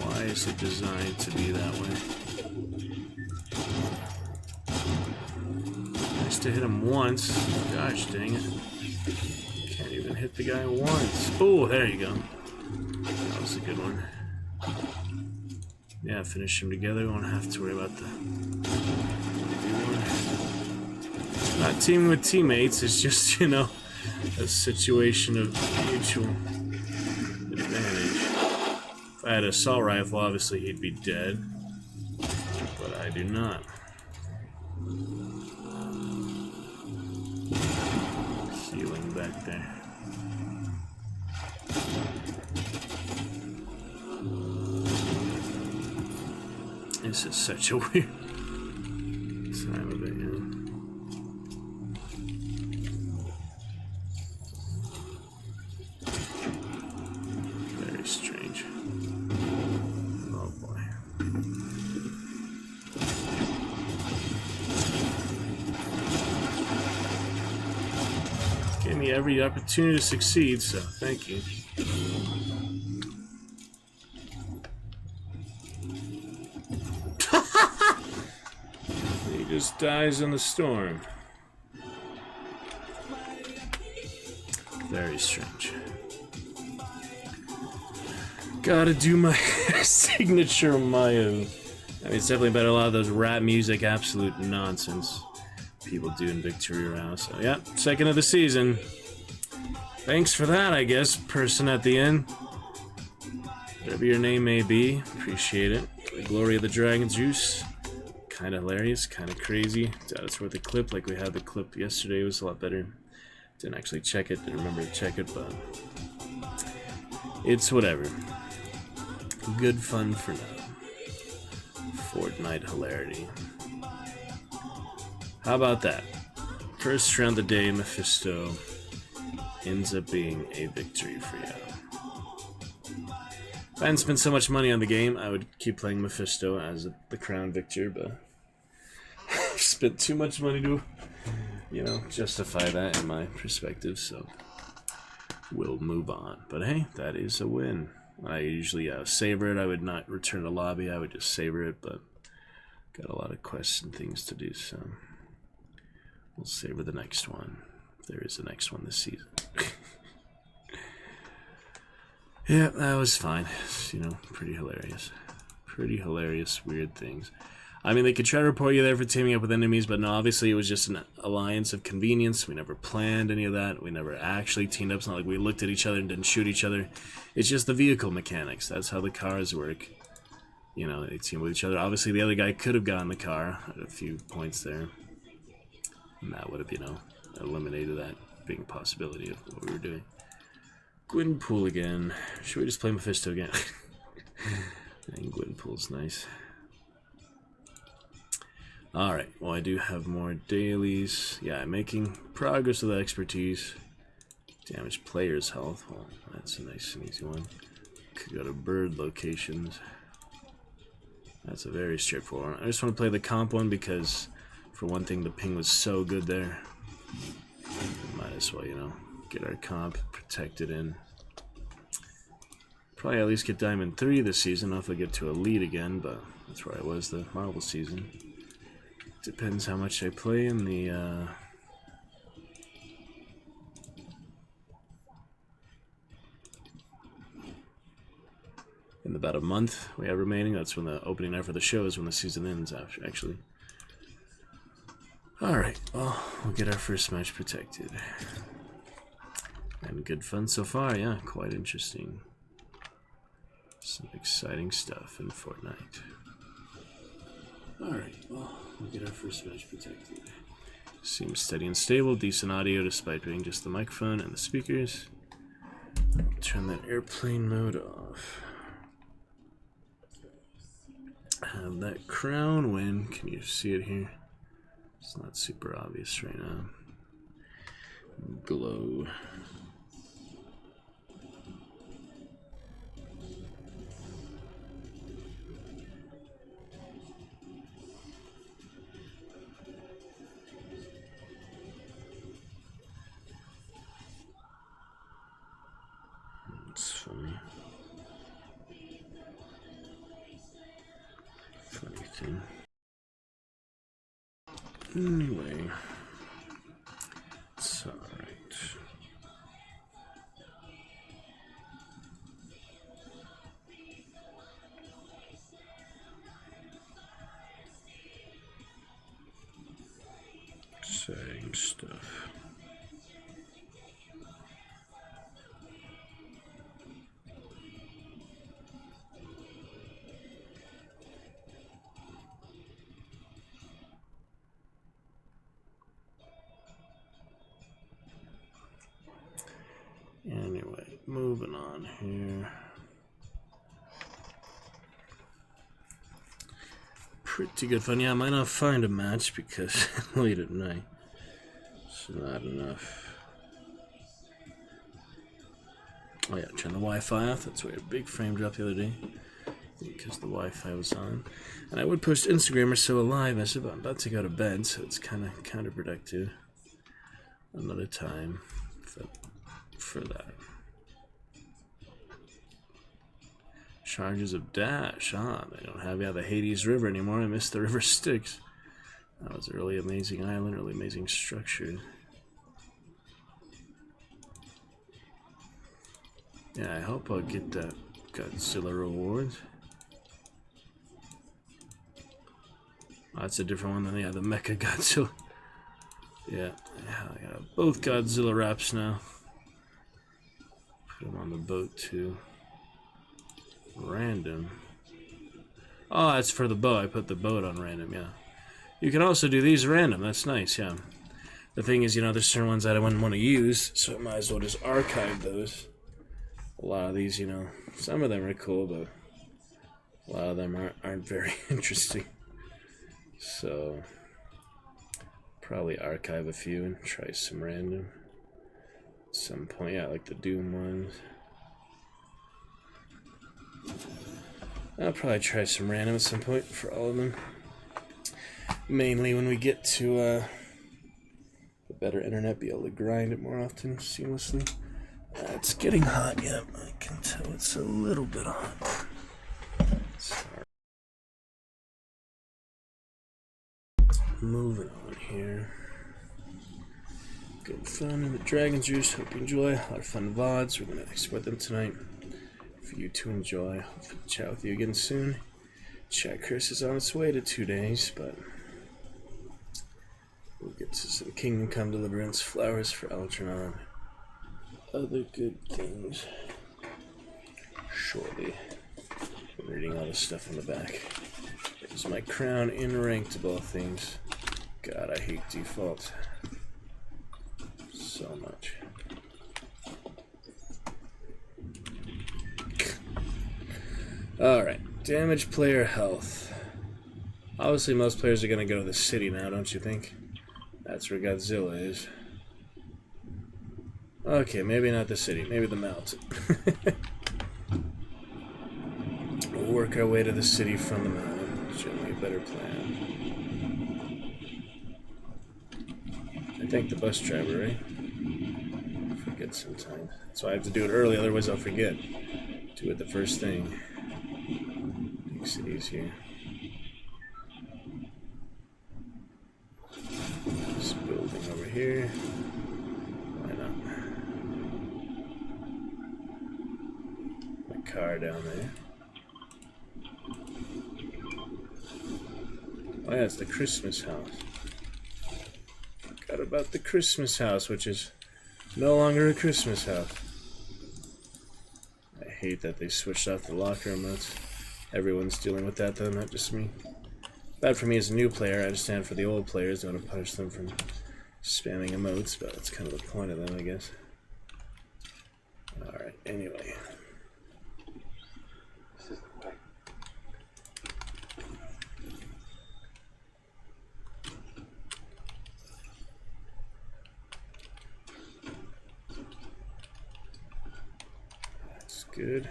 Why is it designed to be that way? Nice to hit him once. Gosh dang it. Can't even hit the guy once. Oh, there you go. That was a good one. Yeah, finish them together. We won't have to worry about the... Not teaming with teammates, it's just, you know, a situation of mutual advantage. If I had an assault rifle, obviously he'd be dead. But I do not. Healing back there. This is such a weird time of it, yeah. Very strange. Oh boy. Gave me every opportunity to succeed, so thank you. Just dies in the storm. Very strange. Gotta do my signature on my own. I mean, it's definitely better than a lot of those rap music, absolute nonsense people do in Victory Round. So, yeah, second of the season. Thanks for that, I guess, person at the end. Whatever your name may be, appreciate it. The glory of the dragon juice. Kind of hilarious, kind of crazy. Doubt it's worth a clip. Like we had the clip yesterday, it was a lot better. Didn't actually check it, didn't remember to check it, but it's whatever. Good fun for now. Fortnite hilarity. How about that? First round of the day, Mephisto ends up being a victory for you. If I hadn't spent so much money on the game, I would keep playing Mephisto as the crown victor, but I've spent too much money to, you know, justify that in my perspective, so we'll move on. But hey, that is a win. I usually savor it. I would not return to lobby. I would just savor it, but got a lot of quests and things to do, so we'll savor the next one. If there is a next one this season. Yeah, that was fine. It's, you know, pretty hilarious. Pretty hilarious, weird things. I mean, they could try to report you there for teaming up with enemies, but no, obviously it was just an alliance of convenience. We never planned any of that. We never actually teamed up. It's not like we looked at each other and didn't shoot each other. It's just the vehicle mechanics. That's how the cars work. You know, they team with each other. Obviously, the other guy could have gotten the car at a few points there. And that would have, you know, eliminated that being a possibility of what we were doing. Gwynpool again. Should we just play Mephisto again? And Gwynpool's nice. Alright, well I do have more dailies. Yeah, I'm making progress with expertise. Damage player's health. Well, that's a nice and easy one. Could go to bird locations. That's a very straightforward one. I just want to play the comp one because, for one thing, the ping was so good there. Might as well, you know, get our comp protected in. Probably at least get Diamond 3 this season. I don't know if I get to Elite again, but that's where I was the Marvel season. Depends how much I play in the in about a month we have remaining. That's when the opening night for the show is, when the season ends, actually. Alright, well, we'll get our first match protected. And good fun so far, yeah, quite interesting. Some exciting stuff in Fortnite. Alright, well, we'll get our first match protected. Seems steady and stable, decent audio despite being just the microphone and the speakers. Turn that airplane mode off. Have that crown win. Can you see it here? It's not super obvious right now. Glow. It's funny. Funny thing. Anyway, it's alright. Exciting stuff. Anyway, moving on here. Pretty good fun. Yeah, I might not find a match because late at night. It's not enough. Oh yeah, turn the Wi-Fi off. That's why a big frame drop the other day, because the Wi-Fi was on. And I would post Instagram or so live. I said, but I'm about to go to bed, so it's kind of counterproductive. Another time for that. Charges of Dash. They don't have the Hades River anymore. I missed the River Styx. That was a really amazing island, really amazing structure. Yeah, I hope I'll get that Godzilla reward. Oh, that's a different one than the Mecha Godzilla. Yeah, I got both Godzilla wraps now. Put them on the boat too. Random. Oh, that's for the boat. I put the boat on random, yeah. You can also do these random. That's nice, yeah. The thing is, you know, there's certain ones that I wouldn't want to use, so I might as well just archive those. A lot of these, you know, some of them are cool, but a lot of them aren't very interesting. So, probably archive a few and try some random. At some point, yeah, like the Doom ones. I'll probably try some random at some point for all of them. Mainly when we get to a better internet, be able to grind it more often, seamlessly. It's getting hot, yeah. I can tell it's a little bit hot. Sorry. Moving on here. Good fun in the Dragon's Roost. Hope you enjoy. A lot of fun VODs. We're going to export them tonight for you to enjoy. Hope to chat with you again soon. Chat Curse is on its way to 2 days, but we'll get to some Kingdom Come Deliverance, Flowers for Algernon, other good things shortly. I'm reading all this stuff on the back. Here's my crown in ranked of all things. God, I hate default so much. Alright, damage player health. Obviously most players are going to go to the city now, don't you think? That's where Godzilla is. Okay, maybe not the city, maybe the mountain. We'll work our way to the city from the mountain. Generally a better plan. I thank the bus driver, right? I forget sometimes. So I have to do it early, otherwise I'll forget. Do it the first thing. Makes it easier. This building over here. Why not? My car down there. Oh yeah, it's the Christmas house. Forgot about the Christmas house, which is no longer a Christmas house. I hate that they switched off the locker emotes. Everyone's dealing with that though, not just me. Bad for me as a new player. I understand for the old players, don't want to punish them from spamming emotes, but that's kind of the point of them, I guess. Alright, anyway. That's good.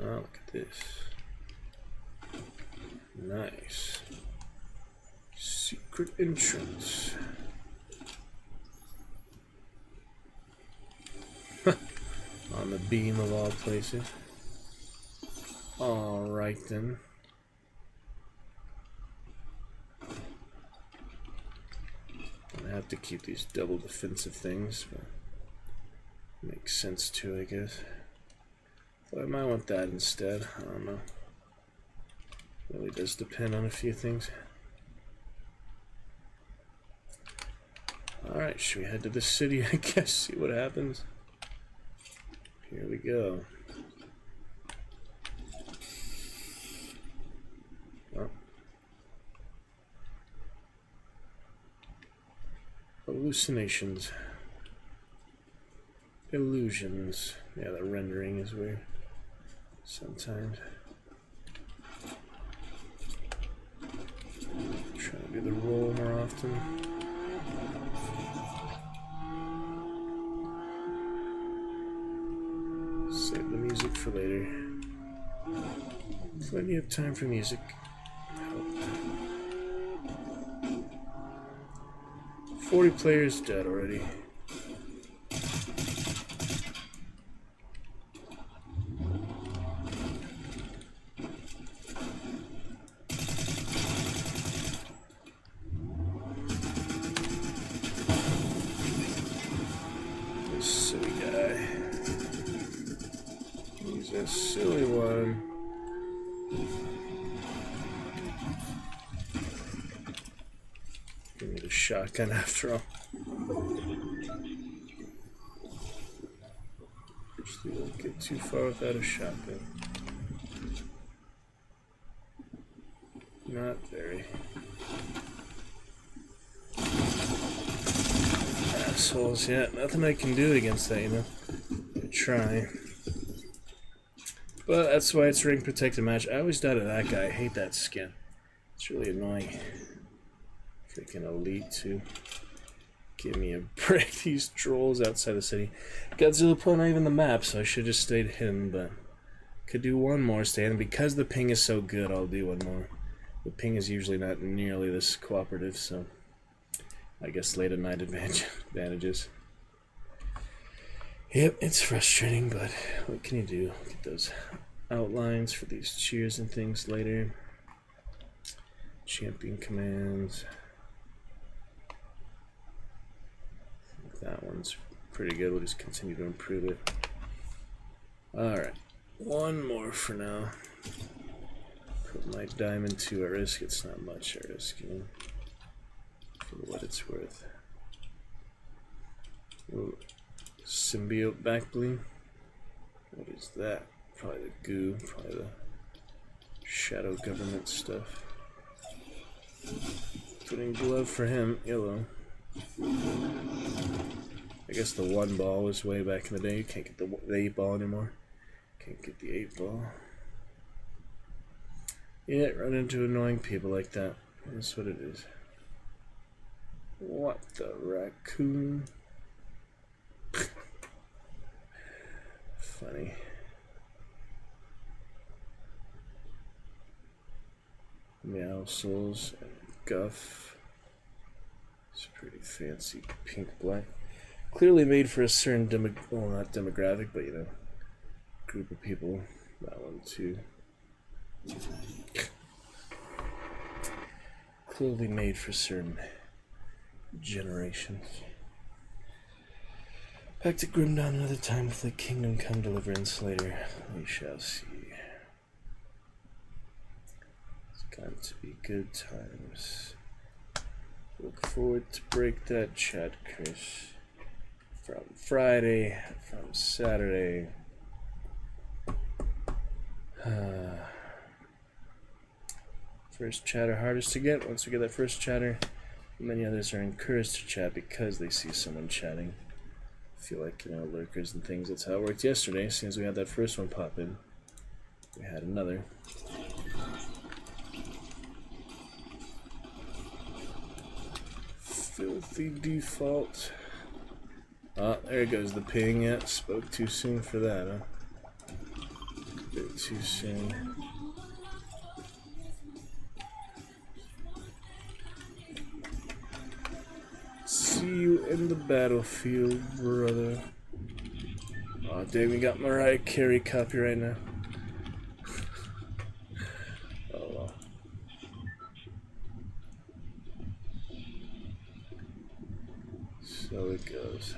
Oh, look at this. Nice. Secret entrance. On the beam of all places. Alright then. I have to keep these double defensive things, but makes sense too, I guess. But I might want that instead. I don't know. Really does depend on a few things. Alright, should we head to the city, I guess, see what happens? Here we go. Oh. Hallucinations. Illusions. Yeah, the rendering is weird. Sometimes. Trying to do the roll more often. Save the music for later. Plenty of time for music. 40 players dead already. Silly guy. He's a silly one. Give me the shotgun after all. Usually don't get too far without a shotgun. Not very. Assholes, yeah, nothing I can do against that, you know. I try. But that's why it's ring protected match. I always doubted that guy. I hate that skin. It's really annoying. Freaking elite too. Give me a break. These trolls outside the city. Godzilla put not even the map, so I should just stayed hidden, but could do one more stand. Because the ping is so good, I'll do one more. The ping is usually not nearly this cooperative, so I guess late at night advantages. Yep, it's frustrating, but what can you do? Get those outlines for these cheers and things later. Champion commands. I think that one's pretty good. We'll just continue to improve it. Alright, one more for now. Put my diamond 2 at risk. It's not much at risk, you know, for what it's worth. Ooh. Symbiote back bling. What is that? Probably the goo, probably the shadow government stuff. Putting glove for him, yellow. I guess the 1 ball was way back in the day. You can't get the 8 ball anymore. Can't get the 8 ball. Yeah, run into annoying people like that. That's what it is. What the raccoon? Funny. Meow Souls and Guff. It's a pretty fancy pink black. Clearly made for a certain well, not demographic, but you know, group of people. That one too. Clearly made for certain generations. Back to Grim Dawn another time with the Kingdom Come Deliverance later. We shall see. It's got to be good times. Look forward to break that chat, Chris. From Friday, from Saturday. First chatter hardest to get. Once we get that first chatter, many others are encouraged to chat because they see someone chatting. I feel like, you know, lurkers and things. That's how it worked yesterday. As soon as we had that first one pop in, we had another. Filthy default. Ah, there goes the ping. Yeah, spoke too soon for that, huh? A bit too soon. See you in the battlefield, brother. Aw, dang, we got Mariah Carey copyright now. Oh well. So it goes.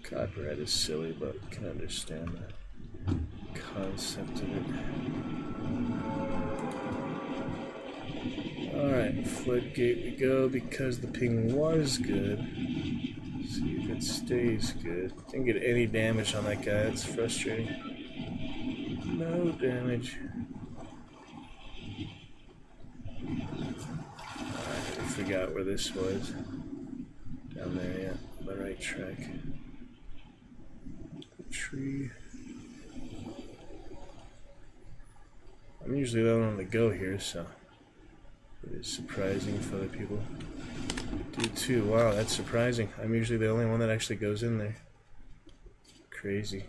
Copyright is silly, but can understand the concept of it. Alright, floodgate we go because the ping was good. See if it stays good. Didn't get any damage on that guy, that's frustrating. No damage. Alright, I forgot where this was. Down there, yeah, the right track. The tree. I'm usually the only one to go here, so it is surprising for other people. Do too. Wow, that's surprising. I'm usually the only one that actually goes in there. Crazy.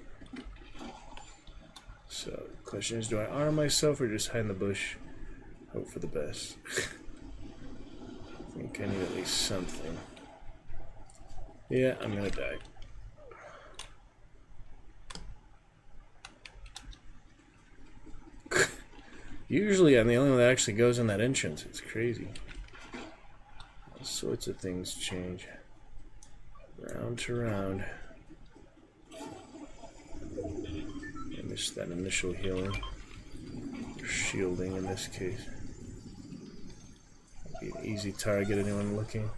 So, the question is, do I arm myself or just hide in the bush? Hope for the best. I think I need at least something. Yeah, I'm gonna die. Usually I'm the only one that actually goes in that entrance. It's crazy. All sorts of things change. Round to round. I missed that initial healing. Or shielding in this case. Be an easy target, anyone looking.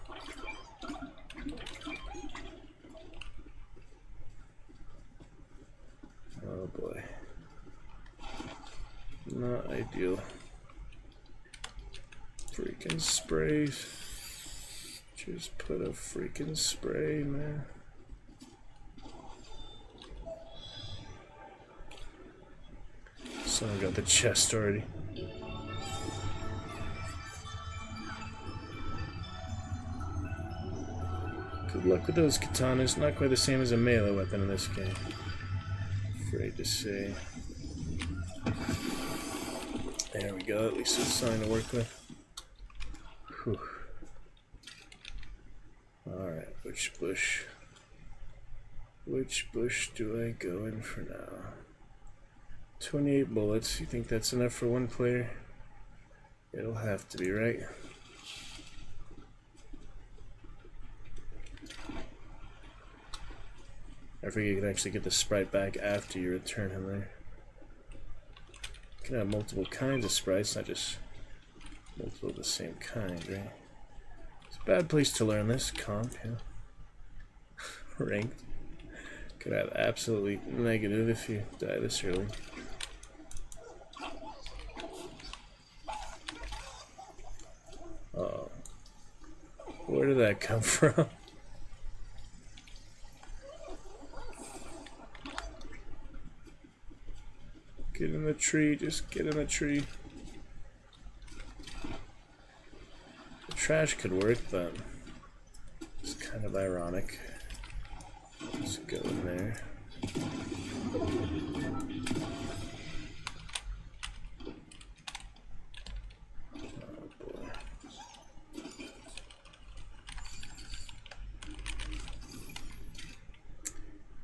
Oh boy. Not ideal. Freaking sprays. Just put a freaking spray, man. Someone got the chest already. Good luck with those katanas. Not quite the same as a melee weapon in this game. Afraid to say. There we go, at least it's something to work with. Whew. Alright, which bush? Which bush do I go in for now? 28 bullets. You think that's enough for one player? It'll have to be, right? I forget you can actually get the sprite back after you return him there. You can have multiple kinds of sprites, not just multiple of the same kind, right? It's a bad place to learn this comp, yeah. Ranked. Could have absolutely negative if you die this early. Oh. Where did that come from? Get in the tree, just get in the tree. The trash could work, but it's kind of ironic. Let's go in there.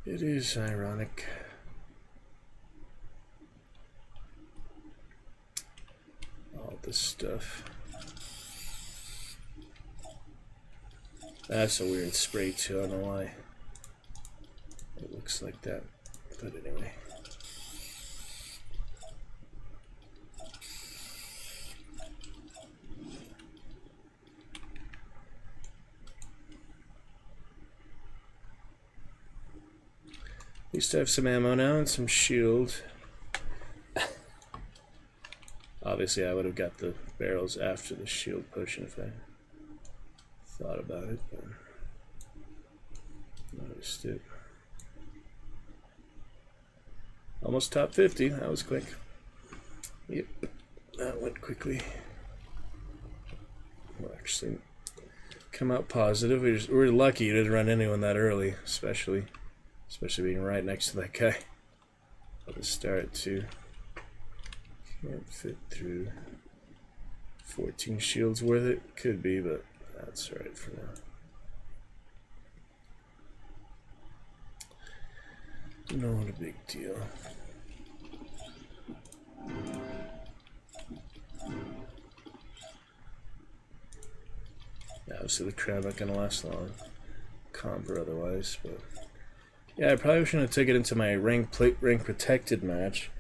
It is ironic. All this stuff. That's a weird spray too, I don't know why it looks like that. But anyway. At least I have some ammo now and some shield. Obviously I would have got the barrels after the shield potion if I thought about it, but noticed it. Almost top 50, that was quick. Yep, that went quickly. We'll actually come out positive. We're lucky you didn't run anyone that early, especially being right next to that guy. At the start too. Can't fit through. 14 shields worth it? Could be, but that's alright for now. Not a big deal. Obviously the crowd not gonna last long, comp or otherwise, but yeah, I probably shouldn't have taken it into my rank protected match.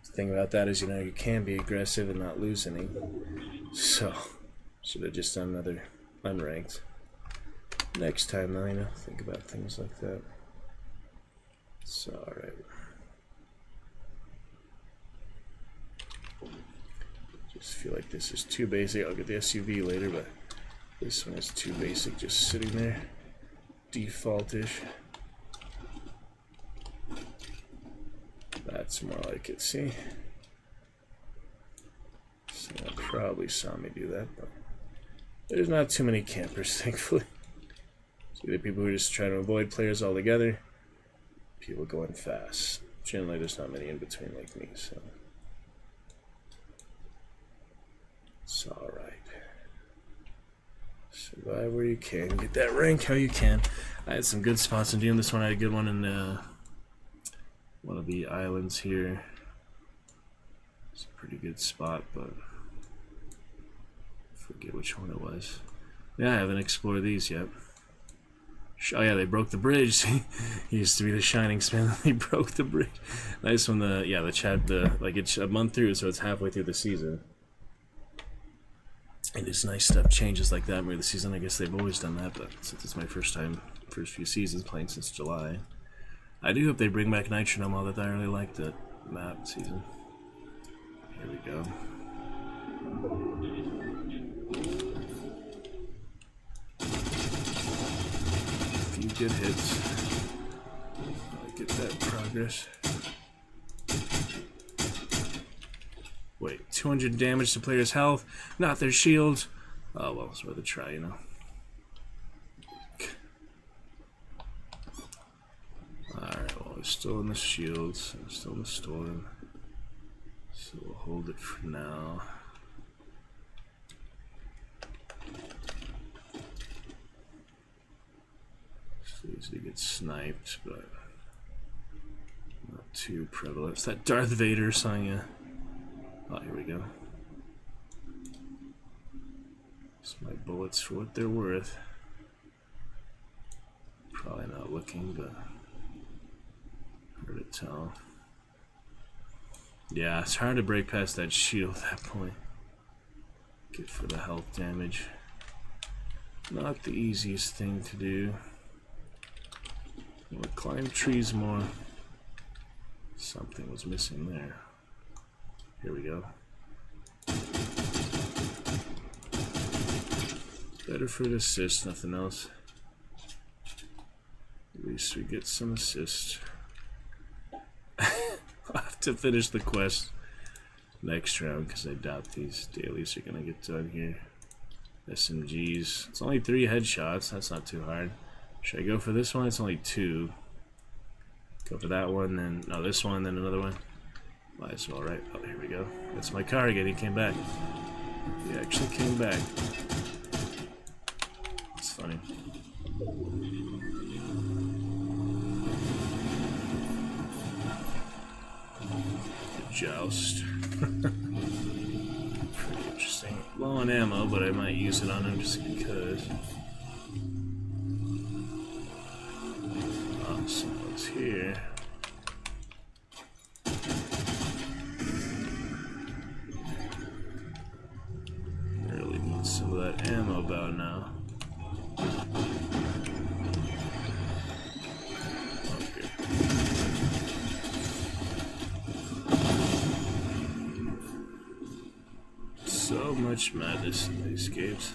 The thing about that is, you know, you can be aggressive and not lose any. So should have just done another unranked. Next time though, you know, think about things like that. So alright. Just feel like this is too basic. I'll get the SUV later, but this one is too basic, just sitting there. Default-ish. That's more like it, see? Someone probably saw me do that, but there's not too many campers, thankfully. It's either people who are just trying to avoid players altogether, people going fast. Generally, there's not many in between like me, so it's alright. Survive where you can, get that rank how you can. I had some good spots in doing this one. I had a good one in one of the islands here. It's a pretty good spot, but I forget which one it was. Yeah, I haven't explored these yet. Oh yeah, they broke the bridge. He used to be the shining spin. They broke the bridge. Nice when the chat like it's a month through, so it's halfway through the season. And it's nice stuff changes like that where the season. I guess they've always done that, but since it's my first few seasons playing since July, I do hope they bring back Nitronome, although I really liked the map season. Here we go. A few good hits. I get that progress. Wait, 200 damage to players' health, not their shields. Oh well, it's worth a try, you know. Alright, well, we're still in the shields, I'm still in the storm. So we'll hold it for now. It's easy to get sniped, but not too prevalent. It's that Darth Vader song, yeah. Oh, here we go. It's my bullets for what they're worth. Probably not looking, but hard to tell. Yeah, it's hard to break past that shield at that point. Get for the health damage. Not the easiest thing to do. I'm gonna climb trees more. Something was missing there. Here we go. Better for an assist, nothing else. At least we get some assist. I'll have to finish the quest next round because I doubt these dailies are gonna get done here. SMGs. It's only 3 headshots, that's not too hard. Should I go for this one? It's only 2. Go for that one, then no, this one, then another one. Might as well, right? Oh, here we go. That's my car again. He came back. He actually came back. It's funny. Joust. Pretty interesting. Low on ammo, but I might use it on him just because. Oh, someone's here. Really need some of that ammo about now. Okay. So much madness in these games.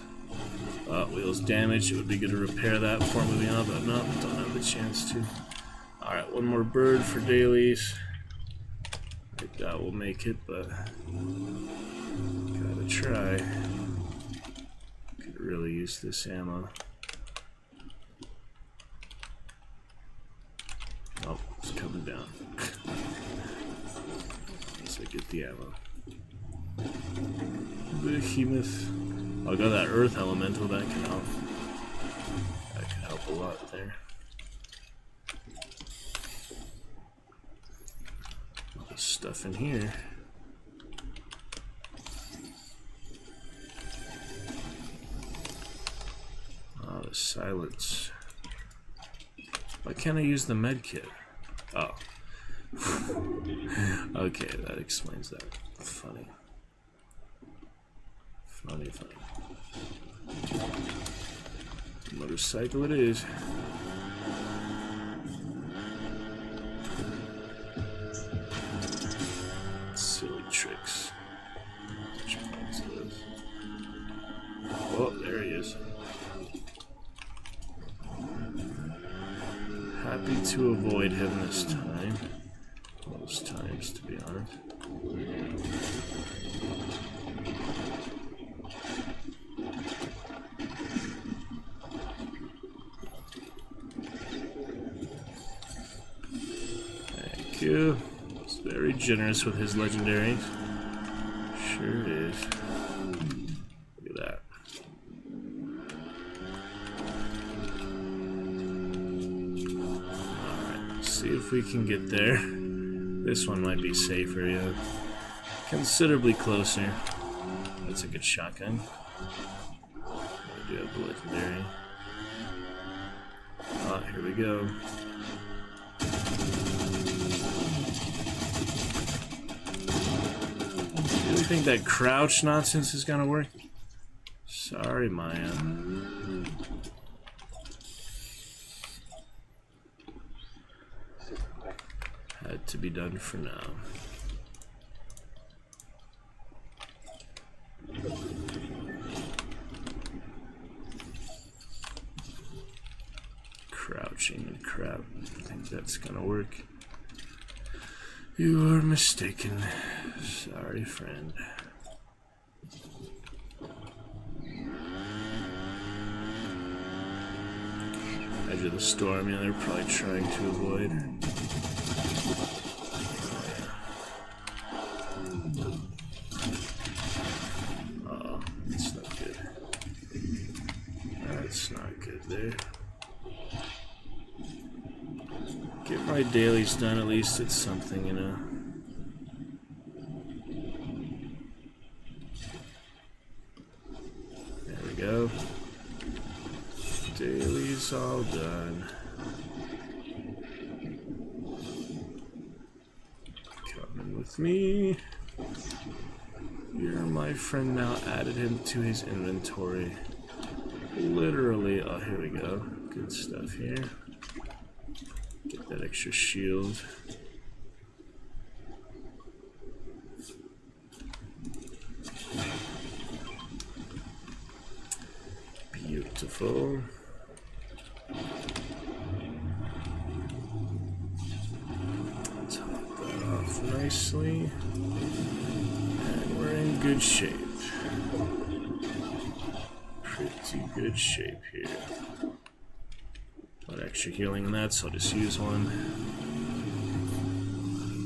Wheels damaged. It would be good to repair that before moving on, but no, don't have the chance to. Alright, one more bird for dailies. I think that will make it, but gotta try. Could really use this ammo. Oh, it's coming down. Once I get the ammo. Behemoth. I'll go that earth elemental, that can help. That can help a lot there. All this stuff in here. Oh, the silence. Why can't I use the med kit? Oh. Okay, that explains that. Funny. Funny. Motorcycle it is. Silly tricks. Which one's this? Oh, there he is. Happy to avoid him this time. Most times, to be honest. Thank you. He's very generous with his legendaries. Sure is. Look at that. Alright, see if we can get there. This one might be safer, yeah. Considerably closer. That's a good shotgun. I do have the legendary. Ah, here we go. Do you think that crouch nonsense is gonna work? Sorry, Maya. Had to be done for now. Crouching and crap. I think that's gonna work. You are mistaken. Sorry, friend. Edge of the storm, yeah, they're probably trying to avoid. Uh-oh, that's not good. That's not good there. Get my dailies done, at least it's something, you know. There we go. Dailies all done. Coming with me. You're my friend now. Added him to his inventory. Literally. Oh, here we go. Good stuff here. Get that extra shield. Beautiful. Top that off nicely. And we're in good shape. Pretty good shape here. Got extra healing in that, so I'll just use one.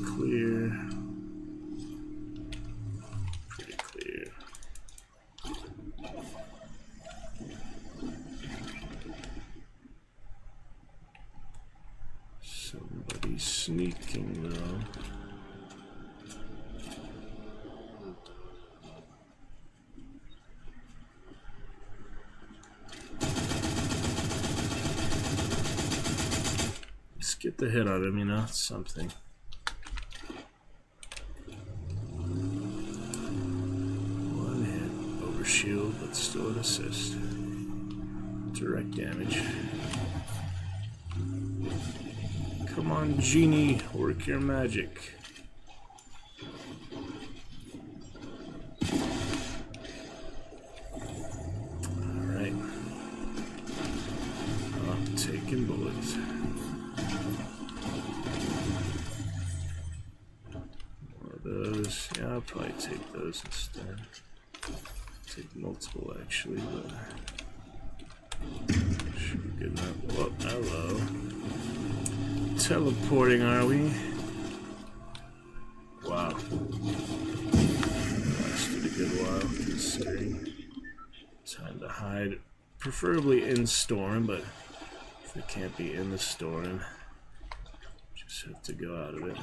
Clear. Pretty clear. Somebody's sneaking though. Get the hit on him, you know, it's something. One hit, over shield, but still an assist. Direct damage. Come on, Genie, work your magic. Alright. I'm taking bullets. Those, yeah, I'll probably take those instead. Take multiple actually, but should be good enough. Oh, hello. Teleporting, are we? Wow. Lasted a good while, considering. Time to hide, preferably in storm, but if we can't be in the storm, just have to go out of it.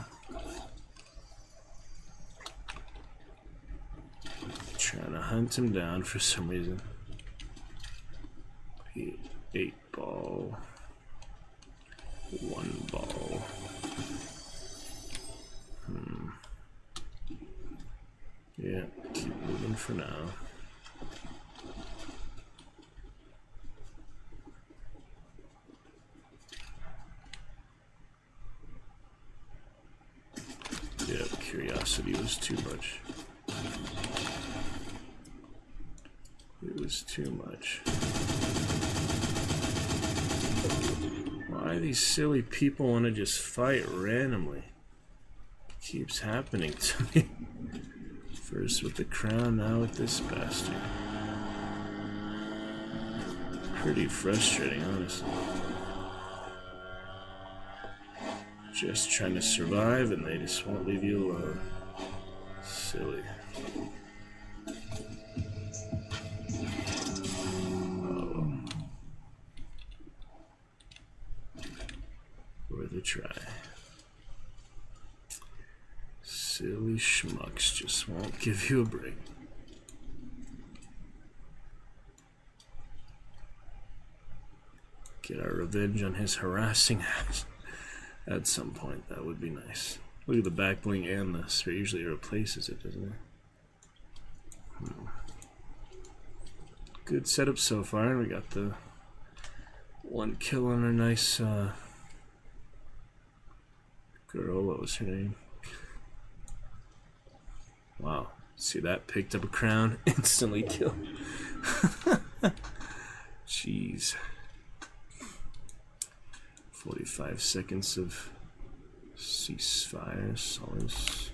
Trying to hunt him down for some reason. 8 ball. 1 ball. Yeah, keep moving for now. Yeah, curiosity was too much. It was too much. Why these silly people want to just fight randomly? It keeps happening to me. First with the crown, now with this bastard. Pretty frustrating, honestly. Just trying to survive and they just won't leave you alone. Silly. Worth a try. Silly schmucks just won't give you a break. Get our revenge on his harassing act at some point. That would be nice. Look at the back bling and the sphere. Usually it replaces it, doesn't it? Good setup so far. We got the 1 kill on our nice girl. What was her name? Wow. See that? Picked up a crown. Instantly killed. Jeez. 45 seconds of ceasefire. Solace.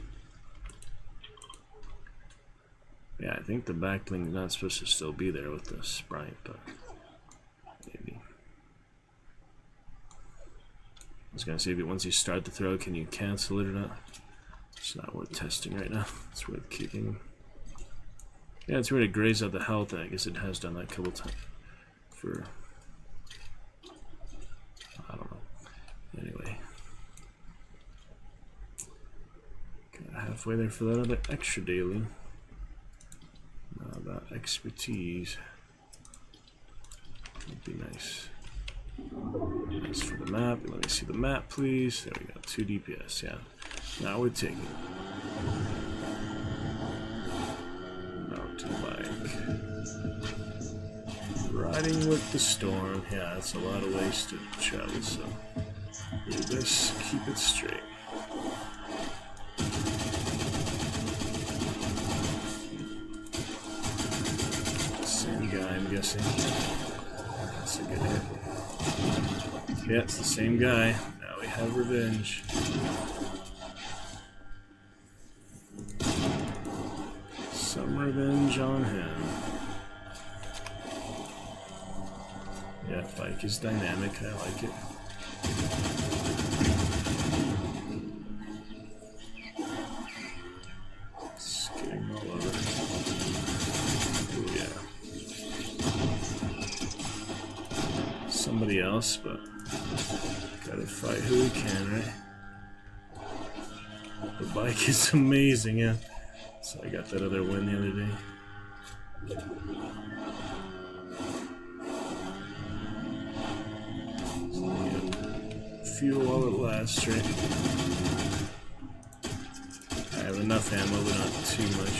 Yeah, I think the back bling is not supposed to still be there with the sprite, but maybe. I was gonna say, if once you start the throw, can you cancel it or not? It's not worth testing right now. It's worth kicking. Yeah, it's weird to graze out the health. I guess it has done that a couple times. For I don't know. Anyway, got halfway there for that other extra daily. Now about expertise. Would be nice. As for the map, let me see the map, please. There we go. 2 DPS. Yeah. Now we're taking mountain bike. Riding with the storm. Yeah, that's a lot of ways to travel, so we'll just keep it straight. Same guy, I'm guessing. That's a good hit. Yeah, it's the same guy. Now we have revenge. Some revenge on him. Yeah, bike is dynamic. I like it. Skidding all over. Ooh, yeah. Somebody else, but gotta fight who we can, right? The bike is amazing, yeah. So I got that other win the other day. fuel while it lasts, right? I have enough ammo, but not too much.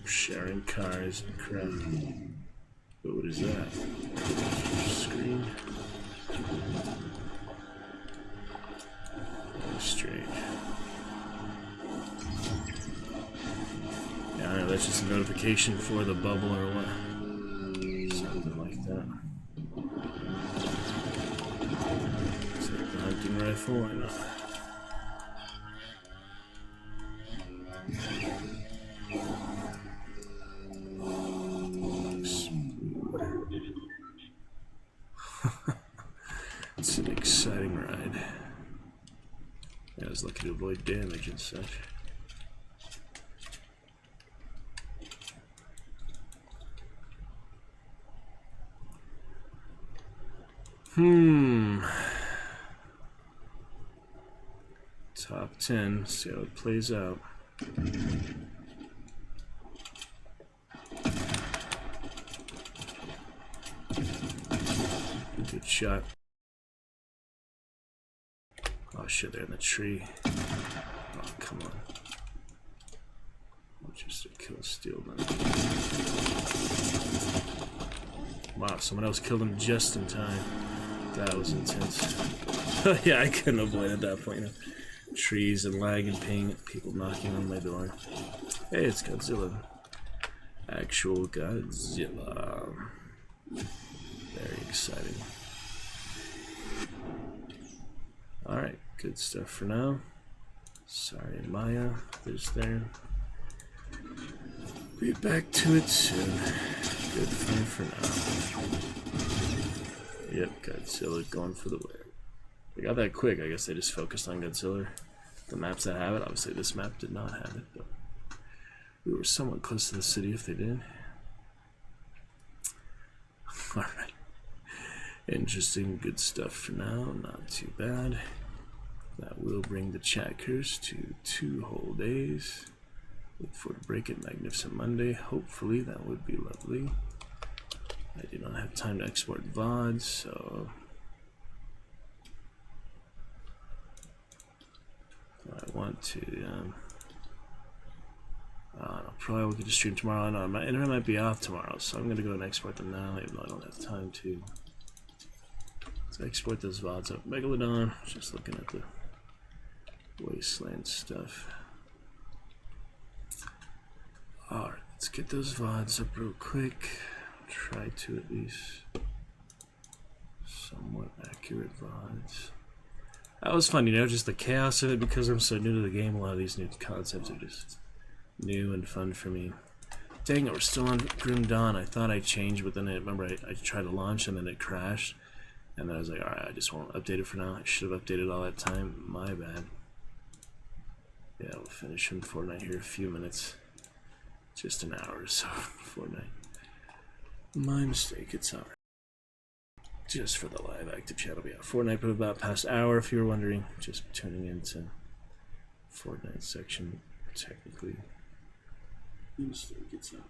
Sharing cars and crap. But what is that? Screen. Strange. Yeah, I don't know, that's just a notification for the bubble or what. Something like that. Take the hunting rifle, why not? It's an exciting ride. Yeah, I was lucky to avoid damage and such. Top 10, see how it plays out. Good shot. Oh shit, they're in the tree. Oh, come on. Just a kill steal then. Wow, someone else killed him just in time. That was intense. Yeah, I couldn't avoid at that point. You know, trees and lag and ping, people knocking on my door. Hey, it's Godzilla. Actual Godzilla. Very exciting. Alright, good stuff for now. Sorry, Maya. There's there. Be back to it soon. Good fun for now. Yep, Godzilla going for the win. They got that quick. I guess they just focused on Godzilla. The maps that have it, obviously this map did not have it, but we were somewhat close to the city if they did. Alright. Interesting, good stuff for now. Not too bad. That will bring the checkers to 2 whole days. Look forward to break it. Magnificent Monday. Hopefully that would be lovely. I do not have time to export VODs, so I want to. Probably we could just stream tomorrow. No, my internet might be off tomorrow, so I'm gonna go and export them now, even though I don't have time to. Let's export those VODs up. Megalodon. Just looking at the wasteland stuff. Alright, let's get those VODs up real quick. Try to at least somewhat accurate VODs. That was fun, you know, just the chaos of it because I'm so new to the game. A lot of these new concepts are just new and fun for me. Dang it, we're still on Grim Dawn. I thought I changed, but then remember I tried to launch and then it crashed. And then I was like, alright, I just won't update it for now. I should have updated all that time. My bad. Yeah, we'll finish in Fortnite here in a few minutes. Just an hour or so before night. My mistake, it's alright. Just for the live active channel, yeah. Fortnite put about past hour if you were wondering. Just tuning into Fortnite section, technically. My mistake, it's not.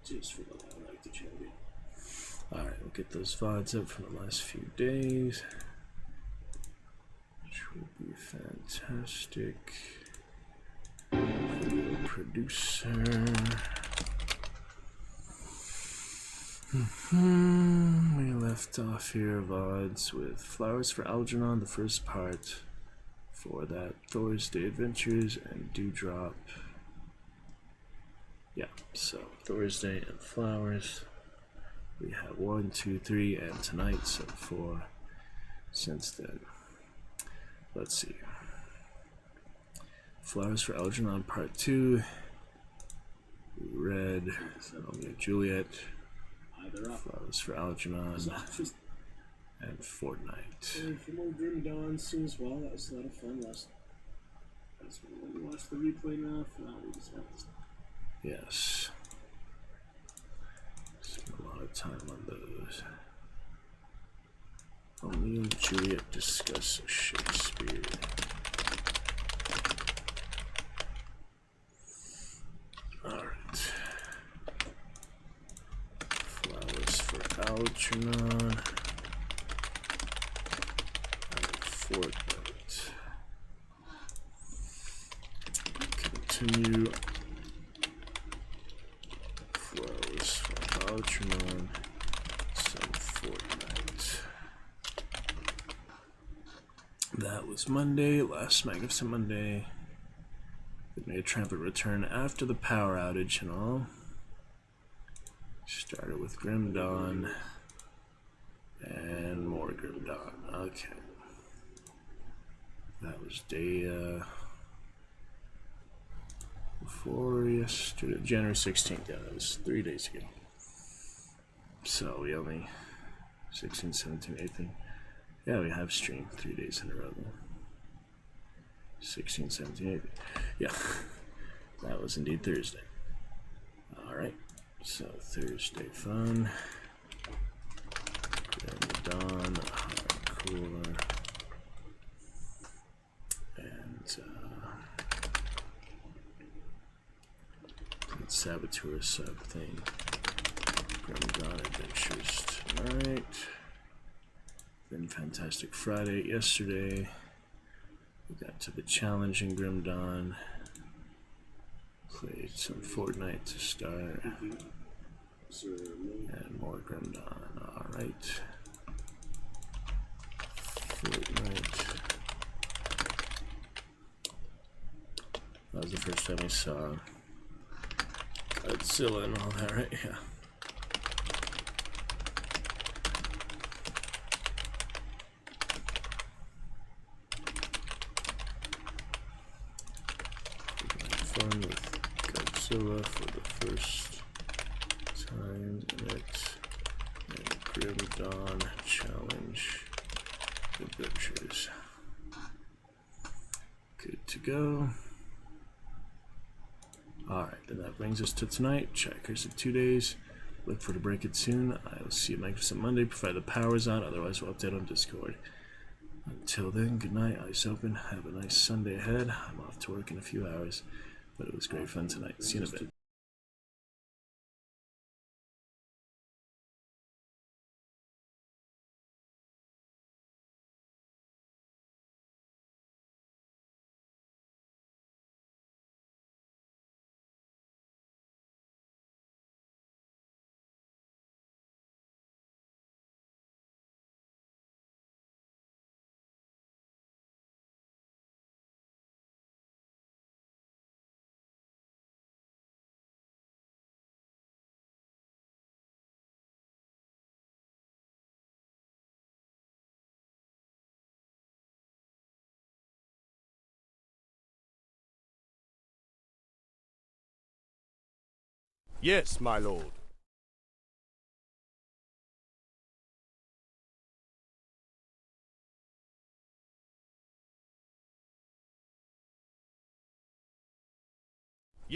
Just for the live active channel, yeah. Alright, we'll get those VODs up from the last few days. Which will be fantastic. Producer. We left off here VODs with Flowers for Algernon, the first part for that Thursday Adventures and Dewdrop. Yeah, so Thursday and Flowers. We have 1, 2, 3, and tonight, so 4 since then. Let's see. Flowers for Algernon Part 2. Red. Romeo and Juliet. Flowers for Algernon. And Fortnite. For more Grim Dawn soon as well. That was a lot of fun. That's when we watch the replay now. For now, we just want to. Yes. Spent a lot of time on those. Romeo and Juliet discuss Shakespeare. Alright. Flowers for Algernon. Fortnite. Continue. 4 hours for Algernon. Some Fortnite. That was Monday. Last Magnificent Monday. They made a triumphant return after the power outage and all. Started with Grim Dawn. And more Grim Dawn. Okay. That was day before yesterday, January 16th. Yeah, that was 3 days ago. So we only 16, 17, 18. Yeah, we have streamed 3 days in a row. 16, 17, 18. Yeah, that was indeed Thursday. Alright, so Thursday fun. Grim Dawn, hardcore. And Saboteur sub thing. Grim Dawn Adventures tonight. Then Fantastic Friday yesterday. We got to the challenging Grim Dawn. Played some Fortnite to start. And more Grim Dawn. Alright. Fortnite. That was the first time I saw Godzilla and all that, right? Yeah. Fun with Godzilla for the first time in it. And Grim Dawn Challenge Adventures. Good to go. Alright, then that brings us to tonight. Checkers in 2 days. Look for to break it soon. I will see you Magnificent Monday, provided the power's on. Otherwise, we'll update on Discord. Until then, good night, eyes open. Have a nice Sunday ahead. I'm off to work in a few hours, but it was great fun tonight. See you in a bit. Yes, my lord.